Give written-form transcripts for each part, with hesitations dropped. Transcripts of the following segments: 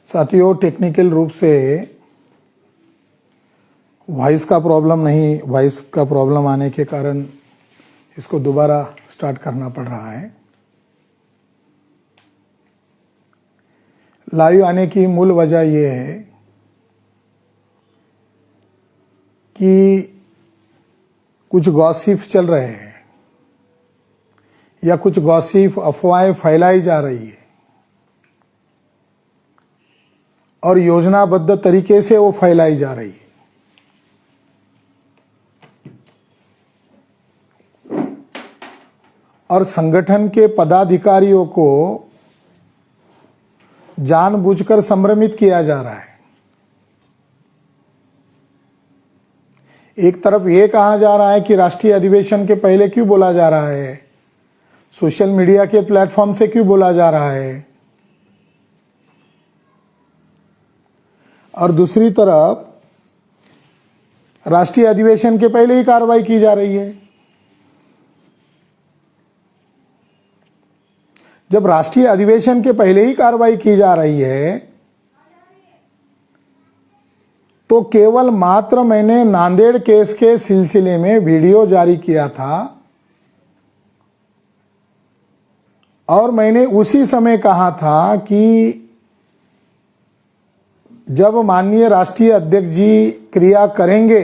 साथियों, टेक्निकल रूप से वॉइस का प्रॉब्लम आने के कारण इसको दोबारा स्टार्ट करना पड़ रहा है। लाइव आने की मूल वजह यह है कि कुछ गॉसिप चल रहे हैं या कुछ गॉसिप अफवाहें फैलाई जा रही है और योजनाबद्ध तरीके से वो फैलाई जा रही है। और संगठन के पदाधिकारियों को जानबूझकर संभ्रमित किया जा रहा है। एक तरफ यह कहा जा रहा है कि राष्ट्रीय अधिवेशन के पहले क्यों बोला जा रहा है, सोशल मीडिया के प्लेटफॉर्म से क्यों बोला जा रहा है, और दूसरी तरफ राष्ट्रीय अधिवेशन के पहले ही कार्रवाई की जा रही है। जब राष्ट्रीय अधिवेशन के पहले ही कार्रवाई की जा रही है तो केवल मात्र मैंने नांदेड़ केस के सिलसिले में वीडियो जारी किया था और मैंने उसी समय कहा था कि जब माननीय राष्ट्रीय अध्यक्ष जी क्रिया करेंगे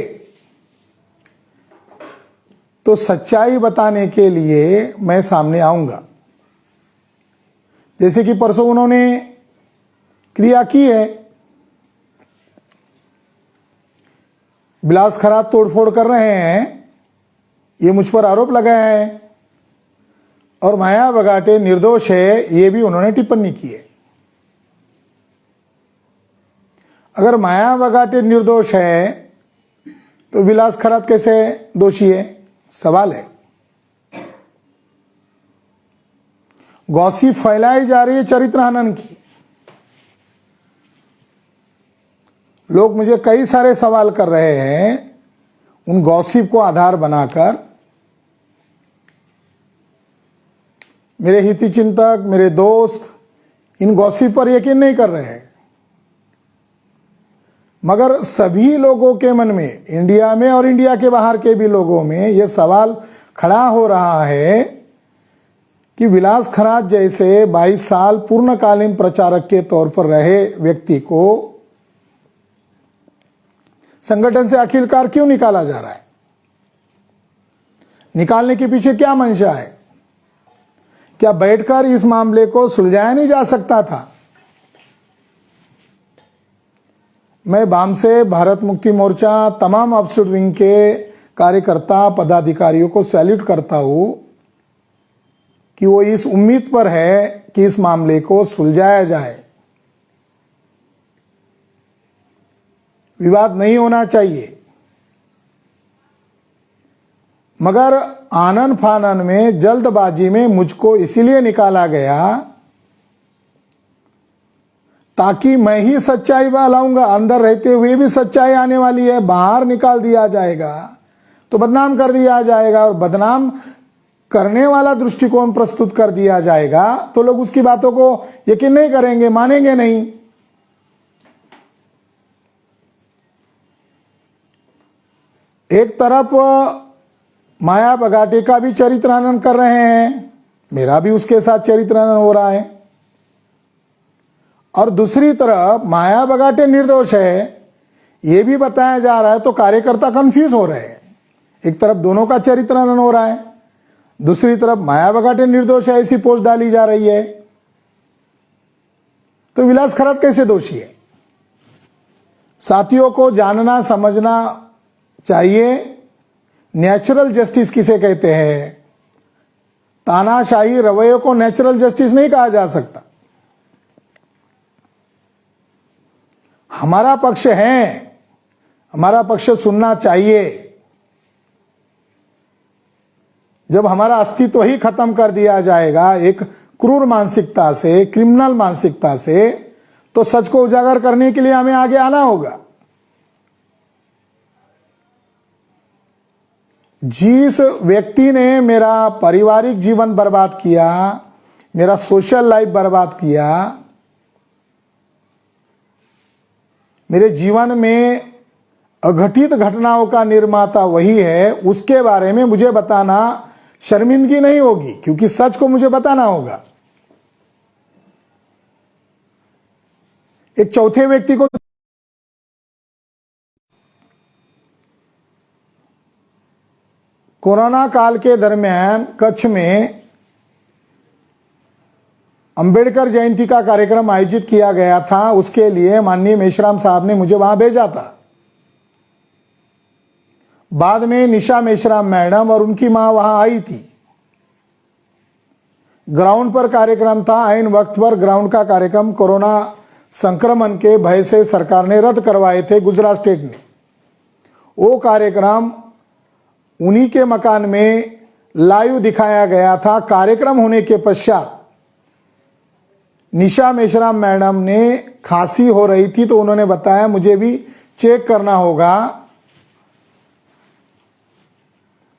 तो सच्चाई बताने के लिए मैं सामने आऊंगा। जैसे कि परसों उन्होंने क्रिया की है, बिलास खराब तोड़फोड़ कर रहे हैं, ये मुझ पर आरोप लगाया है और माया बगाटे निर्दोष है, ये भी उन्होंने टिप्पणी की है। अगर माया बगाटे निर्दोष है तो विलास खरात कैसे दोषी है, सवाल है। गॉसिप फैलाई जा रही है चरित्र हनन की। लोग मुझे कई सारे सवाल कर रहे हैं उन गॉसिप को आधार बनाकर। मेरे हिती चिंतक, मेरे दोस्त इन गॉसिप पर यकीन नहीं कर रहे हैं, मगर सभी लोगों के मन में, इंडिया में और इंडिया के बाहर के भी लोगों में यह सवाल खड़ा हो रहा है कि विलास खरात जैसे 22 साल पूर्णकालीन प्रचारक के तौर पर रहे व्यक्ति को संगठन से आखिरकार क्यों निकाला जा रहा है, निकालने के पीछे क्या मंशा है? क्या बैठकर इस मामले को सुलझाया नहीं जा सकता था? मैं बाम से भारत मुक्ति मोर्चा तमाम ऑफिसर विंग के कार्यकर्ता पदाधिकारियों को सैल्यूट करता हूं कि वो इस उम्मीद पर है कि इस मामले को सुलझाया जाए। विवाद नहीं होना चाहिए, मगर आनन फानन में, जल्दबाजी में मुझको इसीलिए निकाला गया ताकि मैं ही सच्चाई लाऊंगा। अंदर रहते हुए भी सच्चाई आने वाली है, बाहर निकाल दिया जाएगा तो बदनाम कर दिया जाएगा और बदनाम करने वाला दृष्टिकोण प्रस्तुत कर दिया जाएगा तो लोग उसकी बातों को यकीन नहीं करेंगे, मानेंगे नहीं। एक तरफ माया बगाटे का भी चरित्र हनन कर रहे हैं, मेरा भी उसके साथ चरित्र हनन हो रहा है, और दूसरी तरफ माया बगाटे निर्दोष है यह भी बताया जा रहा है तो कार्यकर्ता कंफ्यूज हो रहे हैं। एक तरफ दोनों का चरित्र हनन हो रहा है, दूसरी तरफ माया बगाटे निर्दोष है ऐसी पोस्ट डाली जा रही है, तो विलास खरात कैसे दोषी है? साथियों को जानना समझना चाहिए नेचुरल जस्टिस किसे कहते हैं। तानाशाही रवैये को नेचुरल जस्टिस नहीं कहा जा सकता। हमारा पक्ष है, हमारा पक्ष सुनना चाहिए। जब हमारा अस्तित्व ही खत्म कर दिया जाएगा एक क्रूर मानसिकता से, क्रिमिनल मानसिकता से, तो सच को उजागर करने के लिए हमें आगे आना होगा। जिस व्यक्ति ने मेरा पारिवारिक जीवन बर्बाद किया, मेरा सोशल लाइफ बर्बाद किया, मेरे जीवन में अघटित घटनाओं का निर्माता वही है, उसके बारे में मुझे बताना शर्मिंदगी नहीं होगी, क्योंकि सच को मुझे बताना होगा। एक चौथे व्यक्ति को कोरोना काल के दरमियान कच्छ में अंबेडकर जयंती का कार्यक्रम आयोजित किया गया था। उसके लिए माननीय मेश्राम साहब ने मुझे वहां भेजा था। बाद में निशा मेश्राम मैडम और उनकी मां वहां आई थी। ग्राउंड पर कार्यक्रम था। ऐन वक्त पर ग्राउंड का कार्यक्रम कोरोना संक्रमण के भय से सरकार ने रद्द करवाए थे गुजरात स्टेट ने। वो कार्यक्रम उन्हीं के मकान में लाइव दिखाया गया था। कार्यक्रम होने के पश्चात निशा मेश्राम मैडम ने खांसी हो रही थी, तो उन्होंने बताया मुझे भी चेक करना होगा।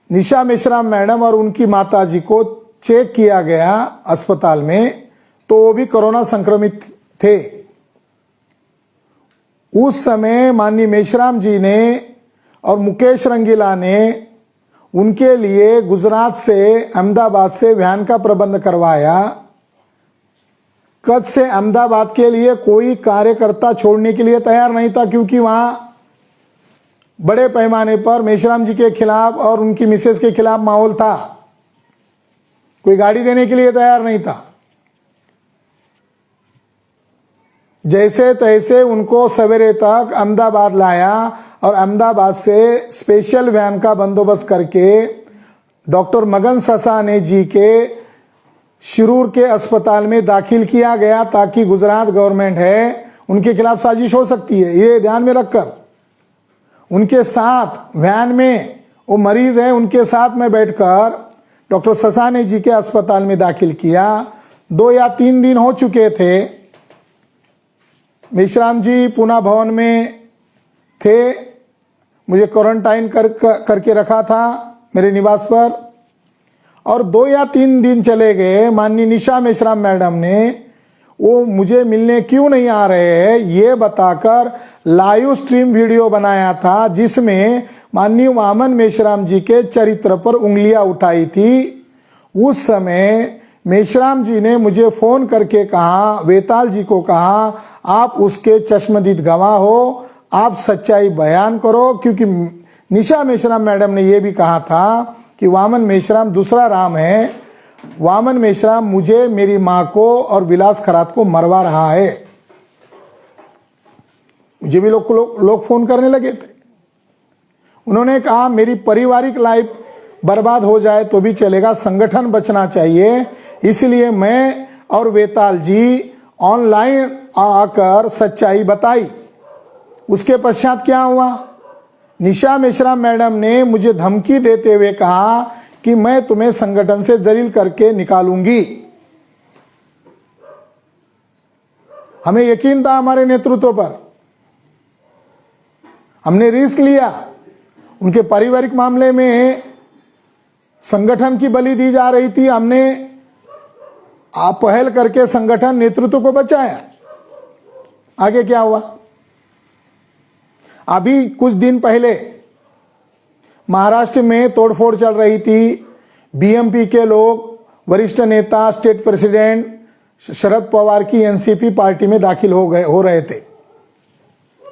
निशा मेश्राम मैडम और उनकी माताजी को चेक किया गया अस्पताल में, तो वो भी कोरोना संक्रमित थे। उस समय माननीय मेश्राम जी ने और मुकेश रंगीला ने उनके लिए गुजरात से, अहमदाबाद से वैन का प्रबंध करवाया। कच्छ से अहमदाबाद के लिए कोई कार्यकर्ता छोड़ने के लिए तैयार नहीं था, क्योंकि वहां बड़े पैमाने पर मेश्राम जी के खिलाफ और उनकी मिसेस के खिलाफ माहौल था। कोई गाड़ी देने के लिए तैयार नहीं था। जैसे तैसे उनको सवेरे तक अहमदाबाद लाया और अहमदाबाद से स्पेशल वैन का बंदोबस्त करके डॉक्टर मगन ससाने जी के शिरूर के अस्पताल में दाखिल किया गया, ताकि गुजरात गवर्नमेंट है उनके खिलाफ साजिश हो सकती है, ये ध्यान में रखकर उनके साथ वैन में वो मरीज है, उनके साथ में बैठकर डॉक्टर ससाने जी के अस्पताल में दाखिल किया। 2 या 3 दिन हो चुके थे। मेश्राम जी पूना भवन में थे। मुझे क्वारंटाइन करके रखा था मेरे निवास पर, और 2 या 3 दिन चले गए। माननीय निशा मेश्राम मैडम ने वो मुझे मिलने क्यों नहीं आ रहे हैं ये बताकर लाइव स्ट्रीम वीडियो बनाया था, जिसमें माननीय वामन मेश्राम जी के चरित्र पर उंगलियां उठाई थी। उस समय मेश्राम जी ने मुझे फोन करके कहा, वेताल जी को कहा, आप उसके चश्मदीद गवाह हो, आप सच्चाई बयान करो, क्योंकि निशा मेश्राम मैडम ने यह भी कहा था कि वामन मेश्राम दूसरा राम है। वामन मेश्राम मुझे, मेरी मां को और विलास खरात को मरवा रहा है। मुझे भी लोग फोन करने लगे थे। उन्होंने कहा मेरी पारिवारिक लाइफ बर्बाद हो जाए तो भी चलेगा, संगठन बचना चाहिए। इसलिए मैं और वेताल जी ऑनलाइन आकर सच्चाई बताई। उसके पश्चात क्या हुआ? निशा मेश्राम मैडम ने मुझे धमकी देते हुए कहा कि मैं तुम्हें संगठन से जलील करके निकालूंगी। हमें यकीन था हमारे नेतृत्व पर, हमने रिस्क लिया। उनके पारिवारिक मामले में संगठन की बलि दी जा रही थी, हमने पहल करके संगठन नेतृत्व को बचाया। आगे क्या हुआ? अभी कुछ दिन पहले महाराष्ट्र में तोड़फोड़ चल रही थी। बीएमपी के लोग, वरिष्ठ नेता, स्टेट प्रेसिडेंट शरद पवार की एनसीपी पार्टी में दाखिल हो रहे थे।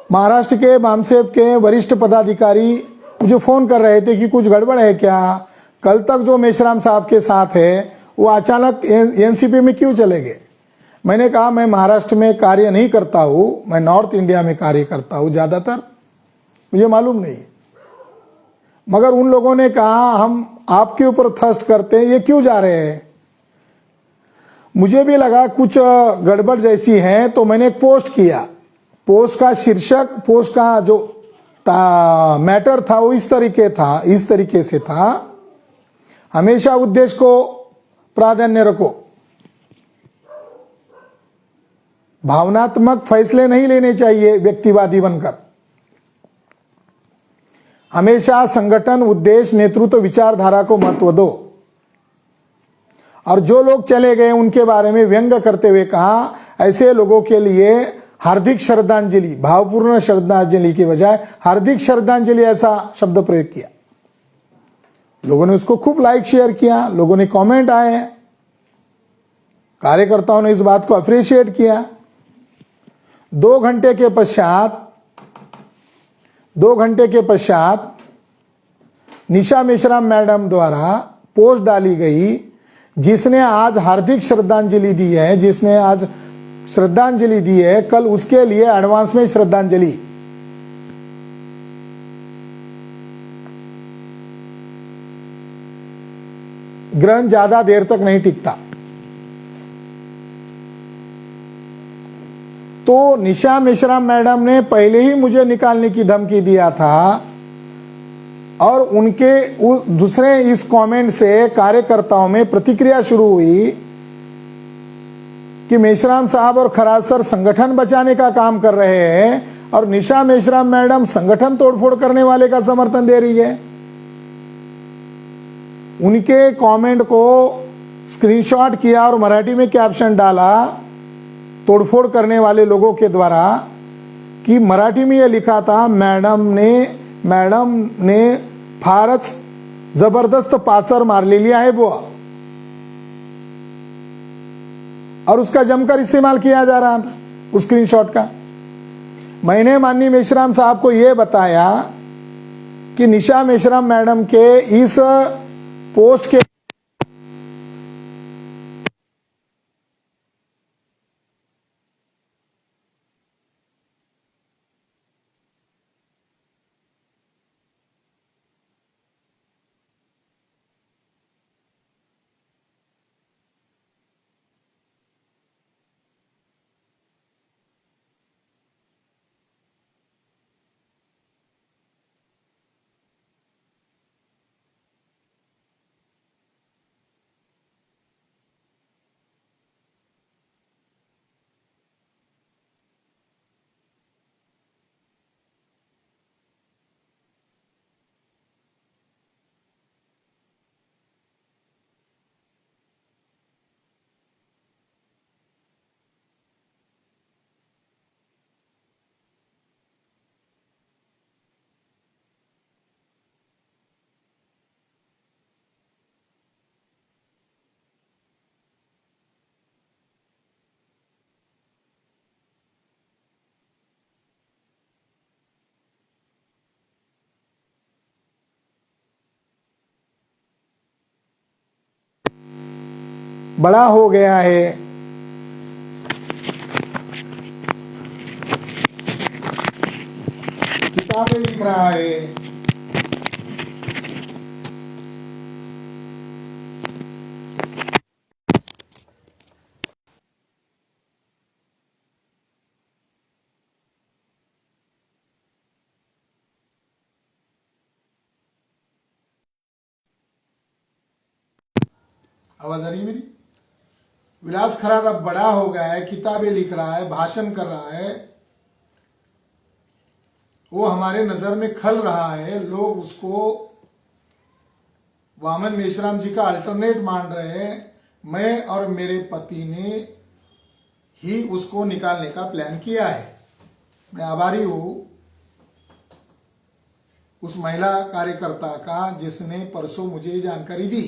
महाराष्ट्र के बामसेब के वरिष्ठ पदाधिकारी मुझे फोन कर रहे थे कि कुछ गड़बड़ है क्या, कल तक जो मेश्राम साहब के साथ है वो अचानक एनसीपी में क्यों चले गए। मैंने कहा मैं महाराष्ट्र में कार्य नहीं करता हूं, मैं नॉर्थ इंडिया में कार्य करता हूं, ज्यादातर मुझे मालूम नहीं। मगर उन लोगों ने कहा हम आपके ऊपर थ्रस्ट करते हैं, ये क्यों जा रहे हैं। मुझे भी लगा कुछ गड़बड़ जैसी है, तो मैंने एक पोस्ट किया। पोस्ट का शीर्षक, पोस्ट का जो मैटर था वो इस तरीके से था, हमेशा उद्देश्य को प्राधान्य रखो, भावनात्मक फैसले नहीं लेने चाहिए व्यक्तिवादी बनकर। हमेशा संगठन, उद्देश्य, नेतृत्व, विचारधारा को महत्व दो। और जो लोग चले गए उनके बारे में व्यंग्य करते हुए कहा ऐसे लोगों के लिए हार्दिक श्रद्धांजलि, भावपूर्ण श्रद्धांजलि के बजाय हार्दिक श्रद्धांजलि ऐसा शब्द प्रयोग किया। लोगों ने उसको खूब लाइक शेयर किया, लोगों ने कमेंट आए, कार्यकर्ताओं ने इस बात को अप्रिशिएट किया। 2 घंटे के पश्चात निशा मेश्राम मैडम द्वारा पोस्ट डाली गई, जिसने आज हार्दिक श्रद्धांजलि दी है, जिसने आज श्रद्धांजलि दी है, कल उसके लिए एडवांस में श्रद्धांजलि। ग्रहण ज्यादा देर तक नहीं टिकता। तो निशा मेश्राम मैडम ने पहले ही मुझे निकालने की धमकी दिया था और उनके दूसरे इस कमेंट से कार्यकर्ताओं में प्रतिक्रिया शुरू हुई कि मेश्राम साहब और खराज सर संगठन बचाने का काम कर रहे हैं और निशा मेश्राम मैडम संगठन तोड़फोड़ करने वाले का समर्थन दे रही है। उनके कमेंट को स्क्रीनशॉट किया और मराठी में कैप्शन डाला तोड़फोड़ करने वाले लोगों के द्वारा कि मराठी में यह लिखा था, मैडम ने फारच जबरदस्त पाचर मारलेली आहे बुआ, और उसका जमकर इस्तेमाल किया जा रहा था उस स्क्रीनशॉट का। मैंने माननीय मेश्राम साहब को यह बताया कि निशा मेश्राम मैडम के इस पोस्ट के बड़ा हो गया है, किताबें लिख रहा है, आवाज आ रही है मेरी? विलास खराद अब बड़ा हो गया है, किताबें लिख रहा है, भाषण कर रहा है, वो हमारे नजर में खल रहा है। लोग उसको वामन मेश्राम जी का अल्टरनेट मान रहे हैं। मैं और मेरे पति ने ही उसको निकालने का प्लान किया है। मैं आभारी हूं उस महिला कार्यकर्ता का जिसने परसों मुझे जानकारी दी।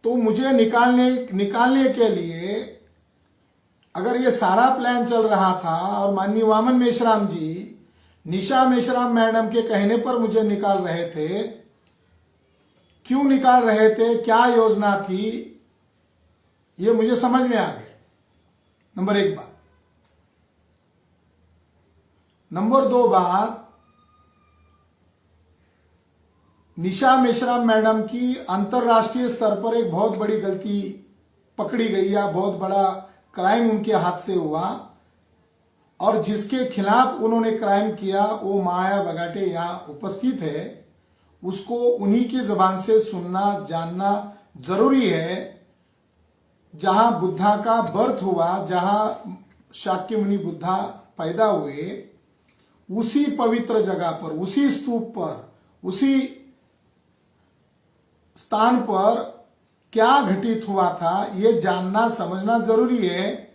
तो मुझे निकालने के लिए अगर ये सारा प्लान चल रहा था और माननीय वामन मेश्राम जी निशा मेश्राम मैडम के कहने पर मुझे निकाल रहे थे, क्यों निकाल रहे थे, क्या योजना थी, ये मुझे समझ में आ गया। नंबर 1 बात। नंबर 2 बात, निशा मेश्राम मैडम की अंतरराष्ट्रीय स्तर पर एक बहुत बड़ी गलती पकड़ी गई या बहुत बड़ा क्राइम उनके हाथ से हुआ और जिसके खिलाफ उन्होंने क्राइम किया वो माया बगाटे यहां उपस्थित है। उसको उन्हीं की जबान से सुनना जानना जरूरी है। जहां बुद्धा का बर्थ हुआ, जहां शाक्य मुनि बुद्धा पैदा हुए, उसी पवित्र जगह पर, उसी स्तूप पर, उसी स्थान पर क्या घटित हुआ था ये जानना समझना जरूरी है।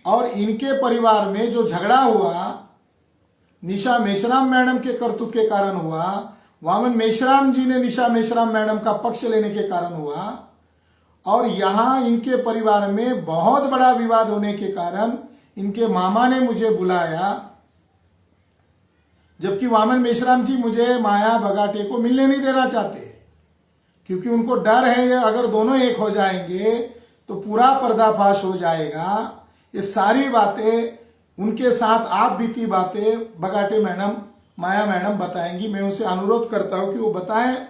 और इनके परिवार में जो झगड़ा हुआ निशा मेश्राम मैडम के करतूत के कारण हुआ, वामन मेश्राम जी ने निशा मेश्राम मैडम का पक्ष लेने के कारण हुआ, और यहां इनके परिवार में बहुत बड़ा विवाद होने के कारण इनके मामा ने मुझे बुलाया, जबकि वामन मेश्राम जी मुझे माया बगाटे को मिलने नहीं देना चाहते, क्योंकि उनको डर है ये अगर दोनों एक हो जाएंगे तो पूरा पर्दाफाश हो जाएगा। ये सारी बातें उनके साथ आप बीती बातें बगाटे मैडम, माया मैडम बताएंगी। मैं उनसे अनुरोध करता हूं कि वो बताएं।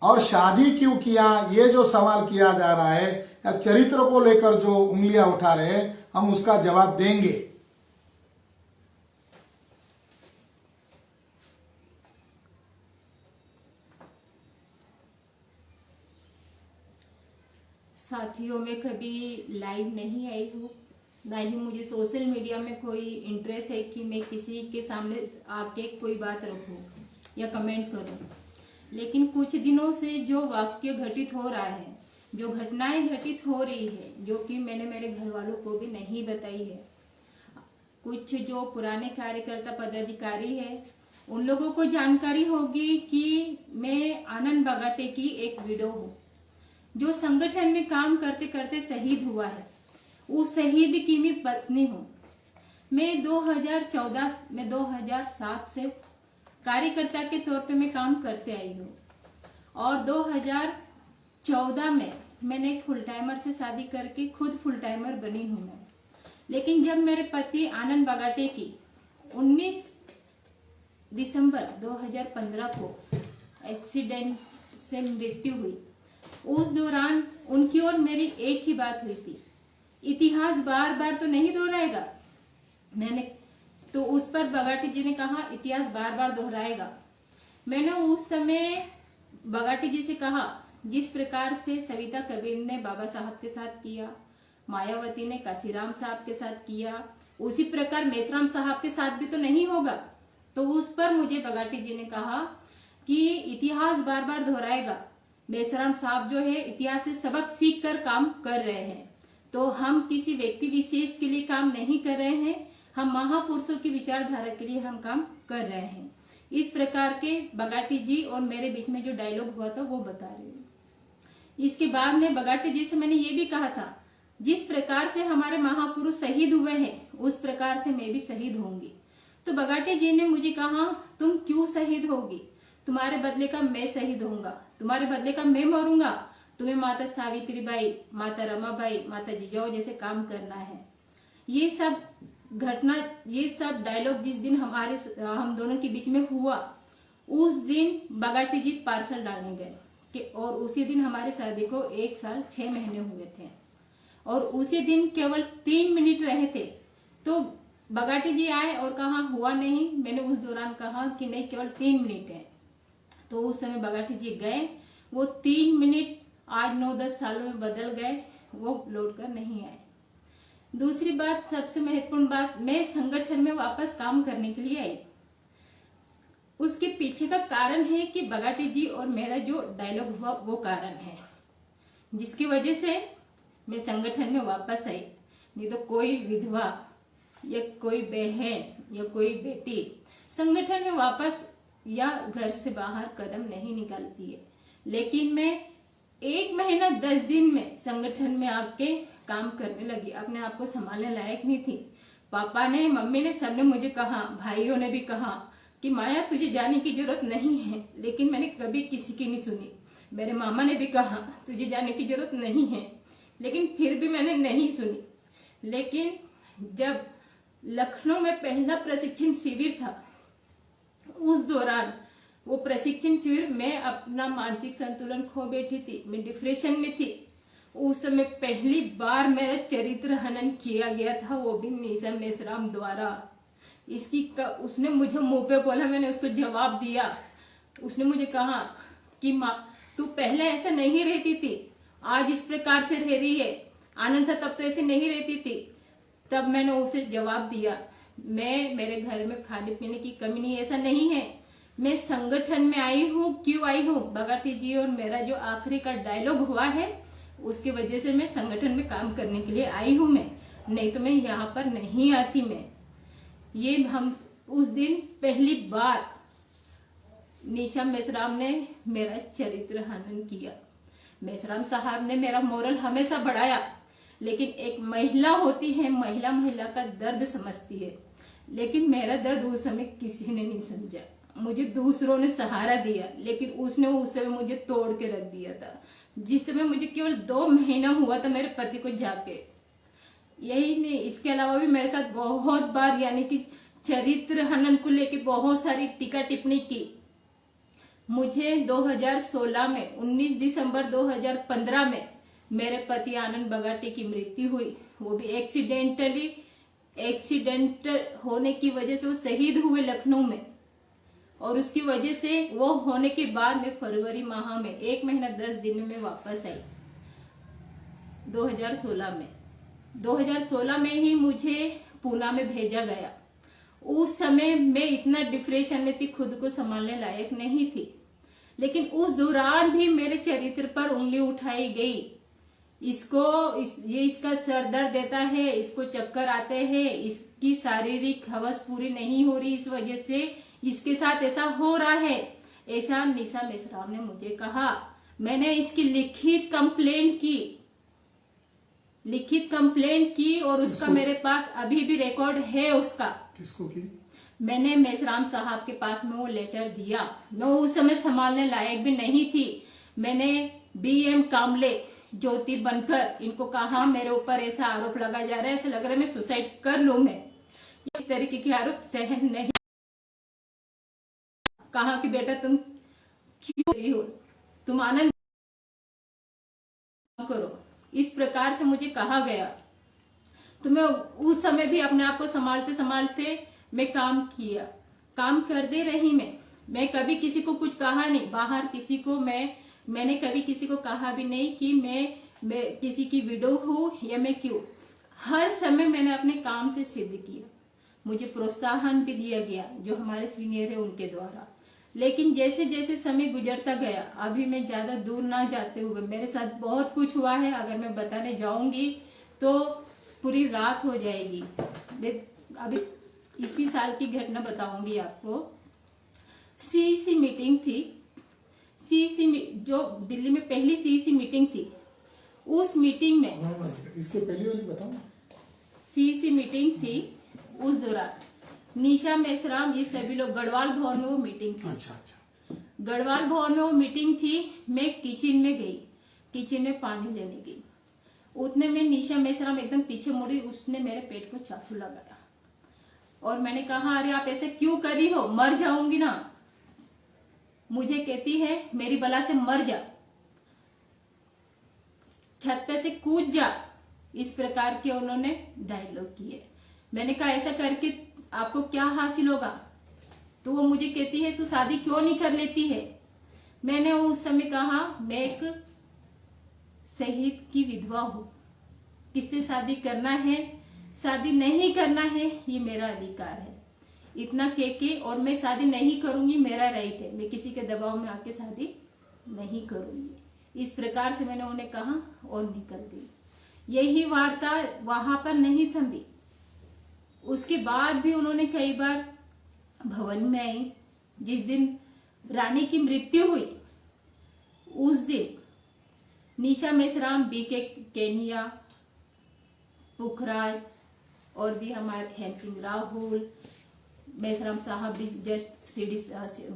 और शादी क्यों किया ये जो सवाल किया जा रहा है या चरित्र को लेकर जो उंगलियां उठा रहे हैं, हम उसका जवाब देंगे। साथियों, मैं कभी लाइव नहीं आई हूँ, ना ही मुझे सोशल मीडिया में कोई इंटरेस्ट है कि मैं किसी के सामने आके कोई बात रखूं या कमेंट करूं। लेकिन कुछ दिनों से जो वाक्य घटित हो रहा है, जो घटनाएं घटित हो रही है, जो कि मैंने मेरे घर वालों को भी नहीं बताई है, कुछ जो पुराने कार्यकर्ता पदाधिकारी है उन लोगों को जानकारी होगी कि मैं आनंद बगाटे की एक विडो हूँ, जो संगठन में काम करते करते शहीद हुआ है। उस शहीद की मैं पत्नी हूँ। मैं 2007 से कार्यकर्ता के तौर पे मैं काम करते आई हूँ, और 2014 में मैंने एक फुल टाइमर से शादी करके खुद फुल टाइमर बनी हूँ मैं। लेकिन जब मेरे पति आनंद बगाटे की 19 दिसंबर 2015 को एक्सीडेंट से मृत्यु हुई, उस दौरान उनकी और मेरी एक ही बात हुई थी, इतिहास बार बार तो नहीं दोहराएगा। मैंने तो उस पर बगाटे जी ने कहा इतिहास बार बार दोहराएगा। मैंने उस समय बगाटे जी से कहा, जिस प्रकार से सविता कबीर ने बाबा साहब के साथ किया, मायावती ने काशीराम साहब के साथ किया, उसी प्रकार मेश्राम साहब के साथ भी तो नहीं होगा। तो उस पर मुझे बगाटे जी ने कहा कि इतिहास बार बार दोहराएगा। मेश्राम साहब जो है इतिहास से सबक सीख कर काम कर रहे हैं, तो हम किसी व्यक्ति विशेष के लिए काम नहीं कर रहे हैं, हम महापुरुषों की विचारधारा के लिए हम काम कर रहे हैं। इस प्रकार के बगाटे जी और मेरे बीच में जो डायलॉग हुआ था वो बता रही हूँ। इसके बाद में बगाटे जी से मैंने ये भी कहा था, जिस प्रकार से हमारे महापुरुष शहीद हुए हैं उस प्रकार से मैं भी शहीद होंगी। तो बगाटे जी ने मुझे कहा, तुम क्यों शहीद होगी, तुम्हारे बदले का मैं शहीद होऊंगा, तुम्हारे बदले का मैं मरूंगा, तुम्हें माता सावित्रीबाई, माता रमाबाई, माता जिजाऊ जैसे काम करना है। ये सब घटना, ये सब डायलॉग जिस दिन हम दोनों के बीच में हुआ, उस दिन बगाटे जी पार्सल डालने गए और उसी दिन हमारी शादी को 1 साल 6 महीने हुए थे, और उसी दिन केवल 3 मिनट रहे थे। तो बगाटे जी आए और कहा हुआ नहीं। मैंने उस दौरान कहा कि नहीं, केवल 3 मिनट है। तो उस समय बगाटे जी गए, वो 3 मिनट आज 9-10 सालों में बदल गए, वो लौट कर नहीं आए। दूसरी बात, सबसे महत्वपूर्ण बात, मैं संगठन में वापस काम करने के लिए आई। उसके पीछे का कारण है कि बगाटे जी और मेरा जो डायलॉग हुआ वो कारण है, जिसकी वजह से मैं संगठन में वापस आई। नहीं तो कोई विधवा या कोई बहन या कोई बेटी संगठन में वापस या घर से बाहर कदम नहीं निकालती है। लेकिन मैं 1 महीना 10 दिन में संगठन में आके काम करने लगी, अपने आप को संभालने लायक नहीं थी। पापा ने, मम्मी ने, सबने मुझे कहा, भाइयों ने भी कहा कि माया तुझे जाने की जरूरत नहीं है, लेकिन मैंने कभी किसी की नहीं सुनी। मेरे मामा ने भी कहा तुझे जाने की जरूरत नहीं है, लेकिन फिर भी मैंने नहीं सुनी। लेकिन जब लखनऊ में पहला प्रशिक्षण शिविर था, उस दौरान वो प्रशिक्षण शिविर में अपना मानसिक संतुलन खो बैठी थी, मैं डिप्रेशन में थी। उस समय पहली बार मेरा चरित्र हनन किया गया था, वो भी निशा मेश्राम द्वारा। उसने मुझे मुंह पे बोला, मैंने उसको जवाब दिया। उसने मुझे कहा कि माँ तू पहले ऐसा नहीं रहती थी, आज इस प्रकार से रह रही है, आनंद था तब तो ऐसे नहीं रहती थी। तब मैंने उसे जवाब दिया, मेरे घर में खाने पीने की कमी नहीं, ऐसा नहीं है। मैं संगठन में आई हूँ, क्यों आई हूँ? बगाटी जी और मेरा जो आखिरी का डायलॉग हुआ है उसकी वजह से मैं संगठन में काम करने के लिए आई हूँ मैं, नहीं तो मैं यहाँ पर नहीं आती। मैं ये हम उस दिन पहली बार निशा मेश्राम ने मेरा चरित्र हनन किया। मेश्राम साहब ने मेरा मोरल हमेशा बढ़ाया, लेकिन एक महिला होती है, महिला का दर्द समझती है, लेकिन मेरा दर्द उस समय किसी ने नहीं समझा। मुझे दूसरों ने सहारा दिया, लेकिन उसने उस समय मुझे तोड़ के रख दिया था। जिस समय मुझे केवल 2 महीना हुआ था मेरे पति को जाके, यही नहीं, इसके अलावा भी मेरे साथ बहुत बार यानी कि चरित्र हनन को लेके बहुत सारी टीका टिप्पणी की। मुझे 2016 में 19 दिसंबर 2015 में मेरे पति आनंद बगाटी की मृत्यु हुई, वो भी एक्सीडेंट होने की वजह से वो शहीद हुए लखनऊ में, और उसकी वजह से वो होने के बाद में फरवरी माह में 1 महीना 10 दिन में मैं वापस आई 2016 में ही मुझे पूना में भेजा गया। उस समय मैं इतना डिप्रेशन में थी, खुद को संभालने लायक नहीं थी, लेकिन उस दौरान भी मेरे चरित्र पर उंगली उठाई गई। ये इसका सर दर्द देता है, इसको चक्कर आते हैं, इसकी शारीरिक हवस पूरी नहीं हो रही, इस वजह से इसके साथ ऐसा हो रहा है, ऐसा निशा मेश्राम ने मुझे कहा। मैंने इसकी लिखित कंप्लेंट की और उसका मेरे पास अभी भी रिकॉर्ड है उसका। किसको की? मैंने मेश्राम साहब के पास में वो लेटर दिया। मैं उस समय संभालने लायक भी नहीं थी। मैंने BM कामले, ज्योति बनकर, इनको कहा मेरे ऊपर ऐसा आरोप लगाया जा रहा है, ऐसा लग रहा है मैं सुसाइड कर लूं। मैं इस तरीके के आरोप सहन नहीं। कहा कि बेटा तुम क्यों रही हो, तुम आनंद करो, इस प्रकार से मुझे कहा गया। तो मैं उस समय भी अपने आप को संभालते मैं काम करते रही। मैं कभी किसी को कुछ कहा नहीं, बाहर किसी को मैंने कभी किसी को कहा भी नहीं कि मैं किसी की विडो हूं या मैं क्यों। हर समय मैंने अपने काम से सिद्ध किया। मुझे प्रोत्साहन भी दिया गया जो हमारे सीनियर है उनके द्वारा। लेकिन जैसे जैसे समय गुजरता गया, अभी मैं ज्यादा दूर ना जाते हुए, मेरे साथ बहुत कुछ हुआ है, अगर मैं बताने जाऊंगी तो पूरी रात हो जाएगी। मैं अभी इसी साल की घटना बताऊंगी आपको। CEC मीटिंग थी, जो दिल्ली में पहली CEC मीटिंग थी, उस मीटिंग में इसके पहली वाली बताओ। CEC मीटिंग थी, उस दौरान निशा मेश्राम, ये सभी लोग गढ़वाल भवन में वो मीटिंग थी। अच्छा। गढ़वाल भवन में वो मीटिंग थी। मैं किचन में गई, किचन में पानी लेने गई, उतने में निशा मेश्राम एकदम पीछे मुड़ी, उसने मेरे पेट को चाकू लगाया और मैंने कहा अरे आप ऐसे क्यों कर रही हो, मर जाऊंगी ना। मुझे कहती है मेरी बला से मर जा, छत पे से कूद जा, इस प्रकार के उन्होंने डायलॉग किए। मैंने कहा ऐसा करके आपको क्या हासिल होगा? तो वो मुझे कहती है तू शादी क्यों नहीं कर लेती है। मैंने उस समय कहा मैं एक शहीद की विधवा हूं, किससे शादी करना है शादी नहीं करना है ये मेरा अधिकार है, इतना के और मैं शादी नहीं करूंगी, मेरा राइट है, मैं किसी के दबाव में आके शादी नहीं करूंगी। इस प्रकार से मैंने उन्हें कहा और निकल गई। यही वार्ता वहां पर नहीं थमी। उसके बाद भी उन्होंने कई बार भवन में आई। जिस दिन रानी की मृत्यु हुई उस दिन निशा मेश्राम, BK केनिया, पुखराज और भी हमारे हेम सिंह राहुल, मेश्राम साहब भी जस्ट सीढ़ी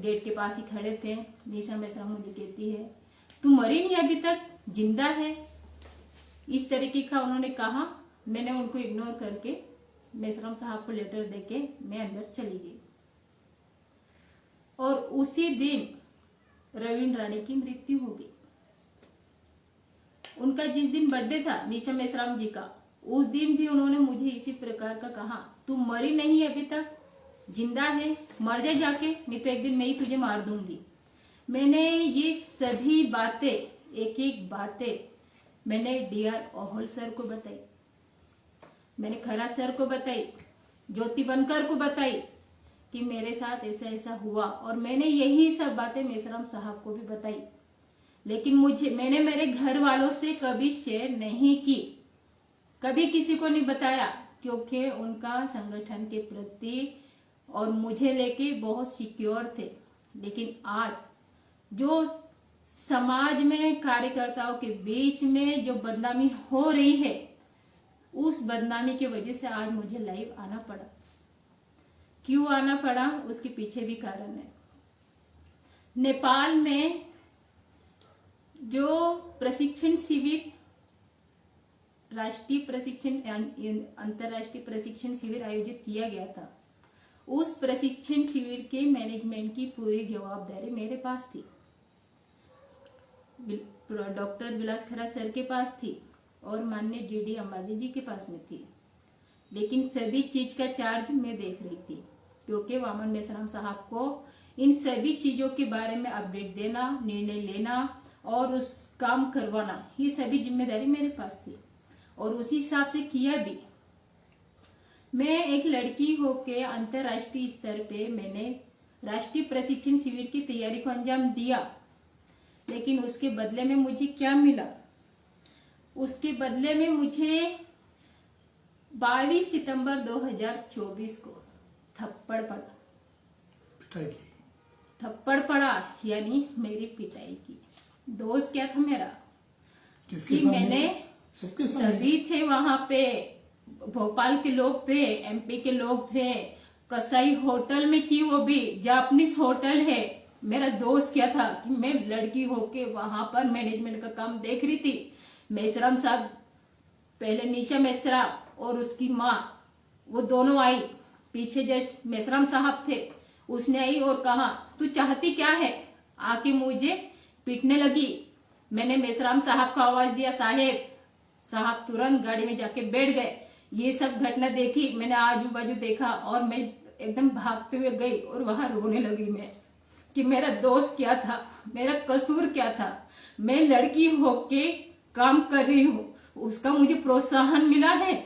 गेट के पास ही खड़े थे। निशा मेश्राम मुझे कहती है तू मरी नहीं अभी तक, जिंदा है, इस तरीके का उन्होंने कहा। मैंने उनको इग्नोर करके मेश्राम साहब को लेटर देके मैं अंदर चली गई। और उसी दिन रवीन रानी की मृत्यु हो गई। उनका जिस दिन बर्थडे था निशा मेश्राम जी का, उस दिन भी उन्होंने मुझे इसी प्रकार का कहा तू मरी नहीं अभी तक, जिंदा है, मर जा जाके, नहीं तो एक दिन मैं ही तुझे मार दूंगी। मैंने ये सभी बातें, एक एक बातें मैंने DR ओहल सर को बताई, मैंने खरा सर को बताई, ज्योति बनकर को बताई कि मेरे साथ ऐसा ऐसा हुआ, और मैंने यही सब बातें मेसराम साहब को भी बताई, लेकिन मैंने मेरे घर वालों से कभी शेयर नहीं की, कभी किसी को नहीं बताया, क्योंकि उनका संगठन के प्रति और मुझे लेके बहुत सिक्योर थे। लेकिन आज जो समाज में कार्यकर्ताओं के बीच में जो बदनामी हो रही है, उस बदनामी की वजह से आज मुझे लाइव आना पड़ा। क्यों आना पड़ा, उसके पीछे भी कारण है। नेपाल में जो प्रशिक्षण शिविर, राष्ट्रीय प्रशिक्षण अंतरराष्ट्रीय प्रशिक्षण शिविर आयोजित किया गया था, उस प्रशिक्षण शिविर के मैनेजमेंट की पूरी जवाबदारी मेरे पास थी, डॉक्टर विलास खरा सर के पास थी और माननीय डीडी अंबादी जी के पास में थी। लेकिन सभी चीज का चार्ज मैं देख रही थी, क्योंकि वामन मेश्राम साहब को इन सभी चीजों के बारे में अपडेट देना, निर्णय लेना और उस काम करवाना, ये सभी जिम्मेदारी मेरे पास थी और उसी हिसाब से किया भी। मैं एक लड़की होके अंतरराष्ट्रीय स्तर पे मैंने राष्ट्रीय प्रशिक्षण शिविर की तैयारी को अंजाम दिया, लेकिन उसके बदले में मुझे क्या मिला? उसके बदले में मुझे 22 सितंबर 2024 को थप्पड़ पड़ा। पिटाई की? थप्पड़ पड़ा यानी मेरी पिटाई की। दोस्त क्या था मेरा किसके कि सामने? मैंने सबके सामने? सभी थे वहां पे, भोपाल के लोग थे, एमपी के लोग थे, कसाई होटल में की, वो भी जापानीज होटल है। मेरा दोस्त क्या था कि मैं लड़की होके वहां पर मैनेजमेंट का काम देख रही थी। मेश्राम साहब, पहले निशा मेश्रा और उसकी माँ, वो दोनों आई पीछे, जस्ट मेश्राम साहब थे, उसने आई और कहा तू चाहती क्या है, आके मुझे पीटने लगी। मैंने मेश्राम साहब को आवाज दिया, साहब तुरंत गाड़ी में जाके बैठ गए। ये सब घटना देखी मैंने, आजू बाजू देखा और मैं एकदम भागते हुए गई और वहां रोने लगी मैं कि मेरा दोस्त क्या था, मेरा कसूर क्या था। मैं लड़की होके काम कर रही हूँ, उसका मुझे प्रोत्साहन मिला है।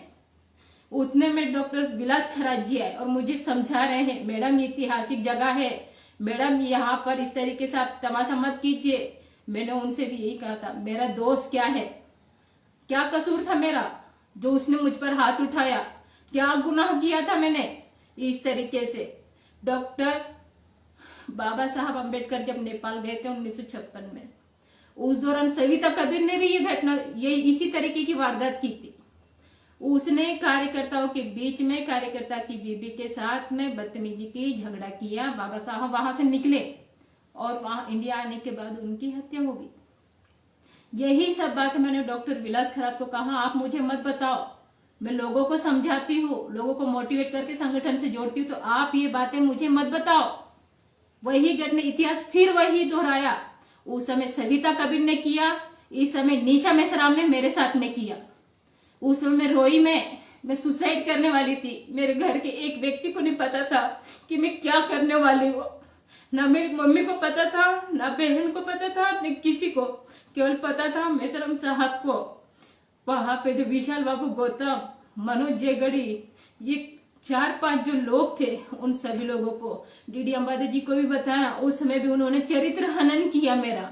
उतने में डॉक्टर विलास खराज जी आए और मुझे समझा रहे हैं, मैडम ये ऐतिहासिक जगह है, मैडम यहाँ पर इस तरीके से आप तमाशा मत कीजिए। मैंने उनसे भी यही कहा था, मेरा दोस्त क्या है, क्या कसूर था मेरा जो उसने मुझ पर हाथ उठाया, क्या गुनाह किया था मैंने इस तरीके से। डॉक्टर बाबा साहब अम्बेडकर जब नेपाल गए थे 1956 में, उस दौरान सविता कबीर ने भी ये घटना, ये इसी तरीके की वारदात की थी। उसने कार्यकर्ताओं के बीच में, कार्यकर्ता की बीबी के साथ में बदतमीजी की, झगड़ा किया। बाबा साहब वहां से निकले और वहां इंडिया आने के बाद उनकी हत्या हो गई। यही सब बात मैंने डॉक्टर विलास खरात को कहा, आप मुझे मत बताओ, मैं लोगों को समझाती हूँ, लोगों को मोटिवेट करके संगठन से जोड़ती हूँ, तो आप ये बातें मुझे मत बताओ। वही घटना, इतिहास फिर वही दोहराया। उस समय सविता कबीर ने किया, इस समय निशा मेश्राम ने मेरे साथ में किया। उस समय मैं रोई, मैं सुसाइड करने वाली थी। मेरे घर के एक व्यक्ति को नहीं पता था कि मैं क्या करने वाली हूँ, ना मेरी मम्मी को पता था, ना बहन को पता था, न किसी को, केवल पता था मेश्राम साहब को। वहां पे जो विशाल बाबू गौतम, मनोज जयगढ़ी, ये 4-5 जो लोग थे, उन सभी लोगों को डीडी अंबादी जी को भी बताया। उस समय भी उन्होंने चरित्र हनन किया मेरा।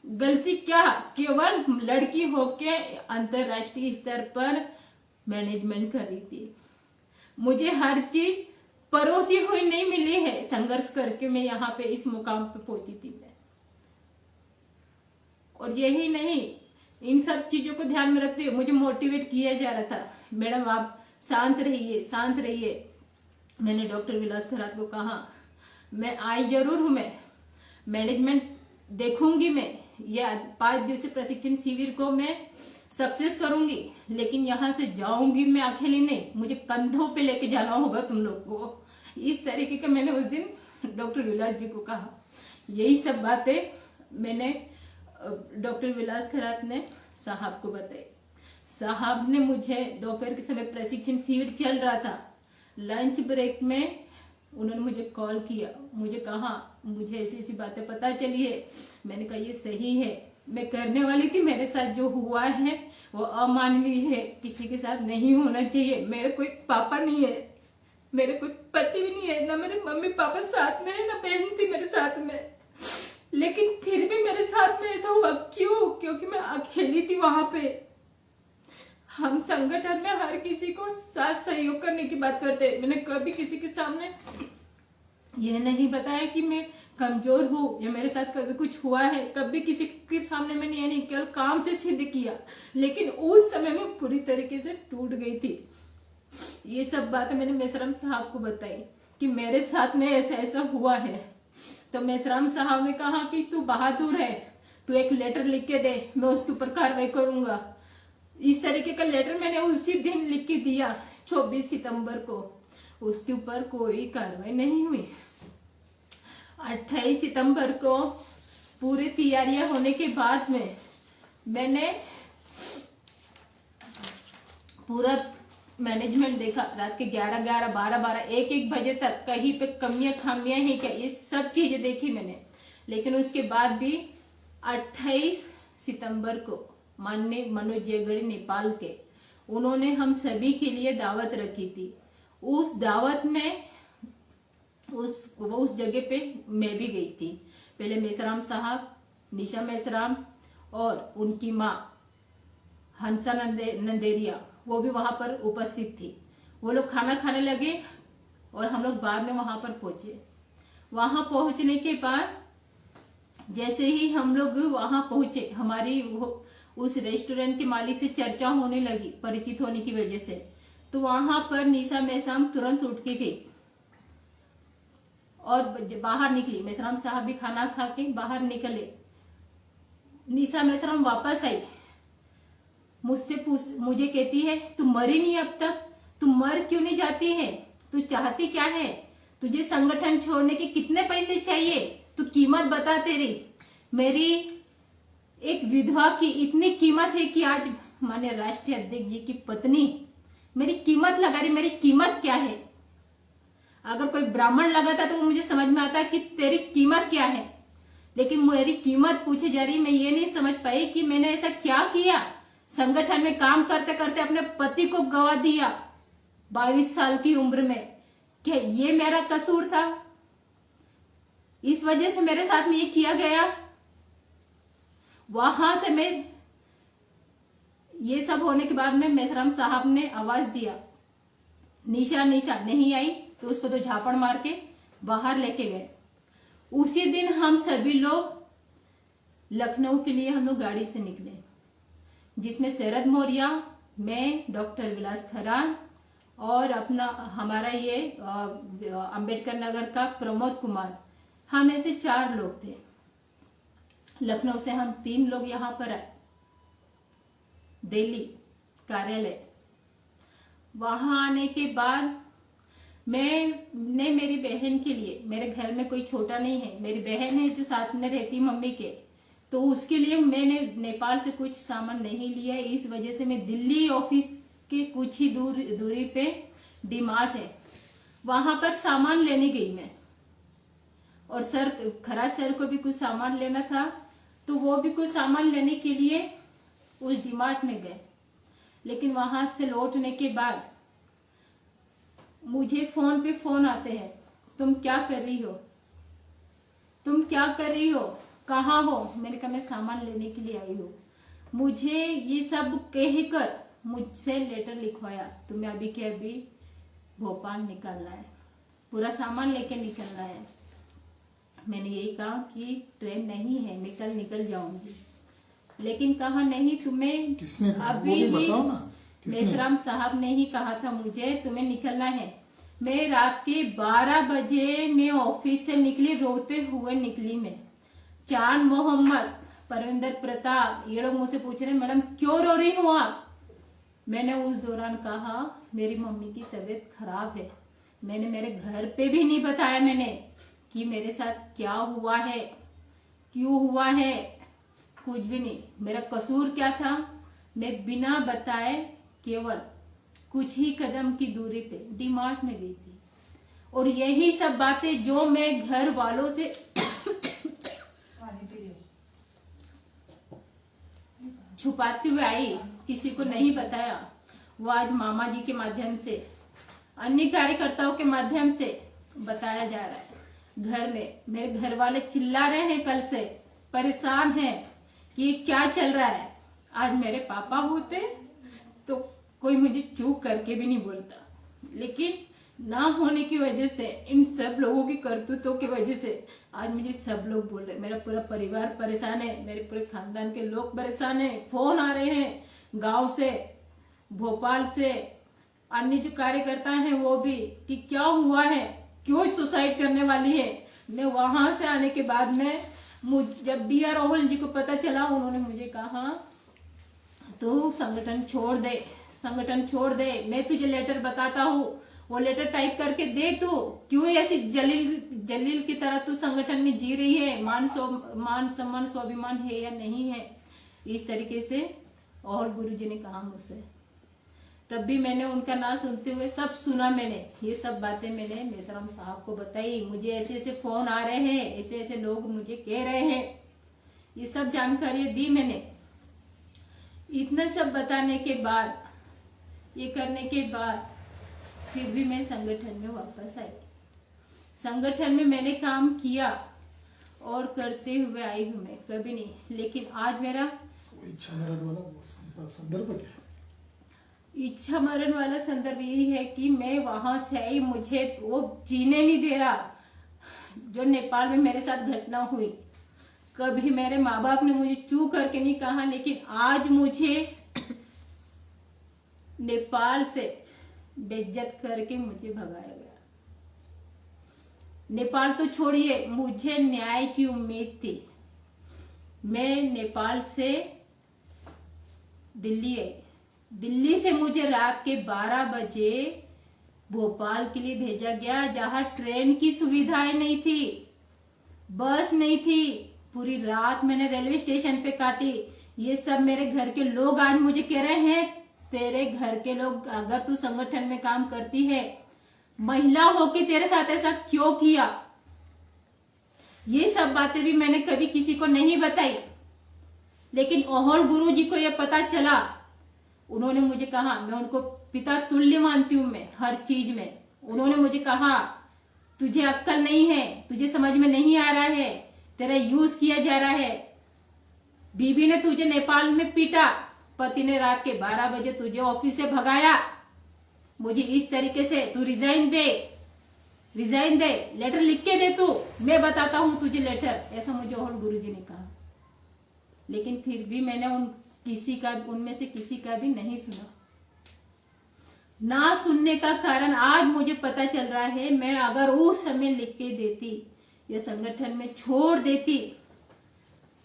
गलती क्या, केवल लड़की होके अंतरराष्ट्रीय स्तर पर मैनेजमेंट कर रही थी। मुझे हर चीज परोसी हुई नहीं मिली है, संघर्ष करके मैं यहाँ पे इस मुकाम पे पहुंची थी मैं। और यही नहीं, इन सब चीजों को ध्यान में रखते हुए मुझे मोटिवेट किया जा रहा था, मैडम आप शांत रहिए, शांत रहिए। मैंने डॉक्टर विलास खरात को कहा, मैं आई जरूर हूं, मैं मैनेजमेंट देखूंगी, मैं ये 5 दिवसीय प्रशिक्षण शिविर को मैं सक्सेस करूंगी, लेकिन यहाँ से जाऊंगी मैं अकेली नहीं, मुझे कंधों पे लेके जाना होगा तुम लोग को। इस तरीके का मैंने उस दिन डॉक्टर विलास जी को कहा। यही सब बातें मैंने डॉक्टर विलास खरात ने साहब को बताई। साहब ने मुझे दोपहर के समय प्रशिक्षण शिविर चल रहा था, लंच ब्रेक में उन्होंने मुझे कॉल किया, मुझे कहा मुझे ऐसी ऐसी बातें पता चली है। मैंने कहा ये सही है, मैं करने वाली थी, मेरे साथ जो हुआ है वो अमानवीय है, किसी के साथ नहीं होना चाहिए। मेरे कोई पापा नहीं है, मेरे कोई पति भी नहीं है, ना मेरे मम्मी पापा साथ में है, ना बहन थी मेरे साथ में। लेकिन फिर भी मेरे साथ में ऐसा हुआ क्यों? क्योंकि मैं अकेली थी वहां पे। हम संगठन में हर किसी को साथ सहयोग करने की बात करते हैं। मैंने कभी किसी के सामने यह नहीं बताया कि मैं कमजोर हूँ या मेरे साथ कभी कुछ हुआ है। कभी किसी के सामने मैंने ये नहीं, केवल काम से सिद्ध किया। लेकिन उस समय में पूरी तरीके से टूट गई थी। ये सब बातें मैंने मेसराम साहब को बताई कि मेरे साथ में ऐसा ऐसा हुआ है। तो मेसराम साहब ने कहा कि तू बहादुर है, तू एक लेटर लिख के दे, मैं उसके ऊपर कार्रवाई करूंगा। इस तरीके का लेटर मैंने उसी दिन लिख के दिया 24 सितंबर को। उसके ऊपर कोई कार्रवाई नहीं हुई। 28 सितंबर को पूरी तैयारियां होने के बाद में मैंने पूरा मैनेजमेंट देखा। रात के 11, 12, 1 बजे तक कहीं पे कमियां खामियां हैं क्या, ये सब चीजें देखी मैंने। लेकिन उसके बाद भी 28 सितंबर को माननीय मनोज जयगढ़ी नेपाल के, उन्होंने हम सभी के लिए दावत रखी थी। उस दावत में उस जगह पे मैं भी गई थी। पहले मेसराम साहब, निशा मेसराम और उनकी माँ हंसा नंदेरिया, वो भी वहां पर उपस्थित थी। वो लोग खाना खाने लगे और हम लोग बाद में वहां पर पहुंचे। वहां पहुंचने के बाद जैसे ही हम लोग वहां पहुंचे, हमारी उस रेस्टोरेंट के मालिक से चर्चा होने लगी, परिचित होने की वजह से। तो वहां पर निशा मेसराम तुरंत उठ के गई और बाहर निकली। मेसराम साहब भी खाना खा के बाहर निकले। निशा मेसराम वापस आई, मुझे कहती है तू मरी नहीं अब तक, तू मर क्यों नहीं जाती है, तू चाहती क्या है, तुझे संगठन छोड़ने के कितने पैसे चाहिए, तू कीमत बता तेरी। मेरी एक विधवा की इतनी कीमत है कि आज माननीय राष्ट्रीय अध्यक्ष जी की पत्नी मेरी कीमत लगा रही। मेरी कीमत क्या है? अगर कोई ब्राह्मण लगाता तो वो मुझे समझ में आता कि तेरी कीमत क्या है, लेकिन मेरी कीमत पूछी जा रही। मैं ये नहीं समझ पाई कि मैंने ऐसा क्या किया। संगठन में काम करते करते अपने पति को गवा दिया 22 साल की उम्र में। क्या ये मेरा कसूर था? इस वजह से मेरे साथ में ये किया गया। वहां से मैं, ये सब होने के बाद में मेसराम साहब ने आवाज दिया, निशा निशा नहीं आई तो उसको तो झापड़ मार के बाहर लेके गए। उसी दिन हम सभी लोग लखनऊ के लिए हम लोग गाड़ी से निकले, जिसमें शरद मौर्य, मैं, डॉक्टर विलास खरान और अपना हमारा ये अंबेडकर नगर का प्रमोद कुमार, हम ऐसे 4 लोग थे। लखनऊ से हम 3 लोग यहाँ पर आए, दिल्ली कार्यालय। वहां आने के बाद मैंने मेरी बहन के लिए, मेरे घर में कोई छोटा नहीं है, मेरी बहन है जो साथ में रहती मम्मी के, तो उसके लिए मैंने नेपाल से कुछ सामान नहीं लिया। इस वजह से मैं दिल्ली ऑफिस के कुछ ही दूरी पे डीमार्ट है, वहां पर सामान लेने गई मैं। और खराज सर को भी कुछ सामान लेना था, तो वो भी कुछ सामान लेने के लिए उस डीमार्ट में गए। लेकिन वहां से लौटने के बाद मुझे फोन पे फोन आते हैं, तुम क्या कर रही हो, तुम क्या कर रही हो, कहाँ हो? मैंने कहा मैं सामान लेने के लिए आई हूँ। मुझे ये सब कहकर मुझसे लेटर लिखवाया, तुम्हें अभी के अभी भोपाल निकलना है, पूरा सामान लेके निकलना है। मैंने यही कहा कि ट्रेन नहीं है, मैं कल निकल जाऊंगी। लेकिन कहा नहीं, तुम्हें किसने कहा? अभी वो भी ही बताओ ना। मेसराम साहब ने ही कहा था मुझे तुम्हें निकलना है। मैं रात के 12 बजे मैं ऑफिस से निकली, रोते हुए निकली मैं। चांद मोहम्मद, परविंदर प्रताप, ये लोग मुझसे पूछ रहे मैडम क्यों रो रही हो आप? मैंने उस दौरान कहा मेरी मम्मी की तबीयत खराब है। मैंने मेरे घर पे भी नहीं बताया मैंने कि मेरे साथ क्या हुआ है, क्यों हुआ है, कुछ भी नहीं। मेरा कसूर क्या था? मैं बिना बताए केवल कुछ ही कदम की दूरी पे डीमार्ट में गई थी, और यही सब बातें जो मैं घर वालों से छुपाते हुए आई, किसी को नहीं बताया, वो आज मामा जी के माध्यम से अन्य कार्यकर्ताओं के माध्यम से बताया जा रहा है। घर में मेरे घर वाले चिल्ला रहे हैं, कल से परेशान हैं कि क्या चल रहा है। आज मेरे पापा होते तो कोई मुझे चूक करके भी नहीं बोलता, लेकिन ना होने की वजह से, इन सब लोगों की करतूतों की वजह से आज मुझे सब लोग बोल रहे। मेरा पूरा परिवार परेशान है, मेरे पूरे खानदान के लोग परेशान हैं। फोन आ रहे हैं गांव से, भोपाल से, अन्य जो कार्यकर्ता हैं वो भी, कि क्या हुआ है, क्यों सुसाइड करने वाली है। मैं वहां से आने के बाद में जब डी आर राहुल जी को पता चला, उन्होंने मुझे कहा तू संगठन छोड़ दे, संगठन छोड़ दे, मैं तुझे लेटर बताता हूँ, वो लेटर टाइप करके दे। तू क्यों ऐसी जलील की तरह तू संगठन में जी रही है, मान सम्मान स्वाभिमान है या नहीं है, इस तरीके से और गुरुजी ने कहा मुझसे। तब भी मैंने उनका ना सुनते हुए सब सुना। मैंने ये सब बातें मैंने मेसराम साहब को बताई। मुझे ऐसे ऐसे फोन आ रहे हैं, ऐसे ऐसे लोग मुझे कह रहे हैं, ये सब जानकारी दी मैंने। इतना सब बताने के बाद, ये करने के बाद फिर भी मैं संगठन में वापस आई। संगठन में मैंने काम किया और करते हुए आई हूं मैं, कभी नहीं। लेकिन आज मेरा इच्छा मरण वाला संदर्भ क्या है? इच्छा मरण वाला संदर्भ यही है कि मैं वहां से आई, मुझे वो जीने नहीं दे रहा। जो नेपाल में मेरे साथ घटना हुई, कभी मेरे माँ बाप ने मुझे चू करके नहीं कहा, लेकिन आज मुझे नेपाल से बेइज्जत करके मुझे भगाया गया। नेपाल तो छोड़िए, मुझे न्याय की उम्मीद थी। मैं नेपाल से दिल्ली आई, दिल्ली से मुझे रात के 12 बजे भोपाल के लिए भेजा गया, जहां ट्रेन की सुविधाएं नहीं थी, बस नहीं थी। पूरी रात मैंने रेलवे स्टेशन पे काटी। ये सब मेरे घर के लोग आज मुझे कह रहे हैं, तेरे घर के लोग, अगर तू संगठन में काम करती है, महिला हो के तेरे साथ ऐसा क्यों किया। ये सब बातें भी मैंने कभी किसी को नहीं बताई, लेकिन ओहल गुरु जी को यह पता चला। उन्होंने मुझे कहा, मैं उनको पिता तुल्य मानती हूं मैं हर चीज में। उन्होंने मुझे कहा, तुझे अक्ल नहीं है, तुझे समझ में नहीं आ रहा है, तेरा यूज किया जा रहा है। बीबी ने तुझे नेपाल में पीटा, पति ने रात के 12 बजे तुझे ऑफिस से भगाया। मुझे इस तरीके से तू रिजाइन दे, लेटर लिख के दे, तू, मैं बताता हूं तुझे लेटर, ऐसा मुझे और गुरुजी ने कहा। लेकिन फिर भी मैंने उनमें से किसी का भी नहीं सुना। ना सुनने का कारण आज मुझे पता चल रहा है, मैं अगर उस समय लिख के देती या संगठन में छोड़ देती,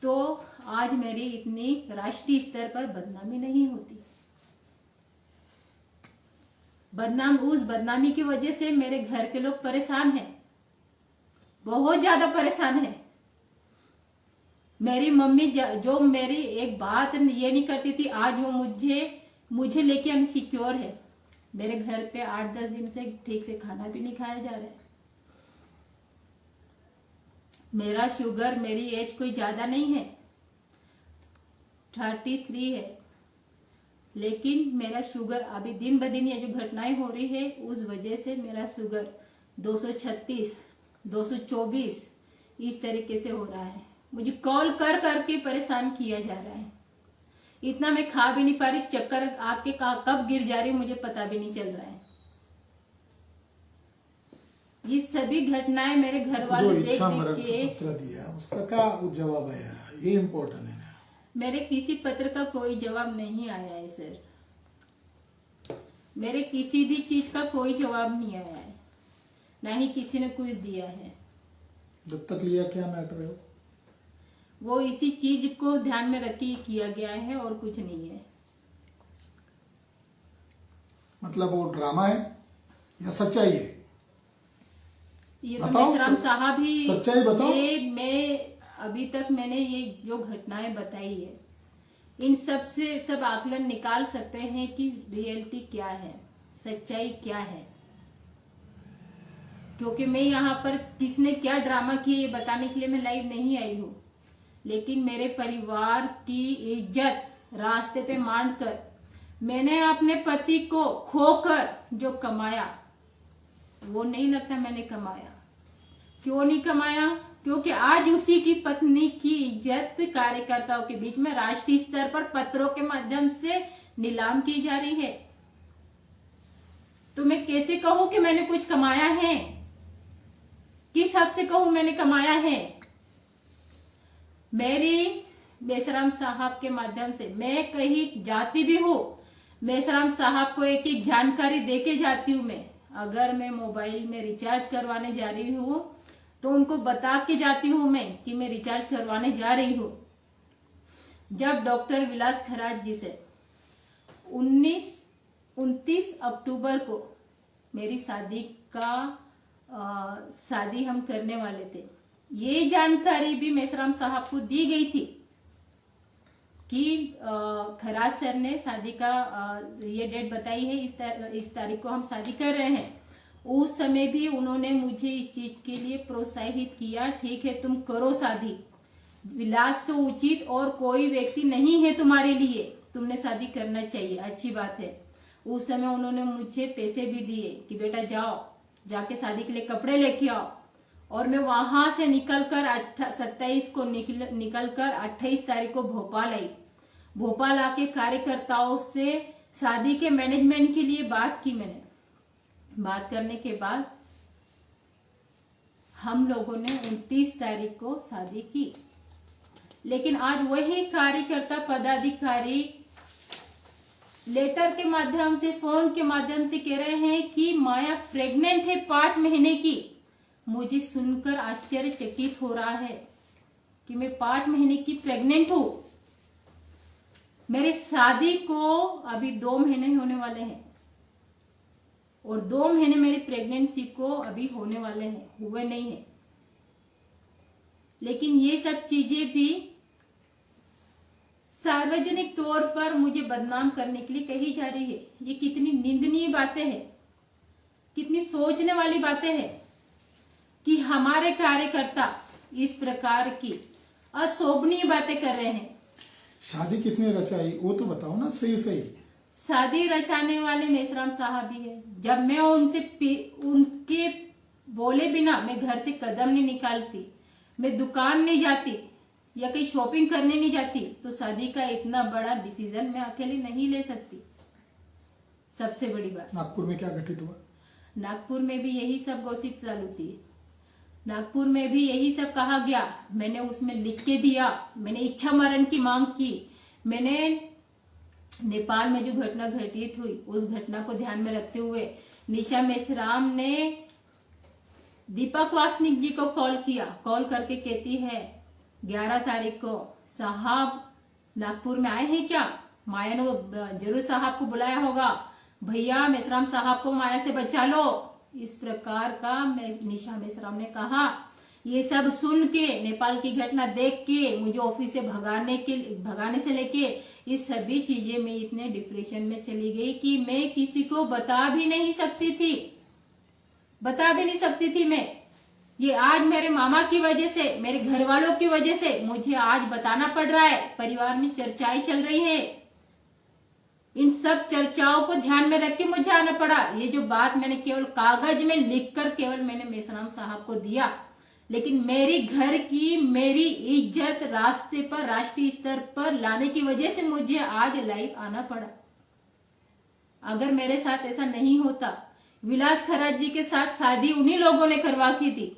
तो आज मेरी इतनी राष्ट्रीय स्तर पर बदनामी नहीं होती। उस बदनामी की वजह से मेरे घर के लोग परेशान हैं, बहुत ज्यादा परेशान हैं। मेरी मम्मी जो मेरी एक बात ये नहीं करती थी, आज वो मुझे लेके अनसिक्योर है। मेरे घर पे 8-10 दिन से ठीक से खाना भी नहीं खाया जा रहा है। मेरा शुगर, मेरी एज कोई ज्यादा नहीं है, 33 है, लेकिन मेरा शुगर अभी दिन ब दिन ये जो घटनाएं हो रही है, उस वजह से मेरा शुगर 236, 224 इस तरीके से हो रहा है। मुझे कॉल कर करके परेशान किया जा रहा है। इतना मैं खा भी नहीं पा रही, चक्कर आके कब गिर जा रही मुझे पता भी नहीं चल रहा है। ये सभी घटनाएं मेरे घर वाले देख के, पत्र दिया उसका क्या जवाब आया, ये इम्पोर्टेंट है। मेरे किसी पत्र का कोई जवाब नहीं आया है सर, मेरे किसी भी चीज का कोई जवाब नहीं आया है, ना ही किसी ने कुछ दिया है। दत्तक लिया क्या मैटर है? वो इसी चीज को ध्यान में रख के किया गया है और कुछ नहीं है। मतलब वो ड्रामा है या सच्चाई है? ये तो मेसराम साहब ही, सच्चाई बताओ। मैं अभी तक मैंने ये जो घटनाएं बताई है, इन सब से सब आकलन निकाल सकते हैं कि रियलिटी क्या है, सच्चाई क्या है। क्योंकि मैं यहाँ पर किसने क्या ड्रामा किया ये बताने के लिए मैं लाइव नहीं आई हूँ, लेकिन मेरे परिवार की इज्जत रास्ते पे मांडकर मैंने अपने पति को खोकर जो कमाया, वो नहीं लगता मैंने कमाया। क्यों नहीं कमाया? क्योंकि आज उसी की पत्नी की इज्जत कार्यकर्ताओं के बीच में राष्ट्रीय स्तर पर पत्रों के माध्यम से नीलाम की जा रही है। तो मैं कैसे कहूं कि मैंने कुछ कमाया है? किस हक से कहूं मैंने कमाया है? मेरी मेसराम साहब के माध्यम से मैं कहीं जाती भी हूँ, मेसराम साहब को एक एक जानकारी देके जाती हूँ। मैं अगर मैं मोबाइल में रिचार्ज करवाने जा रही हूँ तो उनको बता के जाती हूँ मैं कि मैं रिचार्ज करवाने जा रही हूँ। जब डॉक्टर विलास खराज जी से 29 अक्टूबर को मेरी शादी हम करने वाले थे, ये जानकारी भी मेसराम साहब को दी गई थी कि खराज सर ने शादी का ये डेट बताई है, इस तारीख को हम शादी कर रहे हैं। उस समय भी उन्होंने मुझे इस चीज के लिए प्रोत्साहित किया, ठीक है तुम करो शादी, विलास से उचित और कोई व्यक्ति नहीं है तुम्हारे लिए, तुमने शादी करना चाहिए, अच्छी बात है। उस समय उन्होंने मुझे पैसे भी दिए कि बेटा जाओ, जाके शादी के लिए कपड़े लेके आओ। और मैं वहां से निकलकर 27 को निकलकर 28 तारीख को भोपाल आई। भोपाल आके कार्यकर्ताओं से शादी के मैनेजमेंट के लिए बात की मैंने। बात करने के बाद हम लोगों ने 29 तारीख को शादी की। लेकिन आज वही कार्यकर्ता पदाधिकारी लेटर के माध्यम से, फोन के माध्यम से कह रहे हैं कि माया प्रेग्नेंट है 5 महीने की। मुझे सुनकर आश्चर्यचकित हो रहा है कि मैं 5 महीने की प्रेग्नेंट हूं। मेरी शादी को अभी 2 महीने होने वाले हैं और 2 महीने मेरी प्रेगनेंसी को अभी होने वाले हैं, हुए नहीं है। लेकिन ये सब चीजें भी सार्वजनिक तौर पर मुझे बदनाम करने के लिए कही जा रही है। ये कितनी निंदनीय बातें हैं, कितनी सोचने वाली बातें हैं कि हमारे कार्यकर्ता इस प्रकार की अशोभनीय बातें कर रहे हैं। शादी किसने रचाई वो तो बताओ ना सही सही। शादी रचाने वाले मेसराम साहब ही है। जब मैं उनके बोले बिना मैं घर से कदम नहीं निकालती, मैं दुकान नहीं जाती या कहीं शॉपिंग करने नहीं जाती, तो शादी का इतना बड़ा डिसीजन मैं अकेले नहीं ले सकती। सबसे बड़ी बात, नागपुर में क्या घटित हुआ? नागपुर में भी यही सब गॉसिप चालू थी। नागपुर में भी यही सब कहा गया। मैंने उसमें लिख के दिया, मैंने इच्छा मरण की मांग की। मैंने नेपाल में जो घटना घटित हुई उस घटना को ध्यान में रखते हुए निशा मेश्राम ने दीपक वासनिक जी को कॉल किया। कॉल करके कहती है 11 तारीख को साहब नागपुर में आए हैं क्या? माया ने जरूर साहब को बुलाया होगा, भैया मेश्राम साहब को माया से बचा लो। इस प्रकार का निशा मेश्राम ने कहा। ये सब सुन के, नेपाल की घटना देख के, मुझे ऑफिस से भगाने से लेके इस सभी चीजें में इतने डिप्रेशन में चली गई कि मैं किसी को बता भी नहीं सकती थी मैं। ये आज मेरे मामा की वजह से, मेरे घर वालों की वजह से मुझे आज बताना पड़ रहा है। परिवार में चर्चाएं चल रही है, इन सब चर्चाओं को ध्यान में रख के मुझे आना पड़ा। ये जो बात मैंने केवल कागज में लिखकर केवल मैंने मेश्राम साहब को दिया, लेकिन मेरी घर की मेरी इज्जत रास्ते पर, राष्ट्रीय स्तर पर लाने की वजह से मुझे आज लाइव आना पड़ा। अगर मेरे साथ ऐसा नहीं होता, विलास खराज जी के साथ शादी उन्हीं लोगों ने करवा की थी।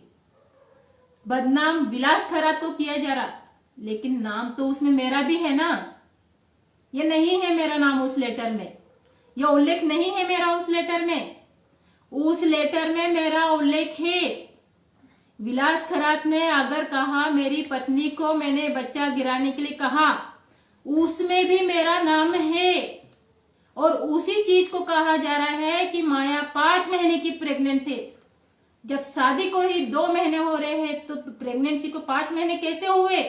बदनाम विलास खराज तो किया जा रहा, लेकिन नाम तो उसमें मेरा भी है ना। ये नहीं है मेरा नाम उस लेटर में, यह उल्लेख नहीं है मेरा उस लेटर में। उस लेटर में मेरा उल्लेख है। विलास खरात ने अगर कहा मेरी पत्नी को मैंने बच्चा गिराने के लिए कहा, उसमें भी मेरा नाम है। और उसी चीज को कहा जा रहा है कि माया 5 महीने की प्रेग्नेंट थे। जब शादी को ही 2 महीने हो रहे हैं तो प्रेगनेंसी को 5 महीने कैसे हुए?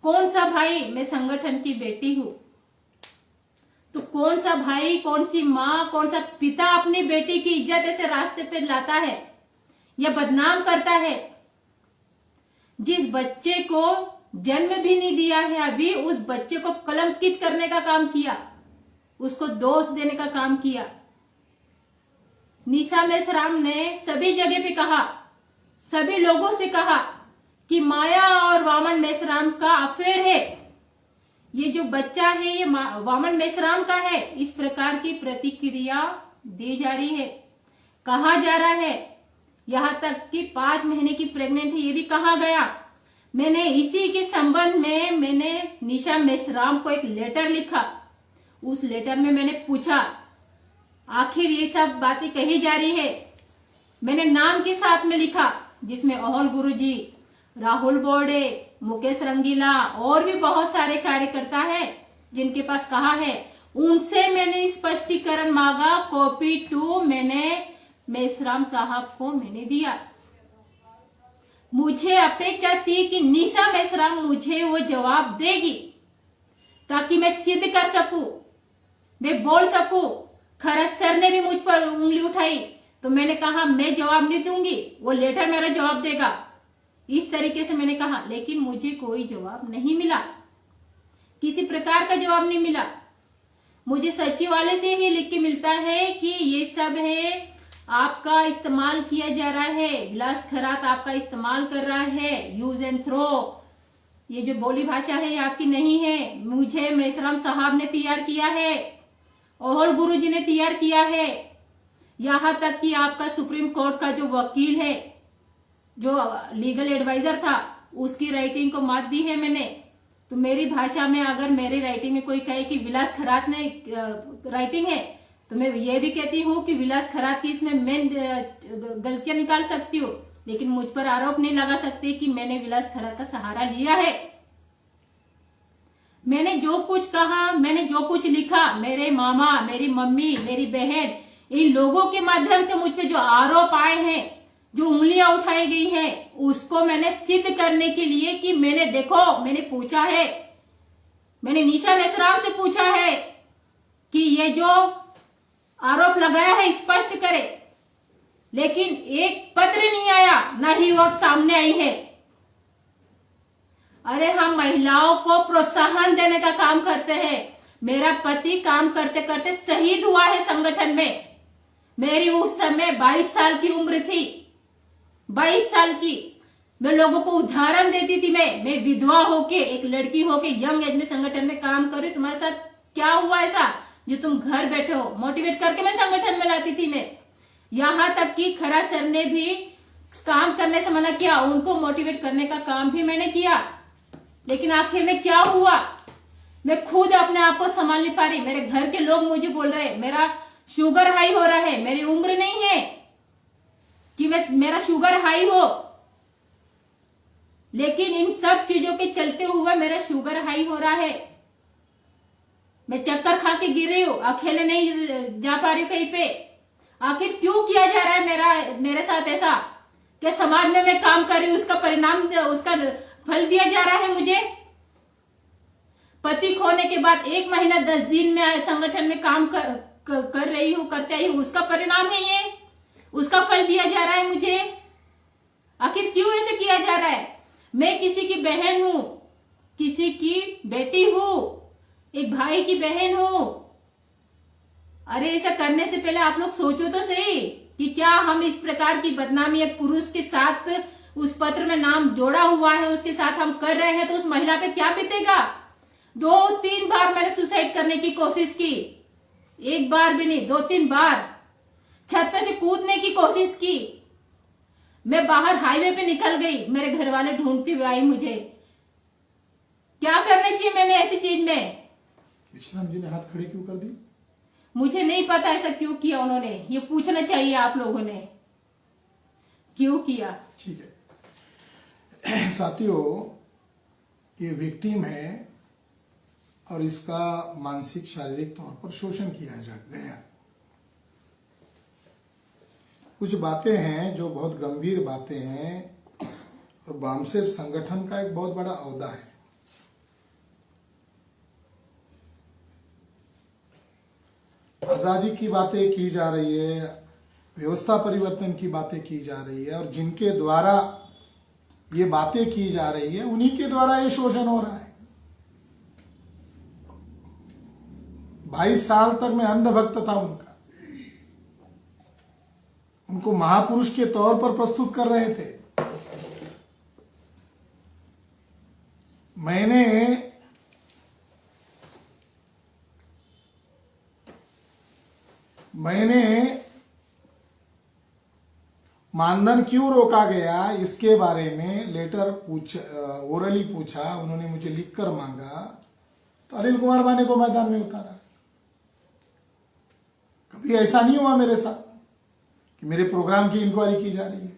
कौन सा भाई? मैं संगठन की बेटी हूं, तो कौन सा भाई, कौन सी माँ, कौन सा पिता अपनी बेटी की इज्जत ऐसे रास्ते पे लाता है या बदनाम करता है? जिस बच्चे को जन्म भी नहीं दिया है अभी, उस बच्चे को कलंकित करने का काम किया, उसको दोष देने का काम किया। निशा मेश्राम ने सभी जगह पे कहा, सभी लोगों से कहा कि माया और वामन मेश्राम का अफेयर है, ये जो बच्चा है ये वामन मेश्राम का है। इस प्रकार की प्रतिक्रिया दी जा रही है, कहा जा रहा है, यहां तक कि 5 महीने की प्रेग्नेंट है ये भी कहा गया। मैंने इसी के संबंध में मैंने निशा मेश्राम को एक लेटर लिखा। उस लेटर में मैंने पूछा आखिर ये सब बातें कही जा रही है। मैंने नाम के साथ में लिखा, जिसमें अहोल गुरुजी, राहुल बोर्डे, मुकेश रंगीला और भी बहुत सारे कार्यकर्ता हैं जिनके पास कहा है। उनसे मैंने स्पष्टीकरण मांगा, कॉपी 2 मैंने मेश्राम साहब को मैंने दिया। मुझे अपेक्षा थी कि निशा मेश्राम मुझे वो जवाब देगी ताकि मैं सिद्ध कर सकूं, मैं बोल सकूं। खरस सर ने भी मुझ पर उंगली उठाई तो मैंने कहा मैं जवाब नहीं दूंगी, वो लेटर मेरा जवाब देगा, इस तरीके से मैंने कहा। लेकिन मुझे कोई जवाब नहीं मिला, किसी प्रकार का जवाब नहीं मिला। मुझे सचिवालय से ही लिख के मिलता है कि ये सब है, आपका इस्तेमाल किया जा रहा है, विलास खरात आपका इस्तेमाल कर रहा है, यूज एंड थ्रो। ये जो बोली भाषा है ये आपकी नहीं है, मुझे मेश्राम साहब ने तैयार किया है, ओहल गुरुजी ने तैयार किया है। यहां तक कि आपका सुप्रीम कोर्ट का जो वकील है, जो लीगल एडवाइजर था, उसकी राइटिंग को मात दी है मैंने। तो मेरी भाषा में अगर मेरी राइटिंग में कोई कहे कि विलास खरात ने राइटिंग है, तो मैं ये भी कहती हूँ कि विलास खरात की इसमें मैं गलतियां निकाल सकती हूँ, लेकिन मुझ पर आरोप नहीं लगा सकते कि मैंने विलास खरात का सहारा लिया है। मैंने जो कुछ कहा, मैंने जो कुछ लिखा, मेरे मामा, मेरी मम्मी, मेरी बहन, इन लोगों के माध्यम से मुझ पे जो आरोप आए हैं, जो उंगलियां उठाई गई हैं, उसको मैंने सिद्ध करने के लिए कि मैंने देखो, मैंने पूछा है, मैंने निशा मेश्राम से पूछा है कि ये जो आरोप लगाया है स्पष्ट करे, लेकिन एक पत्र नहीं आया, ना ही वो सामने आई है। अरे हम महिलाओं को प्रोत्साहन देने का काम करते हैं। मेरा पति काम करते करते शहीद हुआ है संगठन में। मेरी उस समय 22 साल की उम्र थी, 22 साल की। मैं लोगों को उदाहरण देती थी। मैं विधवा होके, एक लड़की होके यंग एज में संगठन में काम कर रही। तुम्हारे साथ क्या हुआ ऐसा जो तुम घर बैठे हो? मोटिवेट करके मैं संगठन में लाती थी। मैं यहां तक कि खरा सर ने भी काम करने से मना किया, उनको मोटिवेट करने का काम भी मैंने किया। लेकिन आखिर में क्या हुआ, मैं खुद अपने आप को संभाल नहीं पा रही। मेरे घर के लोग मुझे बोल रहे मेरा शुगर हाई हो रहा है। मेरी उम्र नहीं है कि मेरा शुगर हाई हो, लेकिन इन सब चीजों के चलते हुए मेरा शुगर हाई हो रहा है। मैं चक्कर खा के गिर रही हूं, अकेले नहीं जा पा रही हूं कहीं पे। आखिर क्यों किया जा रहा है मेरे साथ ऐसा? क्या समाज में मैं काम कर रही हूं, उसका परिणाम, उसका फल दिया जा रहा है मुझे? पति खोने के बाद 1 महीना 10 दिन में संगठन में काम कर रही हूं, करते आई हूं, उसका परिणाम है ये, उसका फल दिया जा रहा है मुझे। आखिर क्यों ऐसे किया जा रहा है? मैं किसी की बहन हूं, किसी की बेटी हूं, एक भाई की बहन हूं। अरे ऐसा करने से पहले आप लोग सोचो तो सही कि क्या हम इस प्रकार की बदनामी एक पुरुष के साथ, उस पत्र में नाम जोड़ा हुआ है, उसके साथ हम कर रहे हैं, तो उस महिला पे क्या बीतेगा? 2-3 बार मैंने सुसाइड करने की कोशिश की, एक बार भी नहीं, 2-3 बार छत पे से कूदने की कोशिश की। मैं बाहर हाईवे पे निकल गई, मेरे घर वाले ढूंढते हुए आई मुझे। क्या करना चाहिए मैंने ऐसी चीज में? विश्राम जी ने हाथ खड़े क्यों कर दी? मुझे नहीं पता ऐसा क्यों किया उन्होंने। ये पूछना चाहिए आप लोगों ने, क्यों किया। ठीक है साथियों, ये विक्टिम है और इसका मानसिक शारीरिक तौर पर शोषण किया गया। कुछ बातें हैं जो बहुत गंभीर बातें हैं और बामसेफ संगठन का एक बहुत बड़ा ओहदा है। आजादी की बातें की जा रही है, व्यवस्था परिवर्तन की बातें की जा रही है, और जिनके द्वारा ये बातें की जा रही है उन्हीं के द्वारा ये शोषण हो रहा है। 22 साल तक मैं अंधभक्त था उनका। उनको महापुरुष के तौर पर प्रस्तुत कर रहे थे। मैंने मानधन क्यों रोका गया इसके बारे में लेटर ओरली पूछा, उन्होंने मुझे लिखकर मांगा, तो अनिल कुमार माने को मैदान में उतारा। कभी ऐसा नहीं हुआ मेरे साथ कि मेरे प्रोग्राम की इंक्वायरी की जा रही है।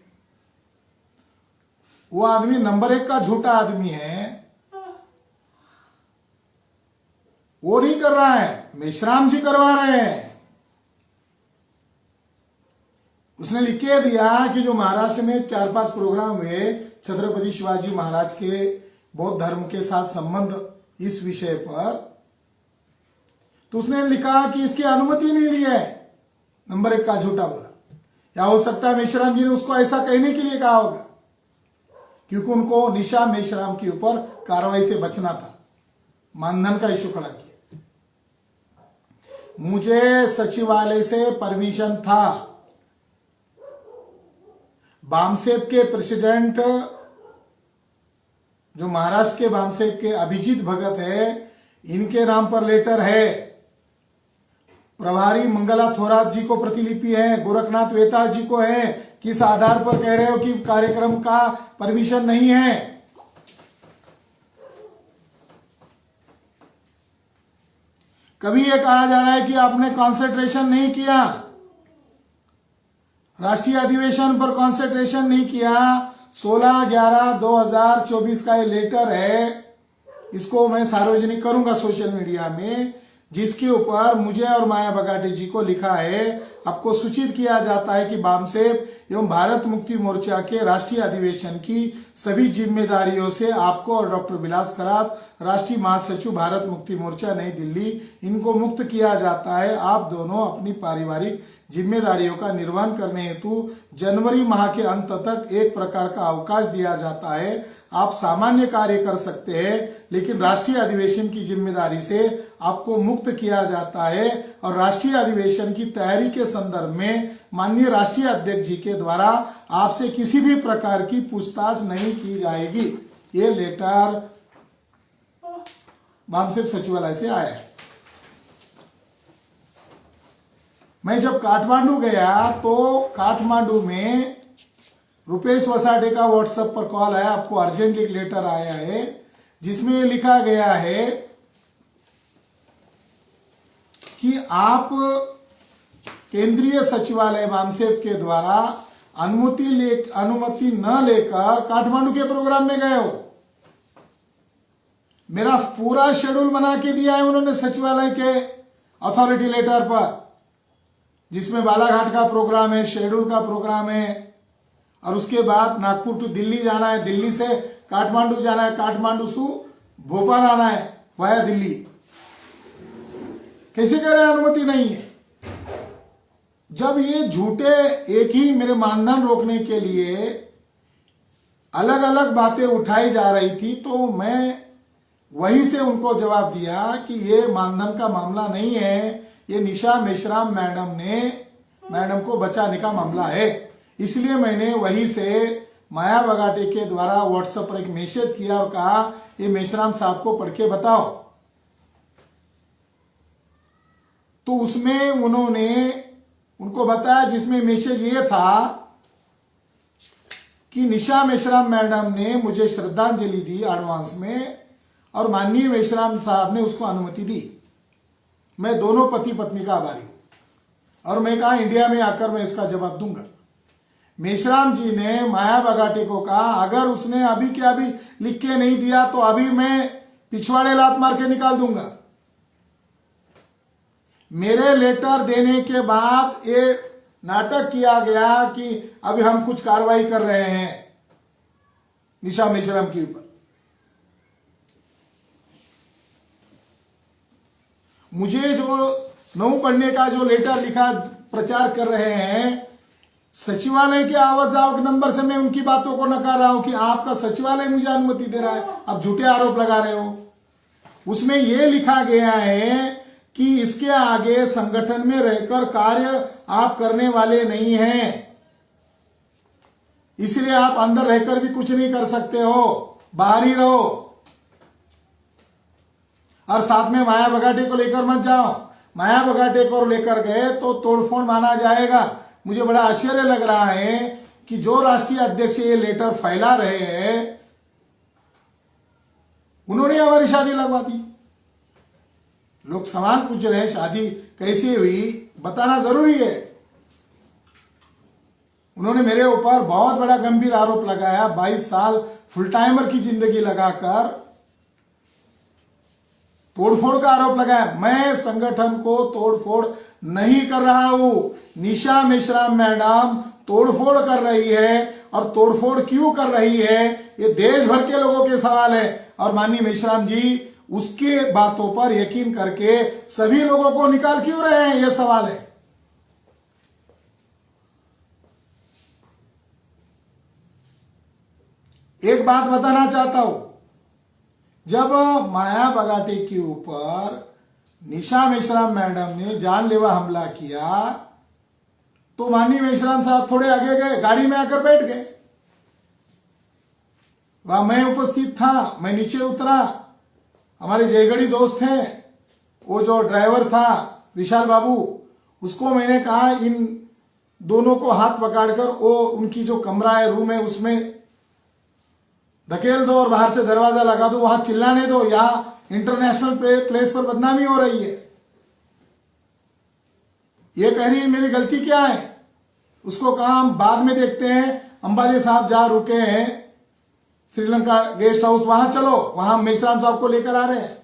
वो आदमी नंबर 1 का झूठा आदमी है, वो नहीं कर रहा है, मेश्राम जी करवा रहे हैं। उसने लिख के दिया कि जो महाराष्ट्र में 4-5 प्रोग्राम हुए छत्रपति शिवाजी महाराज के बौद्ध धर्म के साथ संबंध इस विषय पर, तो उसने लिखा कि इसकी अनुमति नहीं ली है। नंबर 1 का झूठा बोला। या हो सकता है मेश्राम जी ने उसको ऐसा कहने के लिए कहा होगा क्योंकि उनको निशा मेश्राम के ऊपर कार्रवाई से बचना था, मानधन का इशू खड़ा किया। मुझे सचिवालय से परमिशन था। बामसेप के प्रेसिडेंट जो महाराष्ट्र के बामसेप के अभिजीत भगत है, इनके नाम पर लेटर है। प्रभारी मंगला थोरात जी को प्रतिलिपि है, गोरखनाथ वेताल जी को है। किस आधार पर कह रहे हो कि कार्यक्रम का परमिशन नहीं है? कभी ये कहा जा रहा है कि आपने कॉन्सेंट्रेशन नहीं किया, राष्ट्रीय अधिवेशन पर कॉन्सेंट्रेशन नहीं किया। 16/11/2024 का ये लेटर है, इसको मैं सार्वजनिक करूंगा सोशल मीडिया में, जिसके ऊपर मुझे और माया बगाटे जी को लिखा है, आपको सूचित किया जाता है कि बामसेप एवं भारत मुक्ति मोर्चा के राष्ट्रीय अधिवेशन की सभी जिम्मेदारियों से आपको और डॉक्टर विलास करात, राष्ट्रीय महासचिव भारत मुक्ति मोर्चा नई दिल्ली, इनको मुक्त किया जाता है। आप दोनों अपनी पारिवारिक जिम्मेदारियों का निर्वहन करने हेतु जनवरी माह के अंत तक एक प्रकार का अवकाश दिया जाता है। आप सामान्य कार्य कर सकते हैं, लेकिन राष्ट्रीय अधिवेशन की जिम्मेदारी से आपको मुक्त किया जाता है और राष्ट्रीय अधिवेशन की तैयारी के संदर्भ में माननीय राष्ट्रीय अध्यक्ष जी के द्वारा आपसे किसी भी प्रकार की पूछताछ नहीं की जाएगी। ये लेटर बामसेप सचिवालय से आया है। मैं जब काठमांडू गया तो काठमांडू में रुपेश वसाटे का व्हाट्सएप पर कॉल आया, आपको अर्जेंट एक लेटर आया है जिसमें लिखा गया है कि आप केंद्रीय सचिवालय बामसेप के द्वारा अनुमति न लेकर काठमांडू के प्रोग्राम में गए हो। मेरा पूरा शेड्यूल बना के दिया है उन्होंने सचिवालय के अथॉरिटी लेटर पर, जिसमें बालाघाट का प्रोग्राम है, शेड्यूल का प्रोग्राम है, और उसके बाद नागपुर टू दिल्ली जाना है, दिल्ली से काठमांडू जाना है, काठमांडू से भोपाल आना है वाया दिल्ली। कैसे कह रहे हैं अनुमति नहीं है? जब ये झूठे एक ही मेरे मानधन रोकने के लिए अलग अलग बातें उठाई जा रही थी, तो मैं वहीं से उनको जवाब दिया कि ये मानधन का मामला नहीं है, ये निशा मेश्राम मैडम को बचाने का मामला है। इसलिए मैंने वहीं से माया बगाटे के द्वारा व्हाट्सएप पर एक मैसेज किया और कहा ये मेश्राम साहब को पढ़ के बताओ। तो उसमें उन्होंने उनको बताया, जिसमें मैसेज ये था कि निशा मेश्राम मैडम ने मुझे श्रद्धांजलि दी एडवांस में और माननीय मेश्राम साहब ने उसको अनुमति दी। मैं दोनों पति पत्नी का आभारी हूं और मैं कहा इंडिया में आकर मैं इसका जवाब दूंगा। मेश्राम जी ने माया बगाटे को कहा अगर उसने अभी के अभी लिख के नहीं दिया तो अभी मैं पिछवाड़े लात मार के निकाल दूंगा। मेरे लेटर देने के बाद ये नाटक किया गया कि अभी हम कुछ कार्रवाई कर रहे हैं निशा मेश्राम के ऊपर। मुझे जो 9 पढ़ने का जो लेटर लिखा प्रचार कर रहे हैं, सचिवालय के आवाज आवक नंबर से मैं उनकी बातों को नकार रहा हूं कि आपका सचिवालय मुझे अनुमति दे रहा है, आप झूठे आरोप लगा रहे हो। उसमें यह लिखा गया है कि इसके आगे संगठन में रहकर कार्य आप करने वाले नहीं हैं। इसलिए आप अंदर रहकर भी कुछ नहीं कर सकते हो, बाहर ही रहो। और साथ में माया बगाटे को लेकर मत जाओ। माया बगाटे को लेकर गए तो तोड़फोड़ माना जाएगा। मुझे बड़ा आश्चर्य लग रहा है कि जो राष्ट्रीय अध्यक्ष ये लेटर फैला रहे हैं, उन्होंने हमारी शादी लगवा दी। लोग सवाल पूछ रहे हैं शादी कैसे हुई, बताना जरूरी है। उन्होंने मेरे ऊपर बहुत बड़ा गंभीर आरोप लगाया। 22 साल फुल टाइमर की जिंदगी लगाकर तोड़फोड़ का आरोप लगाया। मैं संगठन को तोड़फोड़ नहीं कर रहा हूं। निशा मेश्राम मैडम तोड़फोड़ कर रही है, और तोड़फोड़ क्यों कर रही है ये देश भर के लोगों के सवाल है। और माननीय मेश्राम जी उसके बातों पर यकीन करके सभी लोगों को निकाल क्यों रहे हैं, यह सवाल है। एक बात बताना चाहता हूं, जब माया बगाटे के ऊपर निशा मेश्राम मैडम ने जानलेवा हमला किया तो माननीय मेश्राम साहब थोड़े आगे गए, गाड़ी में आकर बैठ गए। वहां मैं उपस्थित था, मैं नीचे उतरा। हमारे जयगढ़ी दोस्त हैं, वो जो ड्राइवर था विशाल बाबू, उसको मैंने कहा इन दोनों को हाथ पकड़कर वो उनकी जो कमरा है, रूम है, उसमें धकेल दो और बाहर से दरवाजा लगा दो, वहां चिल्लाने दो, यहां इंटरनेशनल प्लेस पर बदनामी हो रही है। ये कह रही है मेरी गलती क्या है। उसको कहा हम बाद में देखते हैं, अंबाजी साहब जहां रुके हैं श्रीलंका गेस्ट हाउस, वहां चलो, वहां मेश्राम साहब को लेकर आ रहे हैं।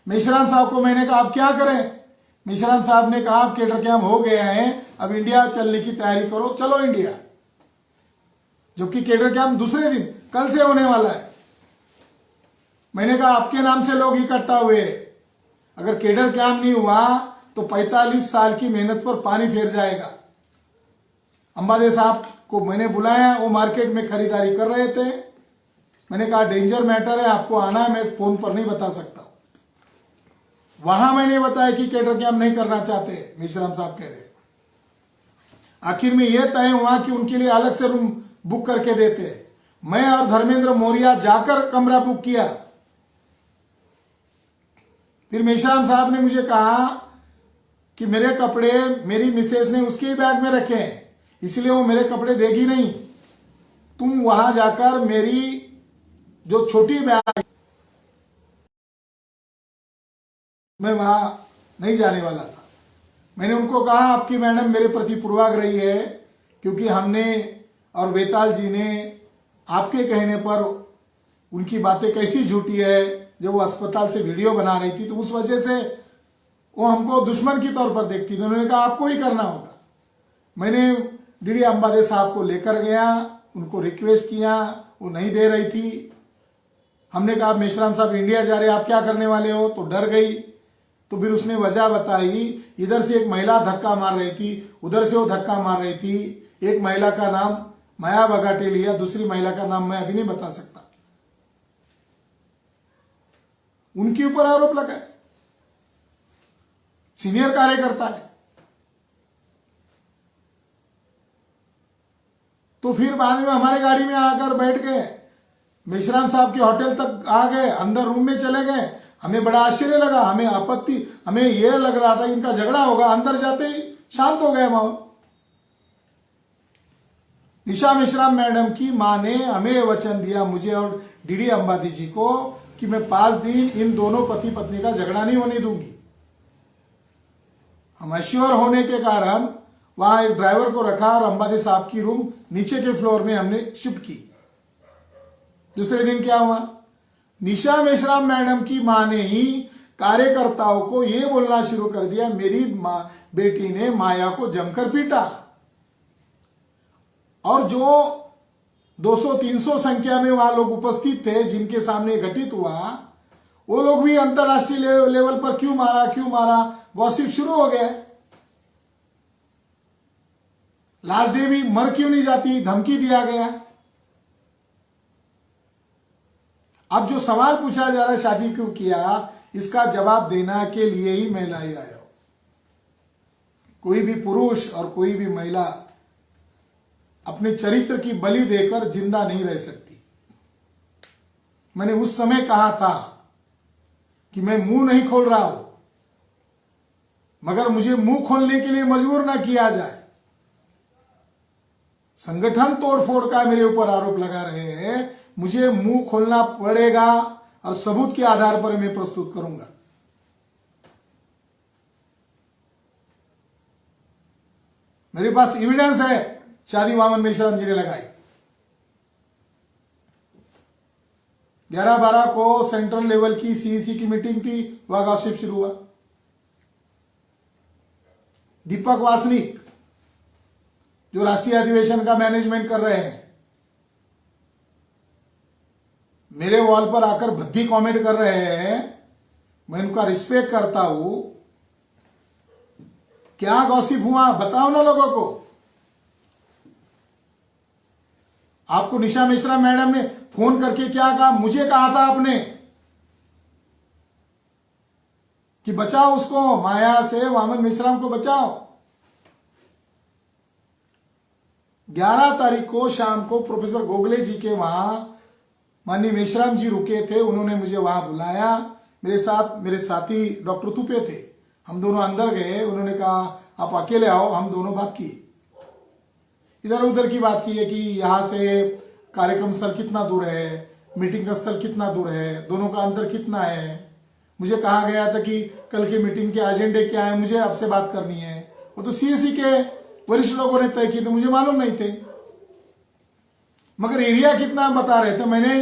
मेश्राम साहब को मैंने कहा आप क्या करें। मेश्राम साहब ने कहा आप केडर कैंप हो गया है, अब इंडिया चलने की तैयारी करो, चलो इंडिया। जबकि केडर कैंप दूसरे दिन कल से होने वाला है। मैंने कहा आपके नाम से लोग इकट्ठा हुए, अगर केडर कैंप नहीं हुआ तो 45 साल की मेहनत पर पानी फेर जाएगा। अंबाजे साहब को मैंने बुलाया, वो मार्केट में खरीदारी कर रहे थे। मैंने कहा डेंजर मैटर है, आपको आना है, मैं फोन पर नहीं बता सकता। वहां मैंने बताया कि केडर कैंप नहीं करना चाहते, मेश्राम साहब कह रहे। आखिर में यह तय हुआ कि उनके लिए अलग से रूम बुक करके देते। मैं और धर्मेंद्र मौर्य जाकर कमरा बुक किया। फिर मेश्राम साहब ने मुझे कहा कि मेरे कपड़े मेरी मिसेज ने उसके ही बैग में रखे हैं, इसलिए वो मेरे कपड़े देगी नहीं। तुम वहां जाकर मेरी जो छोटी बैग, मैं वहां नहीं जाने वाला था। मैंने उनको कहा आपकी मैडम मेरे प्रति पूर्वाग्रही है, क्योंकि हमने और वेताल जी ने आपके कहने पर उनकी बातें कैसी झूठी है, जब वो अस्पताल से वीडियो बना रही थी तो उस वजह से वो हमको दुश्मन की तौर पर देखती थी। उन्होंने कहा आपको ही करना होगा। मैंने डीडी अंबाजे साहब को लेकर गया, उनको रिक्वेस्ट किया, वो नहीं दे रही थी। हमने कहा मेश्राम साहब इंडिया जा रहे, आप क्या करने वाले हो, तो डर गई। तो फिर उसने वजह बताई, इधर से एक महिला धक्का मार रही थी, उधर से वो धक्का मार रही थी। एक महिला का नाम माया बगाटे लिया, दूसरी महिला का नाम मैं अभी नहीं बता सकता। उनके ऊपर आरोप लगाए, सीनियर कार्यकर्ता है। तो फिर बाद में हमारे गाड़ी में आकर बैठ गए, मेश्राम साहब के होटल तक आ गए, अंदर रूम में चले गए। हमें बड़ा आश्चर्य लगा, हमें आपत्ति, हमें यह लग रहा था इनका झगड़ा होगा। अंदर जाते ही शांत हो गए माहौल। निशा मेश्राम मैडम की मां ने हमें वचन दिया, मुझे और डीडी अंबाजी जी को, कि मैं 5 दिन इन दोनों पति पत्नी का झगड़ा नहीं होने दूंगी। हम अश्योर होने के कारण वहां एक ड्राइवर को रखा और अंबाजी साहब की रूम नीचे के फ्लोर में हमने शिफ्ट की। दूसरे दिन क्या हुआ, निशा मेश्राम मैडम की मां ने ही कार्यकर्ताओं को यह बोलना शुरू कर दिया, मेरी बेटी ने माया को जमकर पीटा। और जो 200-300 संख्या में वहां लोग उपस्थित थे जिनके सामने घटित हुआ, वो लोग भी अंतरराष्ट्रीय लेवल पर क्यों मारा गॉसिप शुरू हो गया। लास्ट डे भी मर क्यों नहीं जाती, धमकी दिया गया। अब जो सवाल पूछा जा रहा है शादी क्यों किया, इसका जवाब देना के लिए ही मैं लाई आया हूं। कोई भी पुरुष और कोई भी महिला अपने चरित्र की बलि देकर जिंदा नहीं रह सकती। मैंने उस समय कहा था कि मैं मुंह नहीं खोल रहा हूं, मगर मुझे मुंह खोलने के लिए मजबूर ना किया जाए। संगठन तोड़फोड़ का मेरे ऊपर आरोप लगा रहे हैं, मुझे मुंह खोलना पड़ेगा और सबूत के आधार पर मैं प्रस्तुत करूंगा। मेरे पास एविडेंस है, शादी वामन मेश्राम जी ने लगाई। 11/12 को सेंट्रल लेवल की सीईसी की मीटिंग थी, वह गॉसिप शुरू हुआ। दीपक वासनिक जो राष्ट्रीय अधिवेशन का मैनेजमेंट कर रहे हैं, मेरे वॉल पर आकर भद्दी कमेंट कर रहे हैं। मैं उनका रिस्पेक्ट करता हूं। क्या गॉसिप हुआ बताओ ना लोगों को। आपको निशा मेश्राम मैडम ने फोन करके क्या कहा? मुझे कहा था आपने कि बचाओ उसको, माया से वामन मेश्राम को बचाओ। 11 तारीख को शाम को प्रोफेसर गोगले जी के वहां माननीय मेश्राम जी रुके थे, उन्होंने मुझे वहां बुलाया। मेरे साथ मेरे साथी डॉक्टर तुपे थे, हम दोनों अंदर गए। उन्होंने कहा आप अकेले आओ, हम दोनों बात की, इधर उधर की बात की है कि यहां से कार्यक्रम स्थल कितना दूर है, मीटिंग का स्थल कितना दूर है, दोनों का अंतर कितना है। मुझे कहा गया था कि कल की मीटिंग के एजेंडे क्या है, मुझे आपसे बात करनी है। वो तो सीएससी के वरिष्ठ लोगों ने तय की थे, मुझे मालूम नहीं थे। मगर एरिया कितना बता रहे थे। मैंने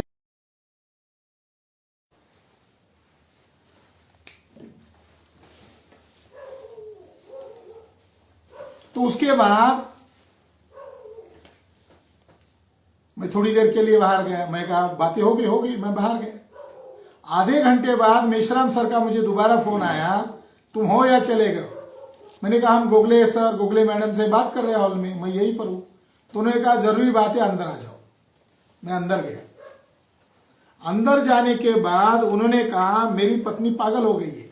तो उसके बाद मैं थोड़ी देर के लिए बाहर गया। मैं कहा बातें होगी, मैं बाहर गया। आधे घंटे बाद मेश्राम सर का मुझे दोबारा फोन आया, तुम हो या चले गए? मैंने कहा हम गोगले सर, गोगले मैडम से बात कर रहे हैं हॉल में, मैं यहीं पर हूं। तो उन्होंने कहा जरूरी बात है, अंदर आ जाओ। मैं अंदर गया। अंदर जाने के बाद उन्होंने कहा मेरी पत्नी पागल हो गई है,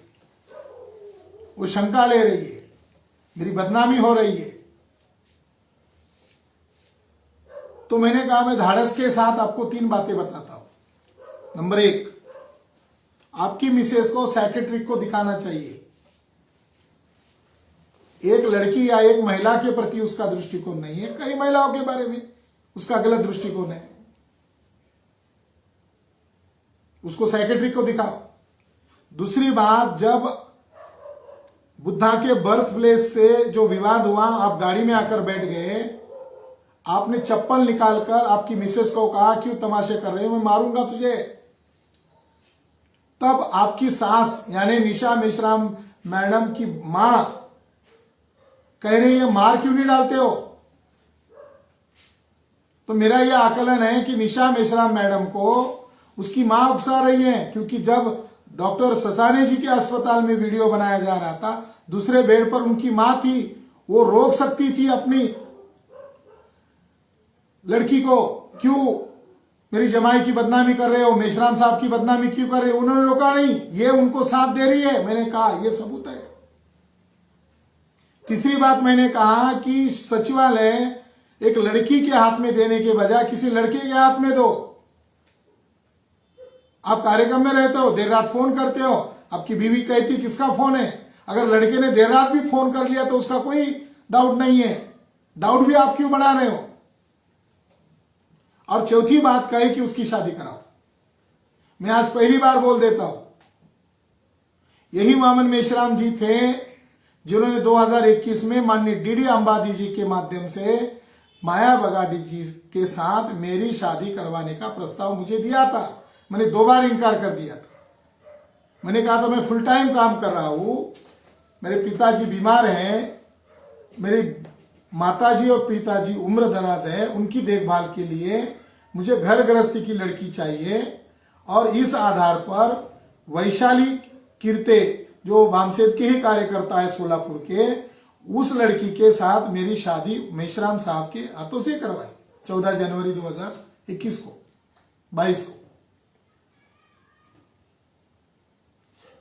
वो शंका ले रही है, मेरी बदनामी हो रही है। तो मैंने कहा मैं धाड़स के साथ आपको 3 बातें बताता हूं। नंबर 1, आपकी मिसेस को साइकेट्रिक को दिखाना चाहिए। एक लड़की या एक महिला के प्रति उसका दृष्टिकोण नहीं है, कई महिलाओं के बारे में उसका गलत दृष्टिकोण है, उसको साइकेट्रिक को दिखाओ। दूसरी बात, जब बुद्धा के बर्थ प्लेस से जो विवाद हुआ, आप गाड़ी में आकर बैठ गए, आपने चप्पल निकालकर आपकी मिसेस को कहा क्यों तमाशे कर रहे हो, मैं मारूंगा तुझे। तब आपकी सास यानी निशा मेश्राम मैडम की मां कह रही है मार क्यों नहीं डालते हो। तो मेरा यह आकलन है कि निशा मेश्राम मैडम को उसकी मां उकसा रही है, क्योंकि जब डॉक्टर ससाने जी के अस्पताल में वीडियो बनाया जा रहा था, दूसरे बेड पर उनकी मां थी, वो रोक सकती थी अपनी लड़की को। क्यों मेरी जमाई की बदनामी कर रहे हो, मेश्राम साहब की बदनामी क्यों कर रहे हो? उन्होंने रोका नहीं, ये उनको साथ दे रही है। मैंने कहा ये सबूत है। तीसरी बात मैंने कहा कि सचिवालय एक लड़की के हाथ में देने के बजाय किसी लड़के के हाथ में दो। आप कार्यक्रम में रहते हो, देर रात फोन करते हो, आपकी बीवी कहती किसका फोन है? अगर लड़के ने देर रात भी फोन कर लिया तो उसका कोई डाउट नहीं है, डाउट भी आप क्यों बढ़ा रहे हो? और चौथी बात कही कि उसकी शादी कराओ। मैं आज पहली बार बोल देता हूं, यही वामन मेश्राम जी थे जिन्होंने 2021 में माननीय डीडी अंबादी जी के माध्यम से माया बगाड़ी जी के साथ मेरी शादी करवाने का प्रस्ताव मुझे दिया था। मैंने 2 बार इनकार कर दिया था। मैंने कहा था मैं फुल टाइम काम कर रहा हूं, मेरे पिताजी बीमार हैं, मेरी माताजी और पिताजी उम्र दराज है, उनकी देखभाल के लिए मुझे घर गृहस्थी की लड़की चाहिए। और इस आधार पर वैशाली कीर्ते जो वामसेव के ही कार्यकर्ता है सोलापुर के, उस लड़की के साथ मेरी शादी मेश्राम साहब के हाथों से करवाई 14 जनवरी 2021 को 22 को।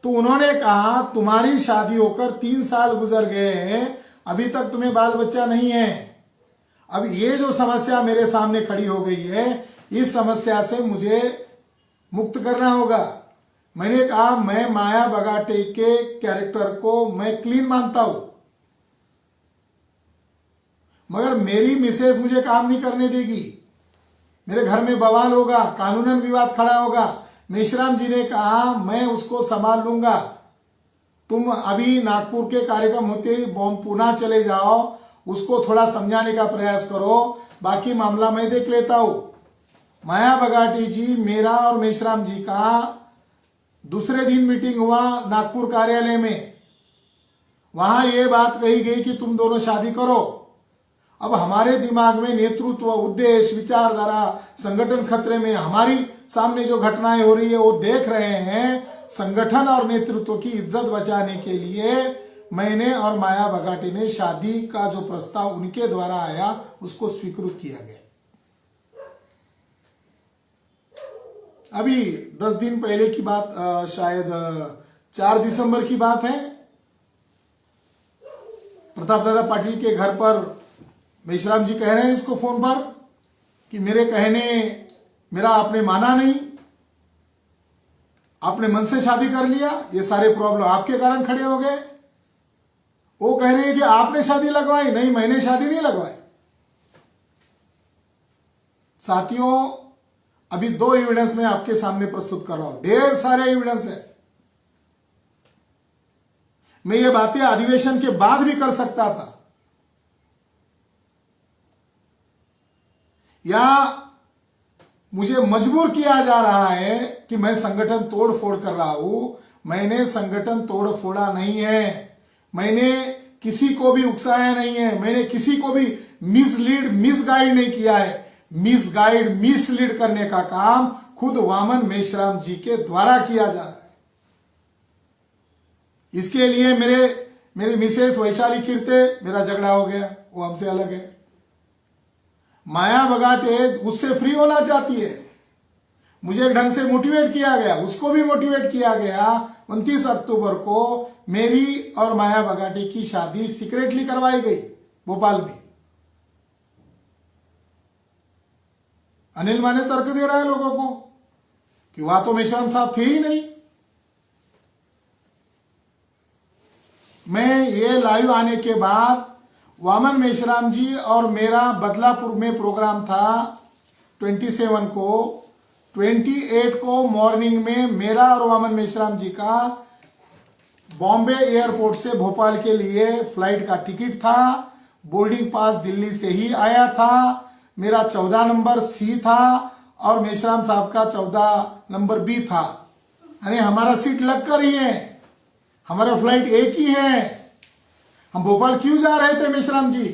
तो उन्होंने कहा तुम्हारी शादी होकर 3 साल गुजर गए हैं, अभी तक तुम्हें बाल बच्चा नहीं है, अब ये जो समस्या मेरे सामने खड़ी हो गई है, इस समस्या से मुझे मुक्त करना होगा। मैंने कहा मैं माया बगाटे के कैरेक्टर को मैं क्लीन मानता हूं, मगर मेरी मिसेज मुझे काम नहीं करने देगी, मेरे घर में बवाल होगा, कानूनन विवाद खड़ा होगा। मेश्राम जी ने कहा मैं उसको संभाल लूंगा, तुम अभी नागपुर के कार्यक्रम होते ही पुणे चले जाओ, उसको थोड़ा समझाने का प्रयास करो, बाकी मामला मैं देख लेता हूं। माया बगाटी जी, मेरा और मेश्राम जी का दूसरे दिन मीटिंग हुआ नागपुर कार्यालय में। वहां यह बात कही गई कि तुम दोनों शादी करो। अब हमारे दिमाग में नेतृत्व, उद्देश्य, विचारधारा, संगठन खतरे में, हमारी सामने जो घटनाएं हो रही है वो देख रहे हैं। संगठन और नेतृत्व की इज्जत बचाने के लिए मैंने और माया बगाटे ने शादी का जो प्रस्ताव उनके द्वारा आया उसको स्वीकृत किया गया। अभी 10 दिन पहले की बात, शायद 4 दिसंबर की बात है। प्रताप दादा पाटिल के घर पर मेश्राम जी कह रहे हैं इसको फोन पर कि मेरा आपने माना नहीं, आपने मन से शादी कर लिया, ये सारे प्रॉब्लम आपके कारण खड़े हो गए। वो कह रहे हैं कि आपने शादी लगवाई, नहीं मैंने शादी नहीं लगवाई। साथियों, अभी 2 एविडेंस मैं आपके सामने प्रस्तुत कर रहा हूं, ढेर सारे एविडेंस है। मैं ये बातें अधिवेशन के बाद भी कर सकता था, या मुझे मजबूर किया जा रहा है कि मैं संगठन तोड़ फोड़ कर रहा हूं। मैंने संगठन तोड़ फोड़ा नहीं है, मैंने किसी को भी उकसाया नहीं है, मैंने किसी को भी मिसगाइड नहीं किया है। मिसलीड करने का काम खुद वामन मेश्राम जी के द्वारा किया जा रहा है। इसके लिए मेरी मिसेस वैशाली कीर्ते, मेरा झगड़ा हो गया, वो हमसे अलग है। माया बगाटे उससे फ्री होना चाहती है, मुझे ढंग से मोटिवेट किया गया, उसको भी मोटिवेट किया गया। 29 अक्टूबर को मेरी और माया बगाटे की शादी सीक्रेटली करवाई गई भोपाल में। अनिल माने तर्क दे रहा है लोगों को कि वहां तो मेश्राम साहब थे ही नहीं। मैं ये लाइव आने के बाद वामन मेश्राम जी और मेरा बदलापुर में प्रोग्राम था 27 को, 28 को मॉर्निंग में मेरा और वामन मेश्राम जी का बॉम्बे एयरपोर्ट से भोपाल के लिए फ्लाइट का टिकट था। बोर्डिंग पास दिल्ली से ही आया था। मेरा 14 नंबर सी था और मेश्राम साहब का 14 नंबर बी था, यानी हमारा सीट लग कर ही है, हमारा फ्लाइट एक ही है। हम भोपाल क्यों जा रहे थे मेश्राम जी?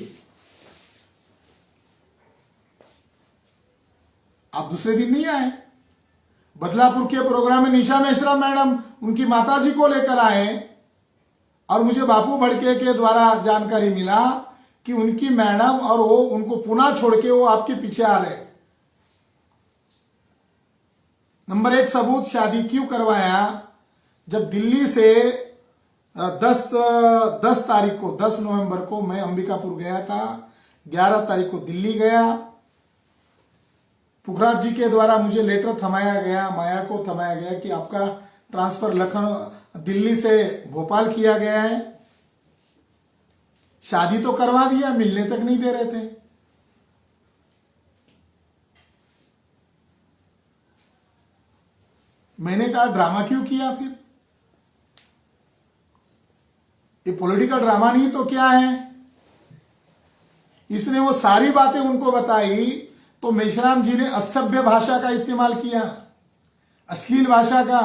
आप दूसरे दिन नहीं आए। बदलापुर के प्रोग्राम में निशा मेश्राम मैडम उनकी माताजी को लेकर आए और मुझे बापू भड़के के द्वारा जानकारी मिला कि उनकी मैडम और वो उनको पुणे छोड़ के वो आपके पीछे आ रहे। नंबर 1 सबूत, शादी क्यों करवाया? जब दिल्ली से 10 तारीख को, 10 नवंबर को मैं अंबिकापुर गया था, 11 तारीख को दिल्ली गया। पुखराज जी के द्वारा मुझे लेटर थमाया गया, माया को थमाया गया कि आपका ट्रांसफर दिल्ली से भोपाल किया गया है। शादी तो करवा दिया, मिलने तक नहीं दे रहे थे। मैंने कहा ड्रामा क्यों किया फिर? ये पॉलिटिकल ड्रामा नहीं तो क्या है? इसने वो सारी बातें उनको बताई तो मेश्राम जी ने असभ्य भाषा का इस्तेमाल किया, अश्लील भाषा का।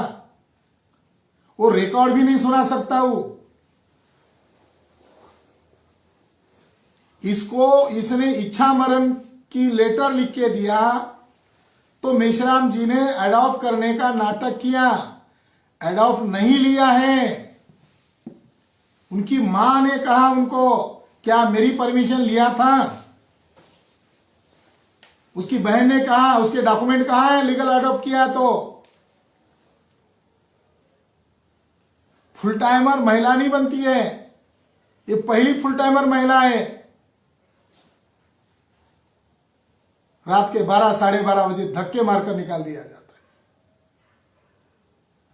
वो रिकॉर्ड भी नहीं सुना सकता हूं। इसने इच्छा मरण की लेटर लिख के दिया तो मेश्राम जी ने एडॉप्ट करने का नाटक किया। एडॉप्ट नहीं लिया है। उनकी मां ने कहा उनको, क्या मेरी परमिशन लिया था? उसकी बहन ने कहा, उसके डॉक्यूमेंट कहां है लीगल एडॉप्ट किया तो? फुल टाइमर महिला नहीं बनती है, ये पहली फुल टाइमर महिला है। रात के 12 साढ़े 12 बजे धक्के मारकर निकाल दिया जाता है।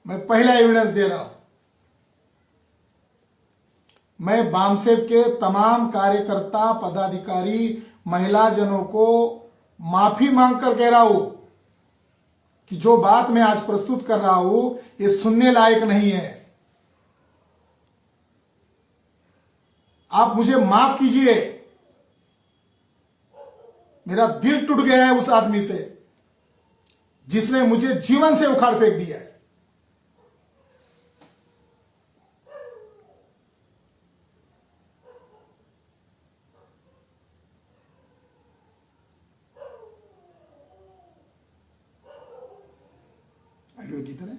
मैं पहला एविडेंस दे रहा हूं। मैं बामसेब के तमाम कार्यकर्ता, पदाधिकारी, महिला जनों को माफी मांगकर कह रहा हूं कि जो बात मैं आज प्रस्तुत कर रहा हूं ये सुनने लायक नहीं है। आप मुझे माफ कीजिए। मेरा दिल टूट गया है उस आदमी से जिसने मुझे जीवन से उखाड़ फेंक दिया है। आइडियो की तरह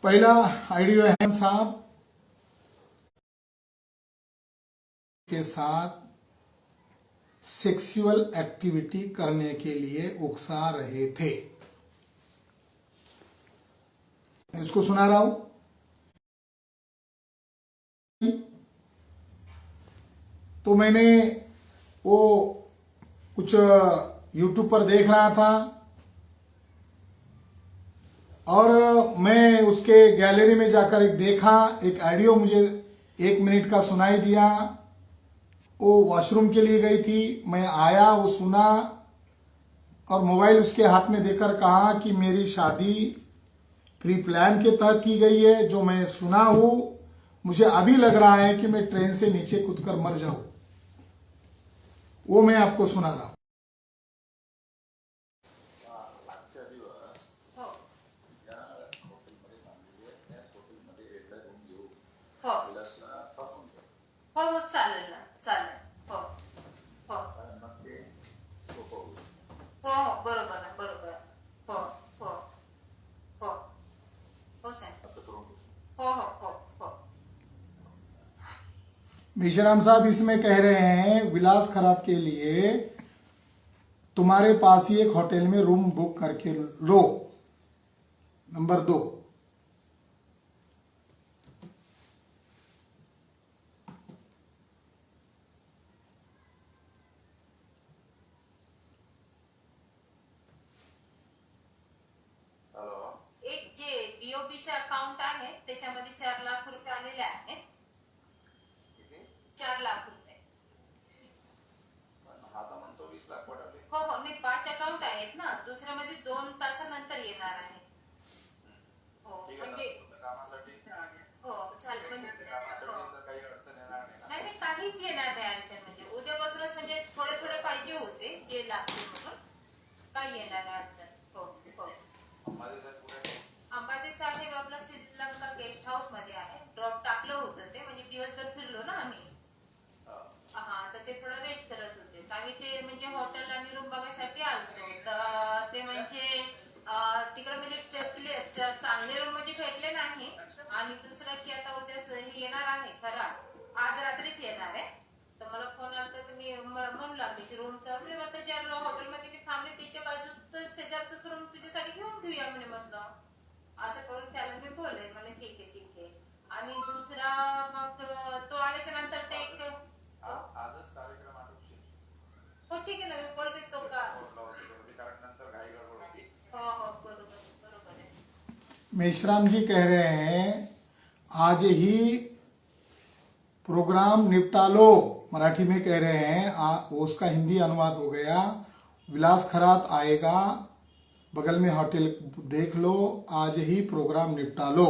पहला आइडियो है साहब के साथ सेक्सुअल एक्टिविटी करने के लिए उकसा रहे थे। मैं इसको सुना रहा हूं। तो मैंने वो कुछ YouTube पर देख रहा था और मैं उसके गैलरी में जाकर एक देखा, एक ऑडियो मुझे 1 मिनट का सुनाई दिया। वो वॉशरूम के लिए गई थी, मैं आया, वो सुना और मोबाइल उसके हाथ में देकर कहा कि मेरी शादी प्री प्लान के तहत की गई है। जो मैं सुना हूं, मुझे अभी लग रहा है कि मैं ट्रेन से नीचे कूदकर मर जाऊं। वो मैं आपको सुना रहा हूं। हो चालेल ना, चालेल. हो हो हो बरोबर आहे, बरोबर आहे. हो हो हो हो साहेब. हो हो हो हो. मेश्राम साहब इसमें कह रहे हैं विलास खरात के लिए तुम्हारे पास ही एक होटल में रूम बुक करके लो। नंबर 2, एक जे बीओबीचे अकाउंट आहे त्याच्यामध्ये 4 लाख रुपये आलेले आहेत. 4 लाख रुपये. हो हो नाही, 5 अकाउंट आहेत ना, दुसऱ्यामध्ये 2 तासानंतर येणार आहे. हो म्हणजे हो चालेल म्हणजे नाही नाही काहीच येणार नाही अडचण. म्हणजे उद्यापासूनच म्हणजे थोडे थोडे पाहिजे होते जे लागतील म्हणून. काही येणार नाही अडचण. हो हो. अंबादेवी साहेब आपला श्रीलंका गेस्ट हाऊस मध्ये आहे. ड्रॉप टाकलं होतं ते, म्हणजे दिवसभर फिरलो ना आम्ही. हा तर ते थोडं रेस्ट करत होते. आम्ही ते म्हणजे हॉटेल आणि रूम बघायसाठी आलतो. तर ते म्हणजे तिकडे म्हणजे चांगले रूम म्हणजे भेटले नाही. आणि दुसरं की आता उद्या येणार आहे खरा, आज रात्रीच येणार आहे. तर मला फोन आला तर मी म्हणू लागले की रूमचं म्हणजे ज्या हॉटेलमध्ये मी थांबले त्याच्या बाजूच शेजारच रूम तुझ्यासाठी घेऊन घेऊया म्हणे. म्हटलं असं करून त्याला मी बोलले. मला ठीक आहे ठीक आहे. आणि दुसरा मग तो आल्याच्या नंतर ते एक आजच कार्यक्रम आटोपशील. हो ठीक आहे ना, मी बोलते तो का. कारण नंतर घाई गडबड होती. हो हो बरोबर बरोबर आहे. मेश्राम जी कह रहे हैं आज ही प्रोग्राम निपटा लो। मराठी में कह रहे हैं, उसका हिंदी अनुवाद हो गया। विलास खरात आएगा, बगल में होटल देख लो, आज ही प्रोग्राम निपटा लो।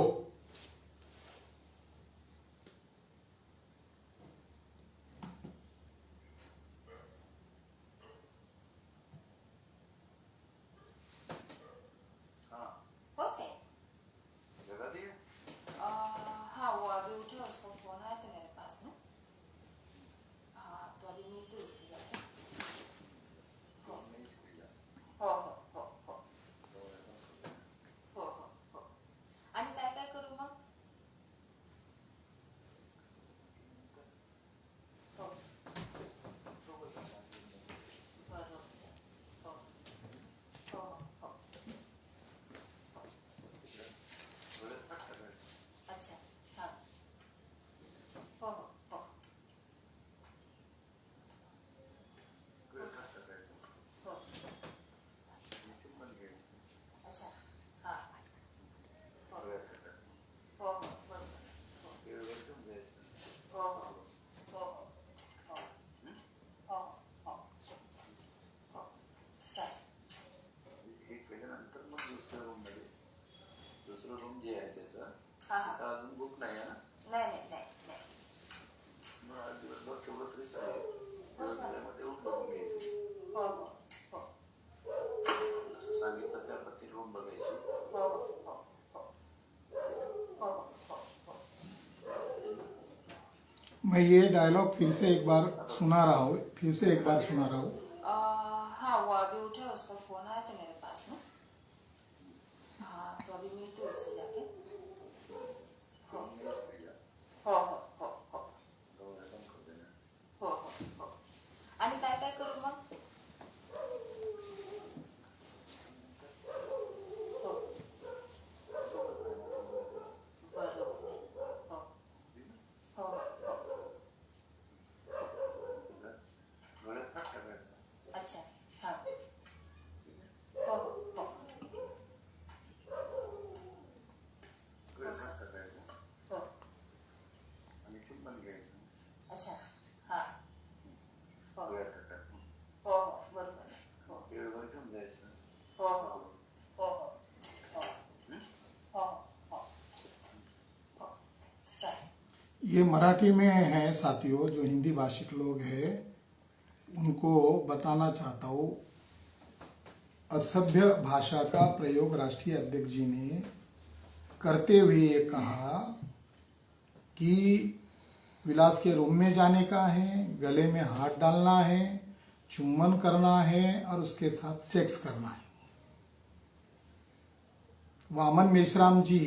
हो सर. जगह दी है? हाँ वो अभी उठे, उसको फोन आया था मेरे पास में. हाँ तो अभी मिलते उसी जगह. हो हो हो हो हो हो हो हो. आणि काय काय करू दुसरं रूम जे आहे त्याचं हा हा तिथं अजून बुक नाही आहे ना. नाही नाही नाही नाही मग आज दिवसभर तेवढं तरी चालेल. दिवसभरामध्ये येऊन बघून घ्यायचं. हो हो हो जसं सांगितलं त्या पद्धतीने रूम बघायची. हो हो हो हो हो हो मैं ये डायलॉग फिर से एक बार सुना रहा हूँ, हाँ वो अभी उठा, उसका फोन आया था मेरे पास में. हाँ तो अभी मिलते हैं उससे जाके. हो हो हो हो हो हो हो हो आणि काय काय करू मग. हो बरोबर हो हो हो डोळ्यात हात टाकायचा. अच्छा हाँ हो हो हो डोळ्यात हात टाकायचा हो आणि चुंबन घ्यायचं. अच्छा हाँ हो डोळ्यात हात टाकून हो हो बरोबर हो वेळेवर घेऊन जायचं. हो हो हो हो हो हो हो चालेल. ये मराठी में है साथियों, जो हिंदी भाषिक लोग हैं उनको बताना चाहता हूँ. असभ्य भाषा का प्रयोग राष्ट्रीय अध्यक्ष जी ने करते हुए ये कहा कि विलास के रूम में जाने का है, गले में हाथ डालना है, चुम्बन करना है और उसके साथ सेक्स करना है. वामन मेश्राम जी,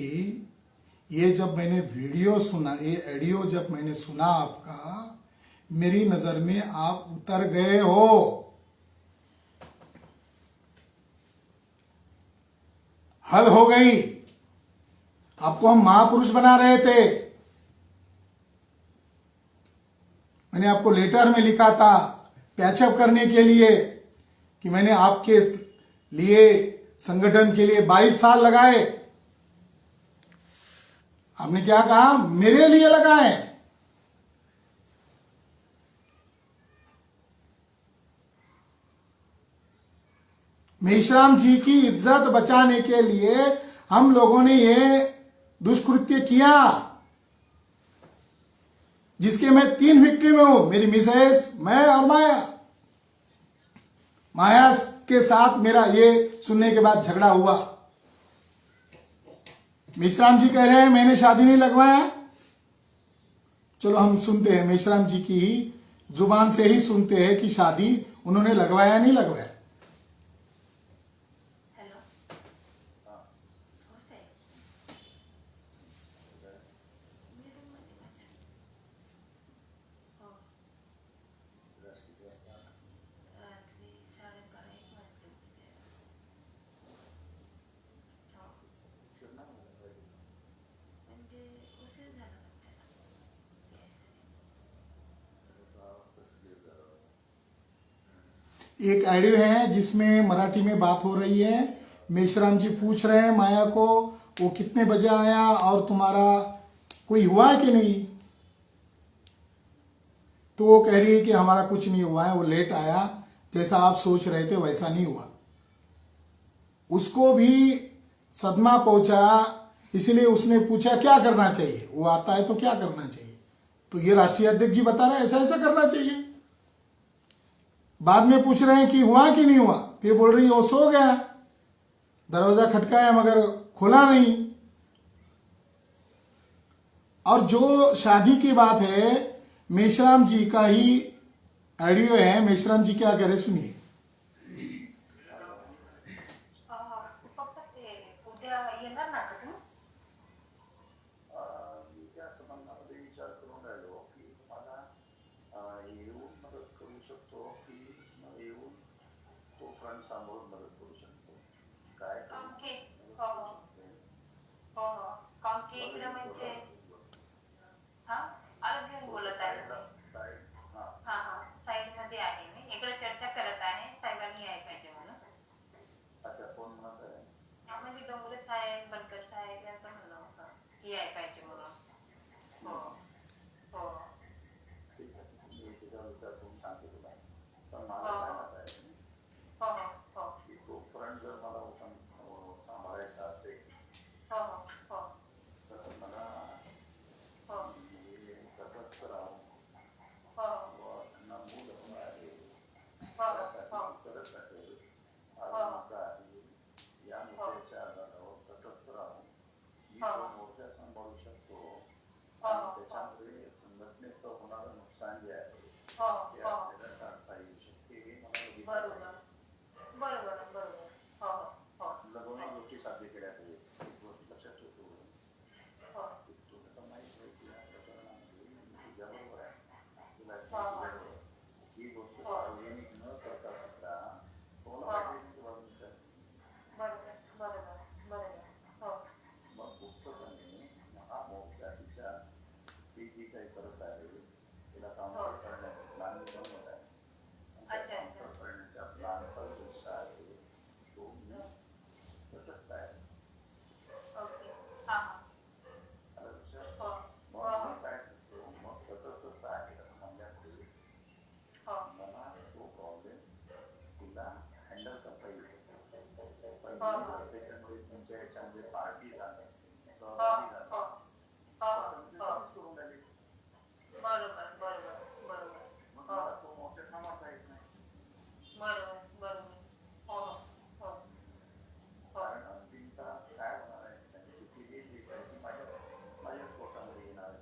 ये जब मैंने वीडियो सुना, ये ऑडियो जब मैंने सुना आपका, मेरी नजर में आप उतर गए हो. हद हो गई. आपको हम महापुरुष बना रहे थे. मैंने आपको लेटर में लिखा था पैचअप करने के लिए कि मैंने आपके लिए संगठन के लिए 22 साल लगाए. आपने क्या कहा? मेरे लिए लगाए. मेश्राम जी की इज्जत बचाने के लिए हम लोगों ने ये दुष्कृत्य किया, जिसके मैं 3 विक्टिम हूं. मेरी मिसेस, मैं और माया. माया के साथ मेरा ये सुनने के बाद झगड़ा हुआ. मेश्राम जी कह रहे हैं मैंने शादी नहीं लगवाया. चलो हम सुनते हैं, मेश्राम जी की जुबान से ही सुनते हैं कि शादी उन्होंने लगवाया नहीं लगवाया. हेलो हो साहेब मी रूममध्ये माझ्या हो रात्री 12:30-1 वाजले होते त्याला. हो म्हणजे उशीर झाला मग त्याला यायसाठी. एक ऑडियो है जिसमें मराठी में बात हो रही है. मेश्राम जी पूछ रहे हैं माया को वो कितने बजे आया और तुम्हारा कोई हुआ है कि नहीं. तो वो कह रही है कि हमारा कुछ नहीं हुआ है, वो लेट आया, जैसा आप सोच रहे थे वैसा नहीं हुआ. उसको भी सदमा पहुंचा, इसलिए उसने पूछा क्या करना चाहिए. वो आता है तो क्या करना चाहिए. तो ये राष्ट्रीय अध्यक्ष जी बता रहे हैं ऐसा ऐसा करना चाहिए. बाद में पूछ रहे हैं कि हुआ कि नहीं हुआ. तो ये बोल रही है वो सो गया, दरवाजा खटकाया मगर खुला नहीं. और जो शादी की बात है, मेश्राम जी का ही ऑडियो है. मेश्राम जी क्या कह रहे सुनिए. पप्पा ते उद्या येणार ना का तुम्ही. मी त्या संबंधामध्ये विचार करून राहिलो की तुम्हाला येऊन मदत करू शकतो की येऊन तो फ्रंट सांभाळून मदत करू शकतो. काय कारण की हो हो हो हो कारण की इकडे म्हणजे हा अर्जुन बोलत आहे मी. हा हा हा साईड मध्ये आहे मी. इकडे चर्चा करत आहे साहेबांनी यायला पाहिजे म्हणून. अच्छा कोण म्हणत आहे. म्हणजे डोंगरे साहेब, बनकर साहेब मी तो मोर्चा सांभाळू शकतो आणि त्याच्यामुळे संघटनेचं होणारं नुकसान जे आहे ते आपल्याला टाळता येऊ शकते हे मला तुला दोन्ही गोष्टी साध्य केल्या पाहिजे. एक गोष्ट लक्षात ठेवतो, तुला माहित आहे की या प्रकरणामध्ये तुझ्याबरोबर आहे, तुला ही गोष्ट सार्वजनिक न करता सुद्धा कोणाला पाहिजे की बाजूच्या मग गुप्तपणे महामोर्चा तिच्या ती जी काही करत आहे तिला काउंटर करण्याचा प्लॅन बनवत आहे. काउंटर करण्याच्या प्लॅनचा हिस्सा आहे तो मी तसंच आहे. आलं लक्षात? मग मी काय करतो, मग तसंच आहे असं म्हणल्यामुळे मला तो प्रॉब्लेम तिला हँडल करता येईल. पण त्याच्यामुळे तुमच्या ह्याच्यामध्ये पार्टी झालं, सहभागी झालं, करून राहिली. मग मला तो मोठ्या थांबवता येत नाही. कारण अंतिमता काय होणार आहे, त्याची चुकी जी आहे ती माझ्याच पोटामध्ये येणार आहे.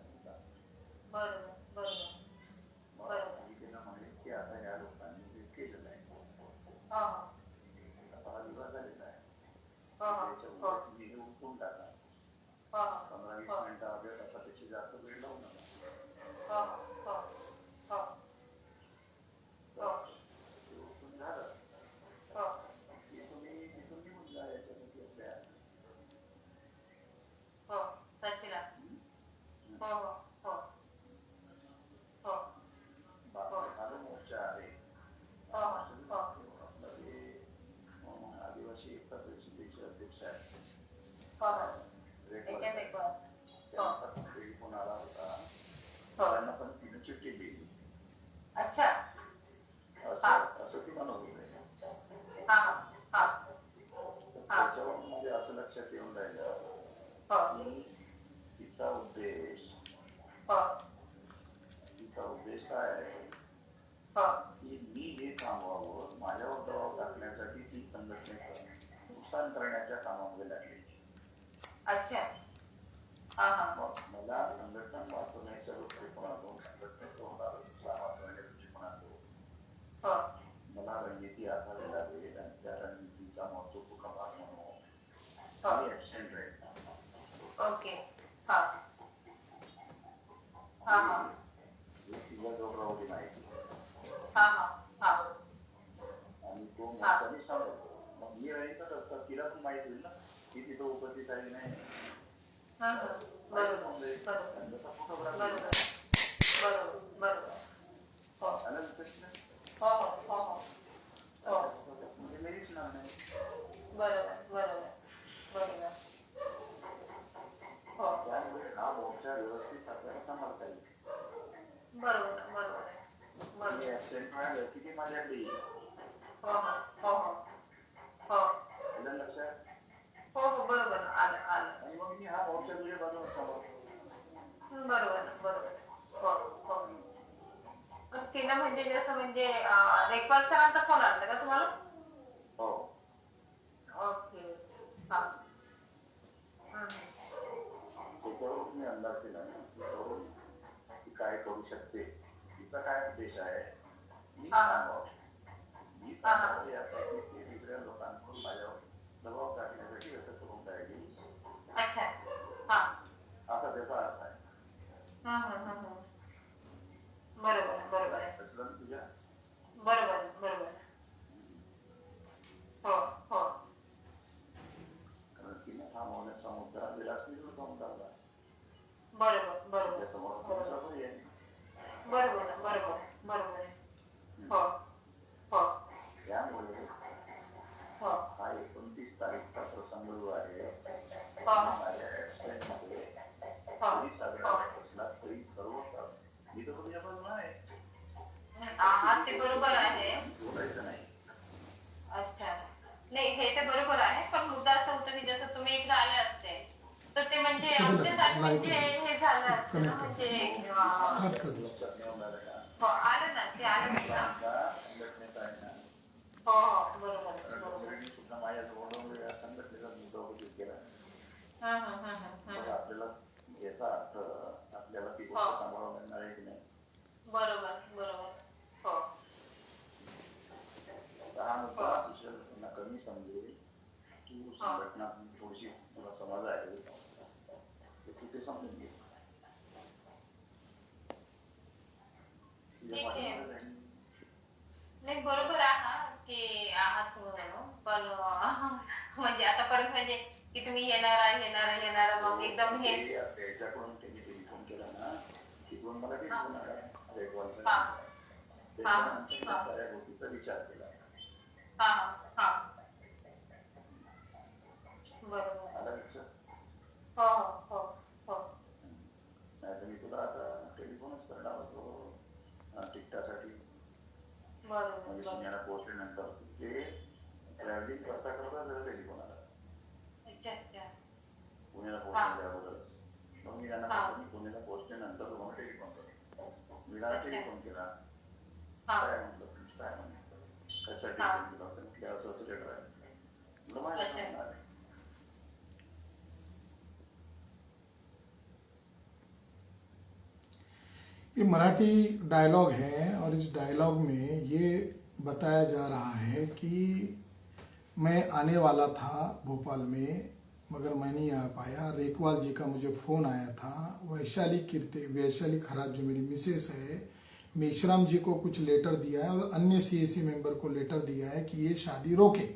मग मी तिला म्हणेन की आता या लोकांनी जे केलेलं आहे आता हा विवाद झालेला आहे, त्याच्या उलट तुम्ही हे उठून टाका. 15-20 मिनिटं अर्ध्या तासापेक्षा जास्त वेळ लावू नका. ते उठून झालं की तुम्ही तिथून निघून जा याच्यामध्ये आपल्या. बाकी झालं मोर्चा आहे. आपलं हे आदिवासी एकता परिषदेचे अध्यक्ष आहेत, त्यांचा पण टेलिफोन आला होता. त्यांना पण तिने चिठ्ठी दिली असं ती म्हणत होते. त्याच्यावरून माझ्या असं लक्षात येऊन राहिलं की तिचा उद्देश काय आहे की मी हे थांबवावं, माझ्यावर दबाव टाकण्यासाठी ती संघटनेचं नुकसान करण्याच्या कामामध्ये लागली. मग मला संघटना वाचवण्याच्या दृष्टिकोनातून, संघटनेचं होणारं नुकसान वाचवण्याच्या दृष्टिकोनातून मला रणनीती आखावी लागेल आणि त्या रणनीतीचा महत्वपूर्ण भाग म्हणून मी ऍक्शन राहील. तिला जोडरावली माहिती आणि तो मोर्चाने सांगतो. मग मी राहीलच असतं, तिला पण माहिती होईल ना की तिथं उपस्थित आहे नाही. त्यामुळे हा मोर्चा व्यवस्थित आपल्याला सांभाळता येईल. मी ऍक्सिडेंट मिळालं की ते माझ्याकडे येईल. लक्षात आणि मग मी हा मोर्चा तुझ्या बाजूला सांभाळतो. तिला म्हणजे जसं म्हणजे रेकॉर्ड सरांचा फोन आला का तुम्हाला? हो. ओके. त्याच्यावरून मी अंदाज केला त्याच्यावरून ती काय करू शकते, तिचा काय उद्देश आहे मी सांगावं यासाठी ते दुसऱ्या लोकांकडून माझ्यावर दबाव टाकण्यासाठी व्यक्त करून राहिली असा त्याचा अर्थ आहे. बरोबर आहे. तुझ्या बरोबर. हो. कारण तिने थांबवण्याचा मुद्दा विलासनीवर जाऊन टाकला. बरोबर त्यासमोर पर्याय नाही. बरोबर आहे. हो. त्यामुळे हा 29 तारीखचा प्रसंग जो आहे माझ्या ऍक्सिडेंटमध्ये तरी सगळ्या कसला तरी सर्व मी तर तुझ्या बाजूला आहे. ते बरोबर आहे. बोलायचं नाही. अच्छा. नाही हे तर बरोबर आहे, पण मुद्दा असं होतं की जसं तुम्ही एकदा आले असते तर ते म्हणजे आमच्यासाठी म्हणजे हे झालं असतं ना, म्हणजे आलं ना ते आलं संघटनेचा आहे ना. बरोबर. सुद्धा माझ्या जवळ या संघटनेचा मुद्दा उपयोग केला. मग आपल्याला याचा अर्थ आपल्याला ती गोष्ट सांभाळावं लागणार आहे की नाही. बरोबर बरोबर. हो हा मुद्दा अतिशय त्यांना कमी समजेल की संघटना थोडीशी तुला समाज आहे ते तिथे समजून घे. नाही बरोबर आहात की आहात म्हणून, पण म्हणजे आतापर्यंत म्हणजे की तुम्ही येणार मग एकदम हे त्याच्याकडून त्यांनी टेलिफोन केला ना, तिकडून मला टेलिफोन आला रेकॉर्ड सगळ्या गोष्टीचा विचार केला. बरोबर. आला लक्षात. हो हो हो नाही तर मी तुला आता टेलिफोनच करणार होतो टिकटासाठी. बरोबर म्हणजे बरोबर. पुण्याला पोहोचल्यानंतर ते ट्रॅव्हलिंग करता जरा टेलिफोन आला अच्छा अच्छा. पुण्याला पोहोचण्याच्या अगोदरच. मग मी त्यांना पुण्याला पोहोचल्यानंतर तुम्हाला टेलिफोन करतो. मी त्यांना टेलिफोन केला. काय म्हटलं काय म्हटलं कशासाठी टेलिफोन केला होता म्हटलं असं लेटर आहे म्हटलं माझ्या समजणार आहे. ये मराठी डायलॉग है और इस डायलॉग में ये बताया जा रहा है कि मैं आने वाला था भोपाल में मगर मैं नहीं आ पाया. रेकवाल जी का मुझे फ़ोन आया था. वैशाली खराज जो मेरी मिसेस है, मेश्राम जी को कुछ लेटर दिया है और अन्य सीएसी मेंबर को लेटर दिया है कि ये शादी रोके.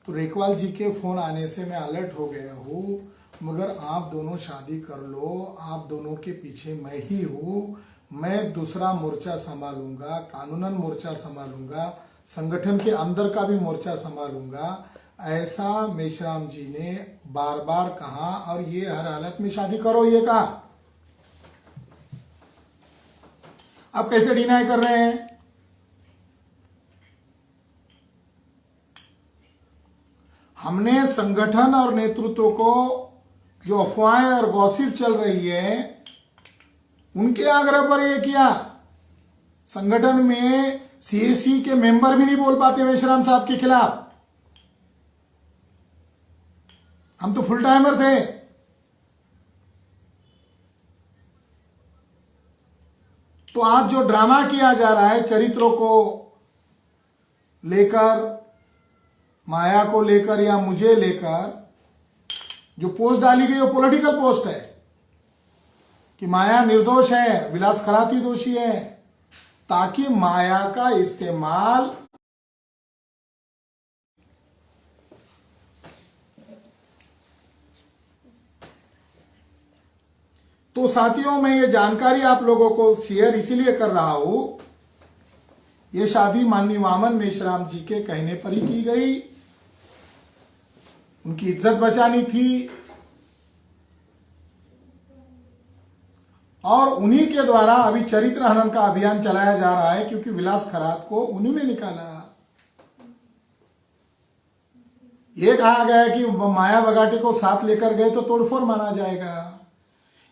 तो रेकवाल जी के फ़ोन आने से मैं अलर्ट हो गया हूँ, मगर आप दोनों शादी कर लो, आप दोनों के पीछे मैं ही हूँ. मैं दूसरा मोर्चा संभालूंगा, कानूनन मोर्चा संभालूंगा, संगठन के अंदर का भी मोर्चा संभालूंगा, ऐसा मेश्राम जी ने बार बार कहा. और ये हर हालत में शादी करो ये कहा. आप कैसे डिनाई कर रहे हैं? हमने संगठन और नेतृत्व को जो अफवाहें और गॉसिप चल रही है उनके आग्रह पर यह किया. संगठन में सीएसी के मेंबर भी नहीं बोल पाते मेश्राम साहब के खिलाफ. हम तो फुल टाइमर थे. तो आज जो ड्रामा किया जा रहा है चरित्रों को लेकर, माया को लेकर या मुझे लेकर, जो पोस्ट डाली गई वो पॉलिटिकल पोस्ट है कि माया निर्दोष है, विलास खराती दोषी है, ताकि माया का इस्तेमाल तो साथियों मैं ये जानकारी आप लोगों को शेयर इसीलिए कर रहा हूं. ये शादी माननीय वामन मेश्राम जी के कहने पर ही की गई. उनकी इज्जत बचानी थी और उन्हीं के द्वारा अभी चरित्र हनन का अभियान चलाया जा रहा है, क्योंकि विलास खरात को उन्हीं ने निकाला. ये कहा गया कि माया बगाटे को साथ लेकर गए तो तोड़फोड़ माना जाएगा.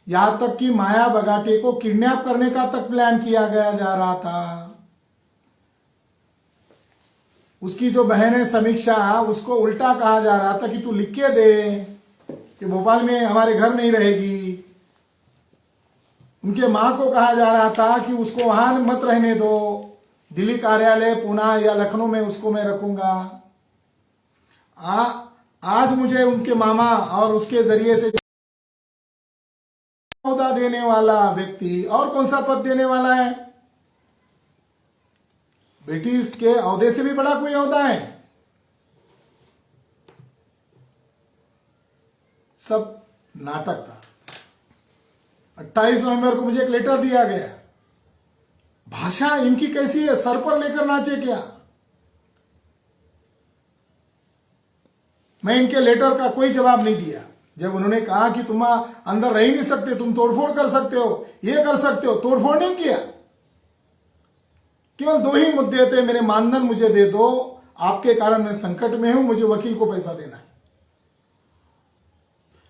यहां तक कि माया बगाटे को किडनैप करने का तक प्लान किया गया जा रहा था. उसकी जो बहन है समीक्षा, उसको उल्टा कहा जा रहा था कि तू लिख के दे कि भोपाल में हमारे घर नहीं रहेगी. उनके मां को कहा जा रहा था कि उसको वहां मत रहने दो, दिल्ली कार्यालय, पुणे या लखनऊ में उसको मैं रखूंगा. आज मुझे उनके मामा और उसके जरिए से औहदा देने वाला व्यक्ति, और कौन सा पद देने वाला है? ब्रिटिश के औहदे से भी बड़ा कोई औहदा है? सब नाटक था. 28 नवंबर को मुझे एक लेटर दिया गया. भाषा इनकी कैसी है? सर पर लेकर नाचे क्या? मैं इनके लेटर का कोई जवाब नहीं दिया. जब उन्होंने कहा कि तुम अंदर रह ही नहीं सकते, तुम तोड़फोड़ कर सकते हो, ये कर सकते हो, तोड़फोड़ नहीं किया. केवल 2 ही मुद्दे थे. मेरे मानधन मुझे दे दो, आपके कारण मैं संकट में हूं, मुझे वकील को पैसा देना है.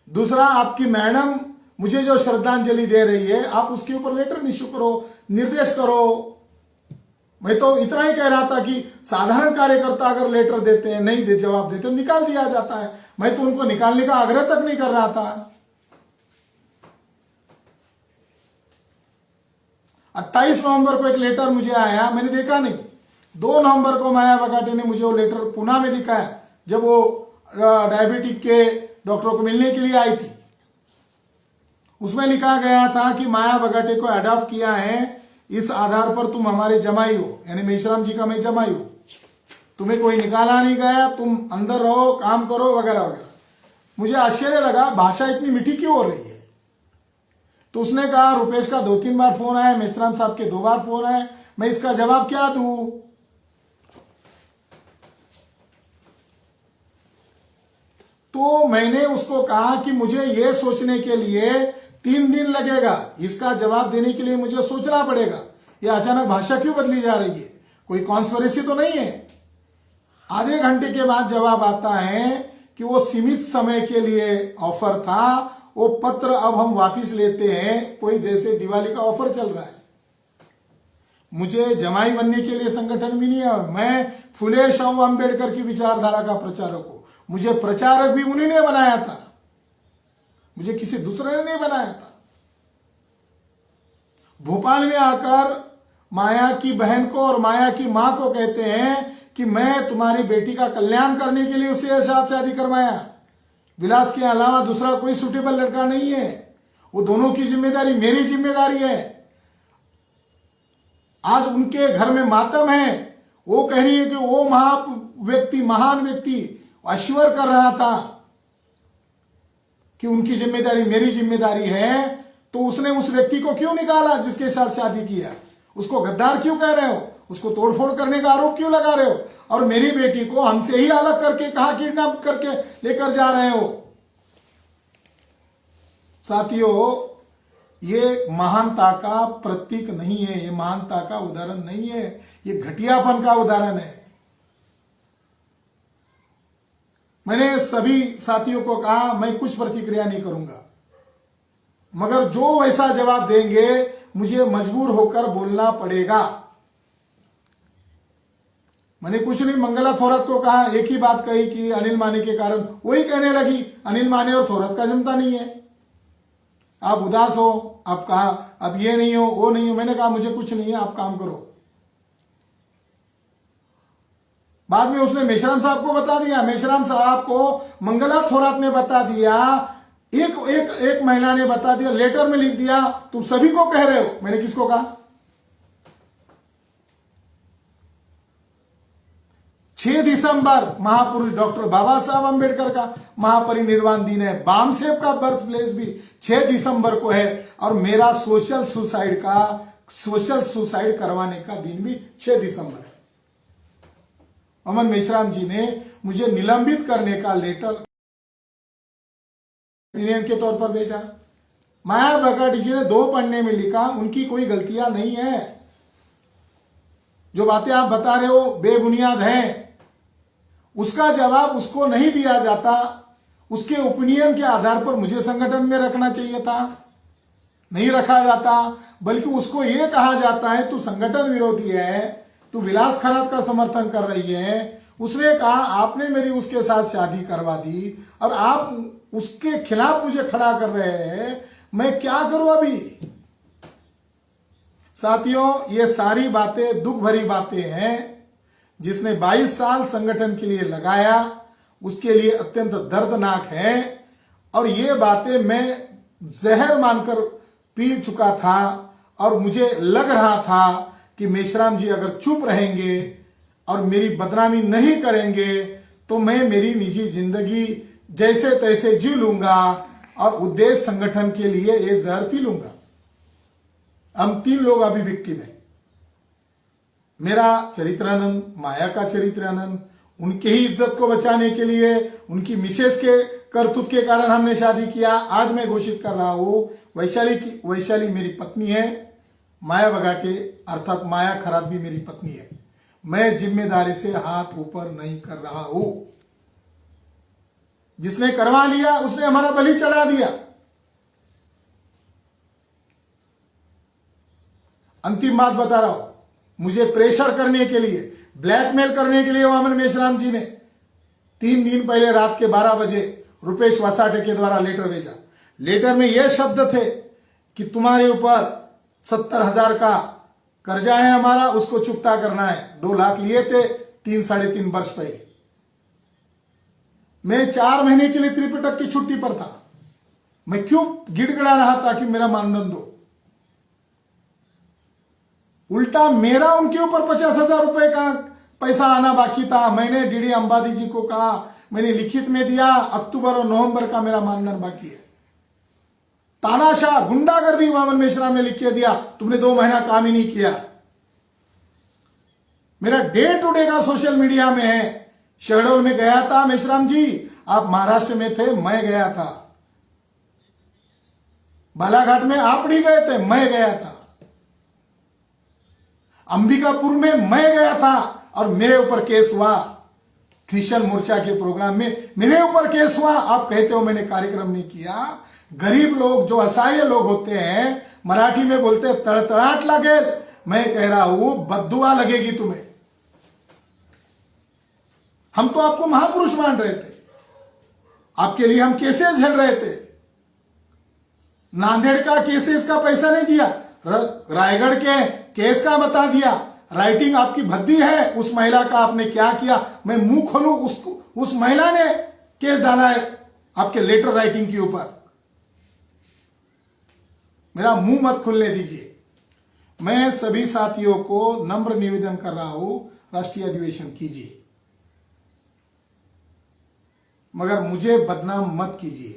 दूसरा, आपकी मैडम मुझे जो श्रद्धांजलि दे रही है, आप उसके ऊपर लेटर इश्यू करो, निर्देश करो. मैं तो इतना ही कह रहा था कि साधारण कार्यकर्ता अगर लेटर देते हैं, नहीं दे जवाब देते, निकाल दिया जाता है। मैं तो उनको निकालने का आग्रह तक नहीं कर रहा था। 28 नवंबर को एक लेटर मुझे आया, मैंने देखा नहीं। 2 नवंबर को माया बगाटे ने मुझे वो लेटर पुणे में दिखाया, जब वो डायबिटिक के डॉक्टर को मिलने के लिए आई थी। उसमें लिखा गया था कि माया बगाटे को अडॉप्ट किया है, इस आधार पर तुम हमारे जमाई हो, यानी मेश्राम जी का मैं जमाई हूं, तुम्हें कोई निकाला नहीं गया, तुम अंदर रहो, काम करो, वगैरह वगैरह। मुझे आश्चर्य लगा, भाषा इतनी मीठी क्यों हो रही है। तो उसने कहा, रुपेश का 2-3 बार फोन आया, मेश्राम साहब के 2 बार फोन आए, मैं इसका जवाब क्या दूं। तो मैंने उसको कहा कि मुझे यह सोचने के लिए 3 दिन लगेगा, इसका जवाब देने के लिए मुझे सोचना पड़ेगा। यह अचानक भाषा क्यों बदली जा रही है, कोई कॉन्स्पिरेसी तो नहीं है। आधे घंटे के बाद जवाब आता है कि वो सीमित समय के लिए ऑफर था, वो पत्र अब हम वापस लेते हैं, कोई जैसे दिवाली का ऑफर चल रहा है। मुझे जमाई बनने के लिए संगठन भी नहीं है, मैं फुले शाहू अंबेडकर की विचारधारा का प्रचारक हूं। मुझे प्रचारक भी उन्हीं ने बनाया था, मुझे किसी दूसरे ने नहीं बनाया था। भोपाल में आकर माया की बहन को और माया की मां को कहते हैं कि मैं तुम्हारी बेटी का कल्याण करने के लिए उसे साथ शादी करवाया, विलास के अलावा दूसरा कोई सुटेबल लड़का नहीं है। वो दोनों की जिम्मेदारी मेरी जिम्मेदारी है। आज उनके घर में मातम है, वो कह रही है कि वो महान व्यक्ति अश्वर कर रहा था कि उनकी जिम्मेदारी मेरी जिम्मेदारी है, तो उसने उस व्यक्ति को क्यों निकाला जिसके साथ शादी किया। उसको गद्दार क्यों कह रहे हो, उसको तोड़फोड़ करने का आरोप क्यों लगा रहे हो, और मेरी बेटी को हमसे ही अलग करके कहां किडनैप करके लेकर जा रहे हो। साथियों, ये महानता का प्रतीक नहीं है, ये महानता का उदाहरण नहीं है, ये घटियापन का उदाहरण है। मैंने सभी साथियों को कहा मैं कुछ प्रतिक्रिया नहीं करूंगा, मगर जो वैसा जवाब देंगे मुझे मजबूर होकर बोलना पड़ेगा। मैंने कुछ नहीं, मंगला थोरात को कहा, एक ही बात कही कि अनिल माने के कारण, वही कहने लगी अनिल माने और थोरात का जमता नहीं है, आप उदास हो, आप कहा अब ये नहीं हो वो नहीं हो। मैंने कहा मुझे कुछ नहीं है, आप काम करो। बाद में उसने मेश्राम साहब को बता दिया, मेश्राम साहब को मंगला थोरात ने बता दिया, एक महिला ने बता दिया, लेटर में लिख दिया, तुम सभी को कह रहे हो। मैंने किसको कहा? 6 दिसंबर महापुरुष डॉक्टर बाबा साहब अंबेडकर का महापरिनिर्वाण दिन है। बामसेब का बर्थ प्लेस भी 6 दिसंबर को है, और मेरा सोशल सुसाइड करवाने का दिन भी 6 दिसंबर है। अमन मेश्राम जी ने मुझे निलंबित करने का लेटर यूनियन के तौर पर भेजा। माया बगाटे जी ने 2 पन्ने में लिखा, उनकी कोई गलतियां नहीं है, जो बातें आप बता रहे हो बेबुनियाद हैं। उसका जवाब उसको नहीं दिया जाता, उसके ओपिनियन के आधार पर मुझे संगठन में रखना चाहिए था, नहीं रखा जाता, बल्कि उसको यह कहा जाता है तू संगठन विरोधी है, तू विलास खरात का समर्थन कर रही है। उसने कहा आपने मेरी उसके साथ शादी करवा दी और आप उसके खिलाफ मुझे खड़ा कर रहे हैं, मैं क्या करूं अभी। साथियों, ये सारी बातें दुख भरी बातें हैं। जिसने 22 साल संगठन के लिए लगाया उसके लिए अत्यंत दर्दनाक है, और ये बातें मैं जहर मानकर पी चुका था, और मुझे लग रहा था कि मेश्राम जी अगर चुप रहेंगे और मेरी बदनामी नहीं करेंगे तो मैं मेरी निजी जिंदगी जैसे तैसे जी लूंगा और उद्देश्य संगठन के लिए ये जहर पी लूंगा। हम 3 लोग अभी विक्टिम हैं, मेरा चरित्रानंद, माया का चरित्रानंद। उनके ही इज्जत को बचाने के लिए, उनकी मिसेस के करतूत के कारण हमने शादी किया। आज मैं घोषित कर रहा हूं, वैशाली मेरी पत्नी है, माया बगाटे अर्थात माया खरात भी मेरी पत्नी है। मैं जिम्मेदारी से हाथ ऊपर नहीं कर रहा हूं। जिसने करवा लिया उसने हमारा बलि चढ़ा दिया। अंतिम बात बता रहा हूं, मुझे प्रेशर करने के लिए, ब्लैकमेल करने के लिए वामन मेश्राम जी ने 3 दिन पहले रात के 12 बजे रुपेश वसाटे के द्वारा लेटर भेजा। लेटर में यह शब्द थे कि तुम्हारे ऊपर 70,000 का कर्जा है हमारा, उसको चुकता करना है। 2 लाख लिए थे 3-3.5 वर्ष पहले। मैं 4 महीने के लिए त्रिपिटक की छुट्टी पर था। मैं क्यों गिड़गिड़ा रहा था कि मेरा मानधन दो? उल्टा मेरा उनके ऊपर 50,000 रुपए का पैसा आना बाकी था। मैंने डीडी अंबानी जी को कहा, मैंने लिखित में दिया, अक्टूबर और नवंबर का मेरा मानधन बाकी है। तानाशाह गुंडागर्दी वामन मेश्राम ने लिख के दिया, तुमने 2 महीना काम ही नहीं किया। मेरा डे टू डे का सोशल मीडिया में है। शहडोल में गया था मेश्राम जी, आप महाराष्ट्र में थे, मैं गया था। बालाघाट में आप नहीं गए थे, मैं गया था। अंबिकापुर में मैं गया था और मेरे ऊपर केस हुआ। क्रिश्चियन मोर्चा के प्रोग्राम में मेरे ऊपर केस हुआ। आप कहते हो मैंने कार्यक्रम नहीं किया। गरीब लोग, जो असहाय लोग होते हैं, मराठी में बोलते हैं तड़तड़ाहट लगे। मैं कह रहा हूं बद्दुआ लगेगी तुम्हें। हम तो आपको महापुरुष मान रहे थे, आपके लिए हम केसेस झेल रहे थे। नांदेड़ का केसेस का पैसा नहीं दिया, रायगढ़ के केस का बता दिया। राइटिंग आपकी भद्दी है, उस महिला का आपने क्या किया मैं मुंह खोलूं? उस महिला ने केस डाला है आपके लेटर राइटिंग के ऊपर। मेरा मुंह मत खुलने दीजिए। मैं सभी साथियों को नम्र निवेदन कर रहा हूं, राष्ट्रीय अधिवेशन कीजिए, मगर मुझे बदनाम मत कीजिए।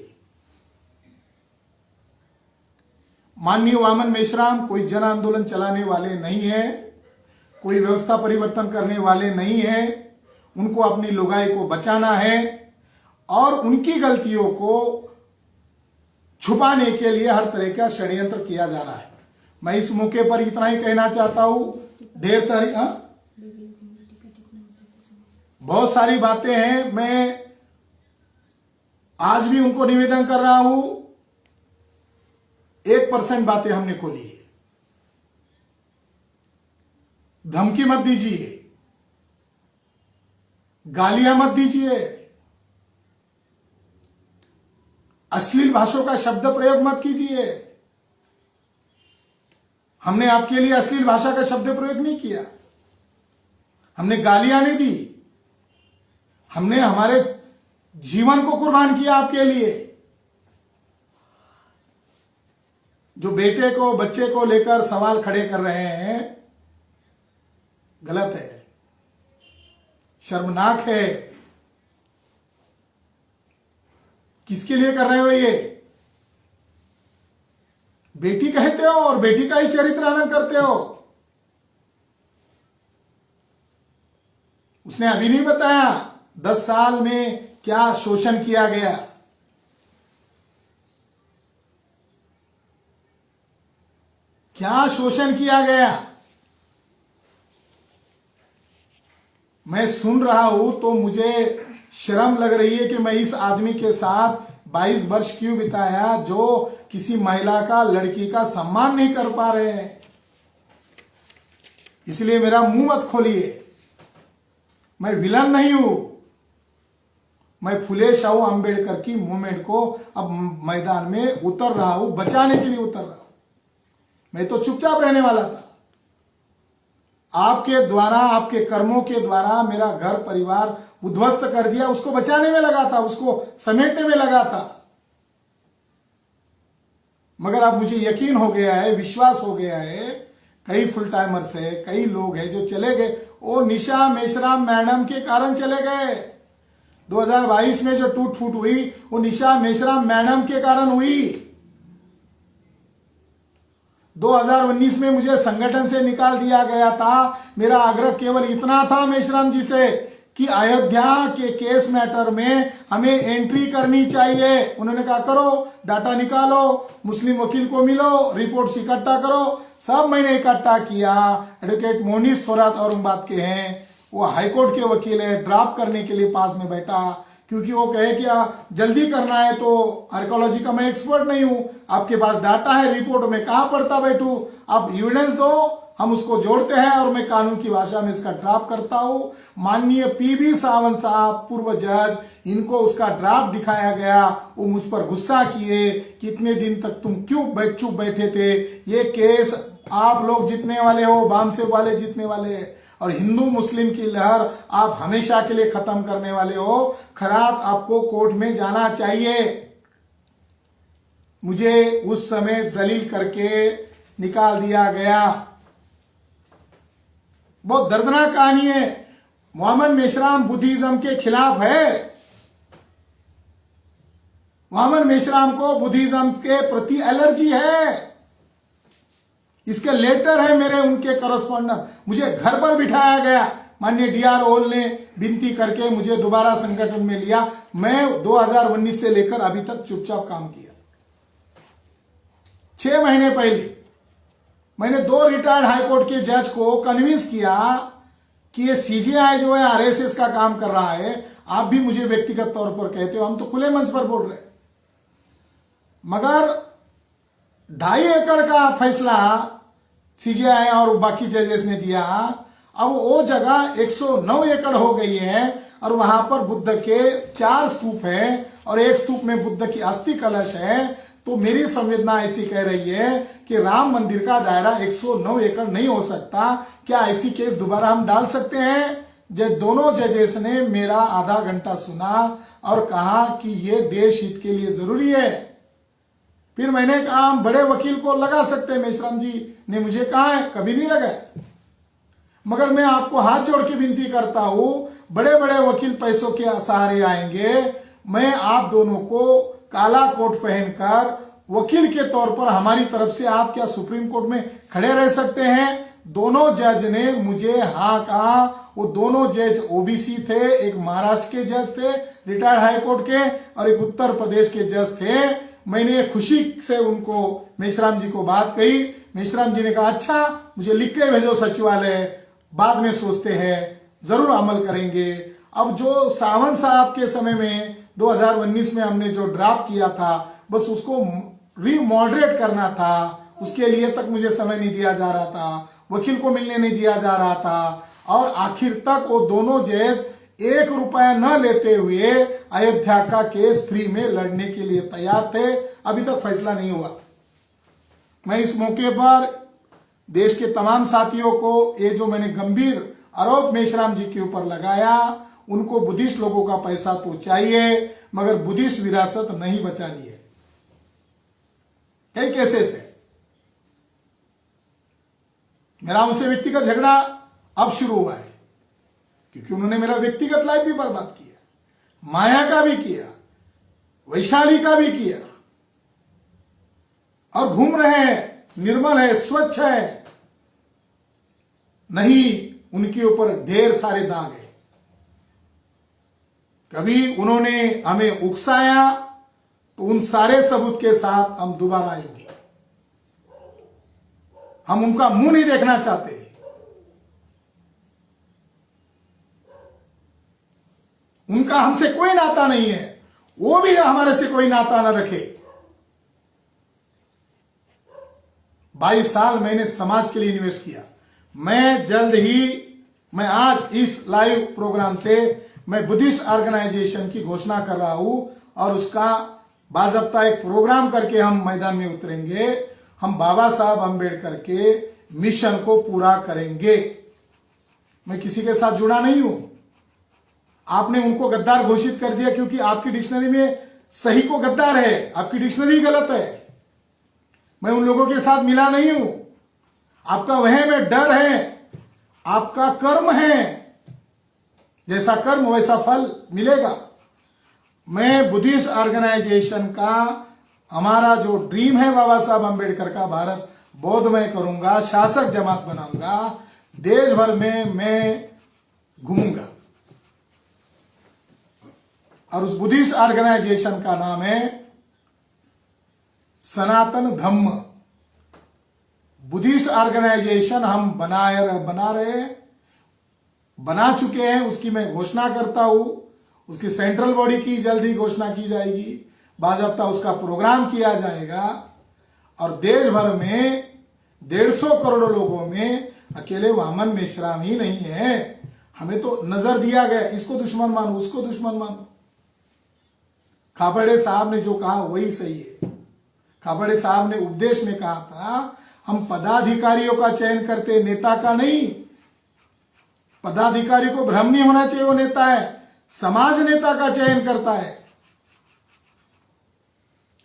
माननीय वामन मेश्राम कोई जन आंदोलन चलाने वाले नहीं है, कोई व्यवस्था परिवर्तन करने वाले नहीं है। उनको अपनी लुगाई को बचाना है और उनकी गलतियों को छुपाने के लिए हर तरह का षड्यंत्र किया जा रहा है। मैं इस मौके पर इतना ही कहना चाहता हूं। ढेर सारी बहुत सारी बातें हैं। मैं आज भी उनको निवेदन कर रहा हूं, 1% बातें हमने खोली है। धमकी मत दीजिए, गालियां मत दीजिए, अश्लील भाषाओं का शब्द प्रयोग मत कीजिए। हमने आपके लिए अश्लील भाषा का शब्द प्रयोग नहीं किया, हमने गालियां नहीं दी, हमने हमारे जीवन को कुर्बान किया आपके लिए। जो बेटे को, बच्चे को लेकर सवाल खड़े कर रहे हैं, गलत है, शर्मनाक है। किसके लिए कर रहे हो ये? बेटी कहते हो और बेटी का ही चरित्र हनन करते हो। उसने अभी नहीं बताया 10 साल में क्या शोषण किया गया। क्या शोषण किया गया? मैं सुन रहा हूं तो मुझे शर्म लग रही है कि मैं इस आदमी के साथ 22 वर्ष क्यों बिताया, जो किसी महिला का, लड़की का सम्मान नहीं कर पा रहे हैं। इसलिए मेरा मुंह मत खोलिए। मैं विलन नहीं हूं। मैं फुले शाहू अंबेडकर की मूवमेंट को अब मैदान में उतर रहा हूं, बचाने के लिए उतर रहा हूं। मैं तो चुपचाप रहने वाला था। आपके द्वारा, आपके कर्मों के द्वारा मेरा घर परिवार उद्ध्वस्त कर दिया, उसको बचाने में लगा था, उसको समेटने में लगा था। मगर अब मुझे यकीन हो गया है, विश्वास हो गया है, कई फुल टाइमर्स है, कई लोग हैं जो चले गए, वो निशा मेश्राम मैडम के कारण चले गए। 2022 में जो टूट फूट हुई वो निशा मेश्राम मैडम के कारण हुई। 2019 में मुझे संगठन से निकाल दिया गया था। मेरा आग्रह केवल इतना था मेश्राम जी से कि अयोध्या के केस मैटर में हमें एंट्री करनी चाहिए। उन्होंने कहा करो, डाटा निकालो, मुस्लिम वकील को मिलो, रिपोर्ट्स इकट्ठा करो। सब मैंने इकट्ठा किया। एडवोकेट मोनीस थोरात औरंगाबाद के हैं, वो हाईकोर्ट के वकील है, ड्राफ्ट करने के लिए पास में बैठा। क्योंकि वो कहे कि जल्दी करना है, तो आर्कोलॉजी का मैं एक्सपर्ट नहीं हूं, आपके पास डाटा है, रिपोर्ट में कहां पढ़ता बैठूं, आप एविडेंस दो, हम उसको जोड़ते हैं और मैं कानून की भाषा में इसका ड्राफ्ट करता हूं। माननीय पीबी सावंत साहब, पूर्व जज, इनको उसका ड्राफ्ट दिखाया गया, वो मुझ पर गुस्सा किए, कितने दिन तक तुम क्यों चुप बैठे थे, ये केस आप लोग जीतने वाले हो, बामसेब वाले जीतने वाले हैं, और हिंदू मुस्लिम की लहर आप हमेशा के लिए खत्म करने वाले हो, खरात आपको कोर्ट में जाना चाहिए। मुझे उस समय जलील करके निकाल दिया गया। बहुत दर्दनाक कहानी है। मोहम्मद मेश्राम बुद्धिज्म के खिलाफ है। मोहम्मद मेश्राम को बुद्धिज्म के प्रति एलर्जी है। इसके लेटर है मेरे, उनके करस्पॉन्डेंट। मुझे घर पर बिठाया गया, माननीय डीआर ओल ने विनती करके मुझे दोबारा संगठन में लिया। मैं 2019 से लेकर अभी तक चुपचाप काम किया। 6 महीने पहले मैंने 2 रिटायर्ड हाईकोर्ट के जज को कन्विंस किया कि ये सीजीआई जो है आरएसएस का काम कर रहा है, आप भी मुझे व्यक्तिगत तौर पर कहते हो, हम तो खुले मंच पर बोल रहे हैं, मगर 2.5 एकड़ का फैसला सीजीआई और बाकी जजेस ने दिया। अब वो जगह 109 एकड़ हो गई है और वहां पर बुद्ध के 4 स्तूप हैं और एक स्तूप में बुद्ध की अस्थि कलश है। तो मेरी संवेदना ऐसी कह रही है कि राम मंदिर का दायरा 109 एकड़ नहीं हो सकता। क्या ऐसी केस दोबारा हम डाल सकते हैं? दोनों जजेस ने मेरा आधा घंटा सुना और कहा कि ये देश हित के लिए जरूरी है। फिर मैंने कहा हम बड़े वकील को लगा सकते हैं। मेश्राम जी ने मुझे कहा है, कभी नहीं लगाए, मगर मैं आपको हाथ जोड़ के विनती करता हूं, बड़े बड़े वकील पैसों के सहारे आएंगे, मैं आप दोनों को काला कोट पहनकर वकील के तौर पर हमारी तरफ से आप क्या सुप्रीम कोर्ट में खड़े रह सकते हैं? दोनों जज ने मुझे हाँ कहा। वो दोनों जज ओबीसी थे, एक महाराष्ट्र के जज थे रिटायर्ड हाई कोर्ट के और एक उत्तर प्रदेश के जज थे। मैंने खुशी से उनको मेश्राम जी को बात कही। मेश्राम जी ने कहा अच्छा मुझे लिख के भेजो सचिवालय, बाद में सोचते हैं, जरूर अमल करेंगे। अब जो सावंत साहब के समय में 2019 में हमने जो ड्राफ्ट किया था, बस उसको रीमॉडरेट करना था, उसके लिए तक मुझे समय नहीं दिया जा रहा था, वकील को मिलने नहीं दिया जा रहा था, और आखिर तक वो दोनों जज 1 रुपया न लेते हुए अयोध्या का केस फ्री में लड़ने के लिए तैयार थे। अभी तक फैसला नहीं हुआ। मैं इस मौके पर देश के तमाम साथियों को ये जो मैंने गंभीर आरोप मेश्राम जी के ऊपर लगाया, उनको बुद्धिस्ट लोगों का पैसा तो चाहिए, मगर बुद्धिस्ट विरासत नहीं बचानी है। कई केसेस है। मेरा उनसे व्यक्तिगत झगड़ा अब शुरू हुआ है, क्योंकि उन्होंने मेरा व्यक्तिगत लाइफ भी बर्बाद किया, माया का भी किया, वैशाली का भी किया, और घूम रहे हैं, निर्मल है, स्वच्छ है, नहीं उनके ऊपर ढेर सारे दाग है। कभी उन्होंने हमें उकसाया तो उन सारे सबूत के साथ हम दोबारा आएंगे। हम उनका मुंह नहीं देखना चाहते। उनका हमसे कोई नाता नहीं है, वो भी हमारे से कोई नाता न रखे। 22 साल मैंने समाज के लिए इन्वेस्ट किया। मैं आज इस लाइव प्रोग्राम से मैं बुद्धिस्ट ऑर्गेनाइजेशन की घोषणा कर रहा हूं और उसका बाज़ाब्ता एक प्रोग्राम करके हम मैदान में उतरेंगे। हम बाबा साहब अम्बेडकर के मिशन को पूरा करेंगे। मैं किसी के साथ जुड़ा नहीं हूं। आपने उनको गद्दार घोषित कर दिया क्योंकि आपकी डिक्शनरी में सही को गद्दार है, आपकी डिक्शनरी गलत है। मैं उन लोगों के साथ मिला नहीं हूं। आपका वहम है, डर है, आपका कर्म है, जैसा कर्म वैसा फल मिलेगा। मैं बुद्धिस्ट ऑर्गेनाइजेशन का हमारा जो ड्रीम है बाबा साहब अम्बेडकर का, भारत बौद्धमय करूंगा, शासक जमात बनाऊंगा, देश भर में मैं घूमूंगा। और उस बुद्धिस्ट ऑर्गेनाइजेशन का नाम है सनातन धम्म। बुद्धिस्ट ऑर्गेनाइजेशन हम बना चुके हैं, उसकी मैं घोषणा करता हूं। उसकी सेंट्रल बॉडी की जल्दी घोषणा की जाएगी, बाजाबता उसका प्रोग्राम किया जाएगा और देश भर में 150 करोड़ लोगों में अकेले वामन मेश्राम ही नहीं है। हमें तो नजर दिया गया, इसको दुश्मन मानो, उसको दुश्मन मानो। खापर्डे साहब ने जो कहा वही सही है। खापर्डे साहब ने उपदेश में कहा था, हम पदाधिकारियों का चयन करते, नेता का नहीं। पदाधिकारी को भ्रम नहीं होना चाहिए, वो नेता है। समाज नेता का चयन करता है।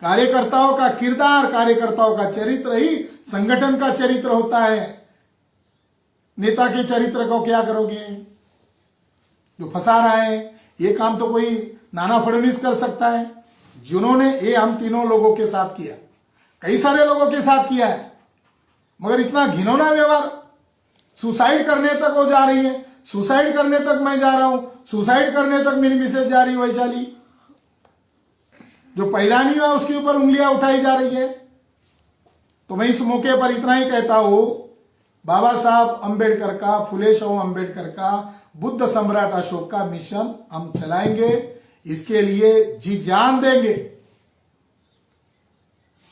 कार्यकर्ताओं का किरदार, कार्यकर्ताओं का चरित्र ही संगठन का चरित्र होता है। नेता के चरित्र को क्या करोगे? जो फंसा रहा है, ये काम तो कोई नाना फडणवीस कर सकता है, जिन्होंने ये हम तीनों लोगों के साथ किया, कई सारे लोगों के साथ किया है। मगर इतना घिनौना व्यवहार, सुसाइड करने तक वो जा रही है, सुसाइड करने तक मैं जा रहा हूं, सुसाइड करने तक मेरी मिसेज जा रही है। वैशाली जो पैदा नहीं हुआ उसके ऊपर उंगलियां उठाई जा रही है। तो मैं इस मौके पर इतना ही कहता हूं, बाबा साहब अंबेडकर का, फुले शाहू अंबेडकर का, बुद्ध सम्राट अशोक का मिशन हम चलाएंगे, इसके लिए जी जान देंगे।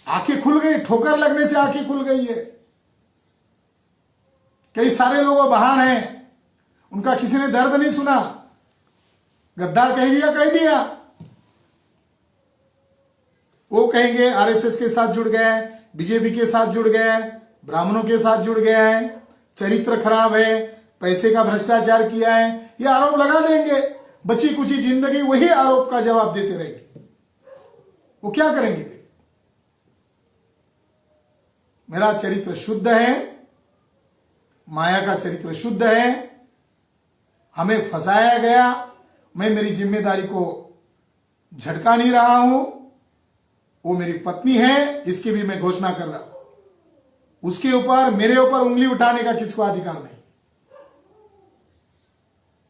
आंखें खुल गई, ठोकर लगने से आंखें खुल गई है। कई सारे लोग बहान हैं, उनका किसी ने दर्द नहीं सुना। गद्दार कह दिया, वो कहेंगे आरएसएस के साथ जुड़ गया है, बीजेपी के साथ जुड़ गया है, ब्राह्मणों के साथ जुड़ गया है, चरित्र खराब है, पैसे का भ्रष्टाचार किया है, ये आरोप लगा देंगे। बची कुची जिंदगी वही आरोप का जवाब देते रहेंगे। वो क्या करेंगे फिर? मेरा चरित्र शुद्ध है, माया का चरित्र शुद्ध है। हमें फंसाया गया, मैं मेरी जिम्मेदारी को झटका नहीं रहा हूं। वो मेरी पत्नी है, इसकी भी मैं घोषणा कर रहा हूं। उसके ऊपर, मेरे ऊपर उंगली उठाने का किसको अधिकार नहीं।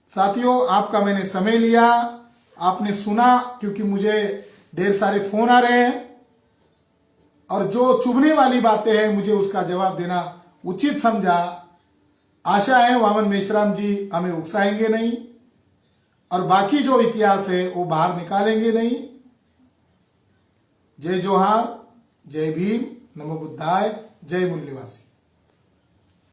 साथियों, आपका मैंने समय लिया, आपने सुना, क्योंकि मुझे ढेर सारे फोन आ रहे हैं और जो चुभने वाली बातें हैं मुझे उसका जवाब देना उचित समझा। आशा है वामन मेश्राम जी हमें उकसाएंगे नहीं और बाकी जो इतिहास है वो बाहर निकालेंगे नहीं। जय जोहार, जय भीम, नमो बुद्धाय, जय मूल निवासी।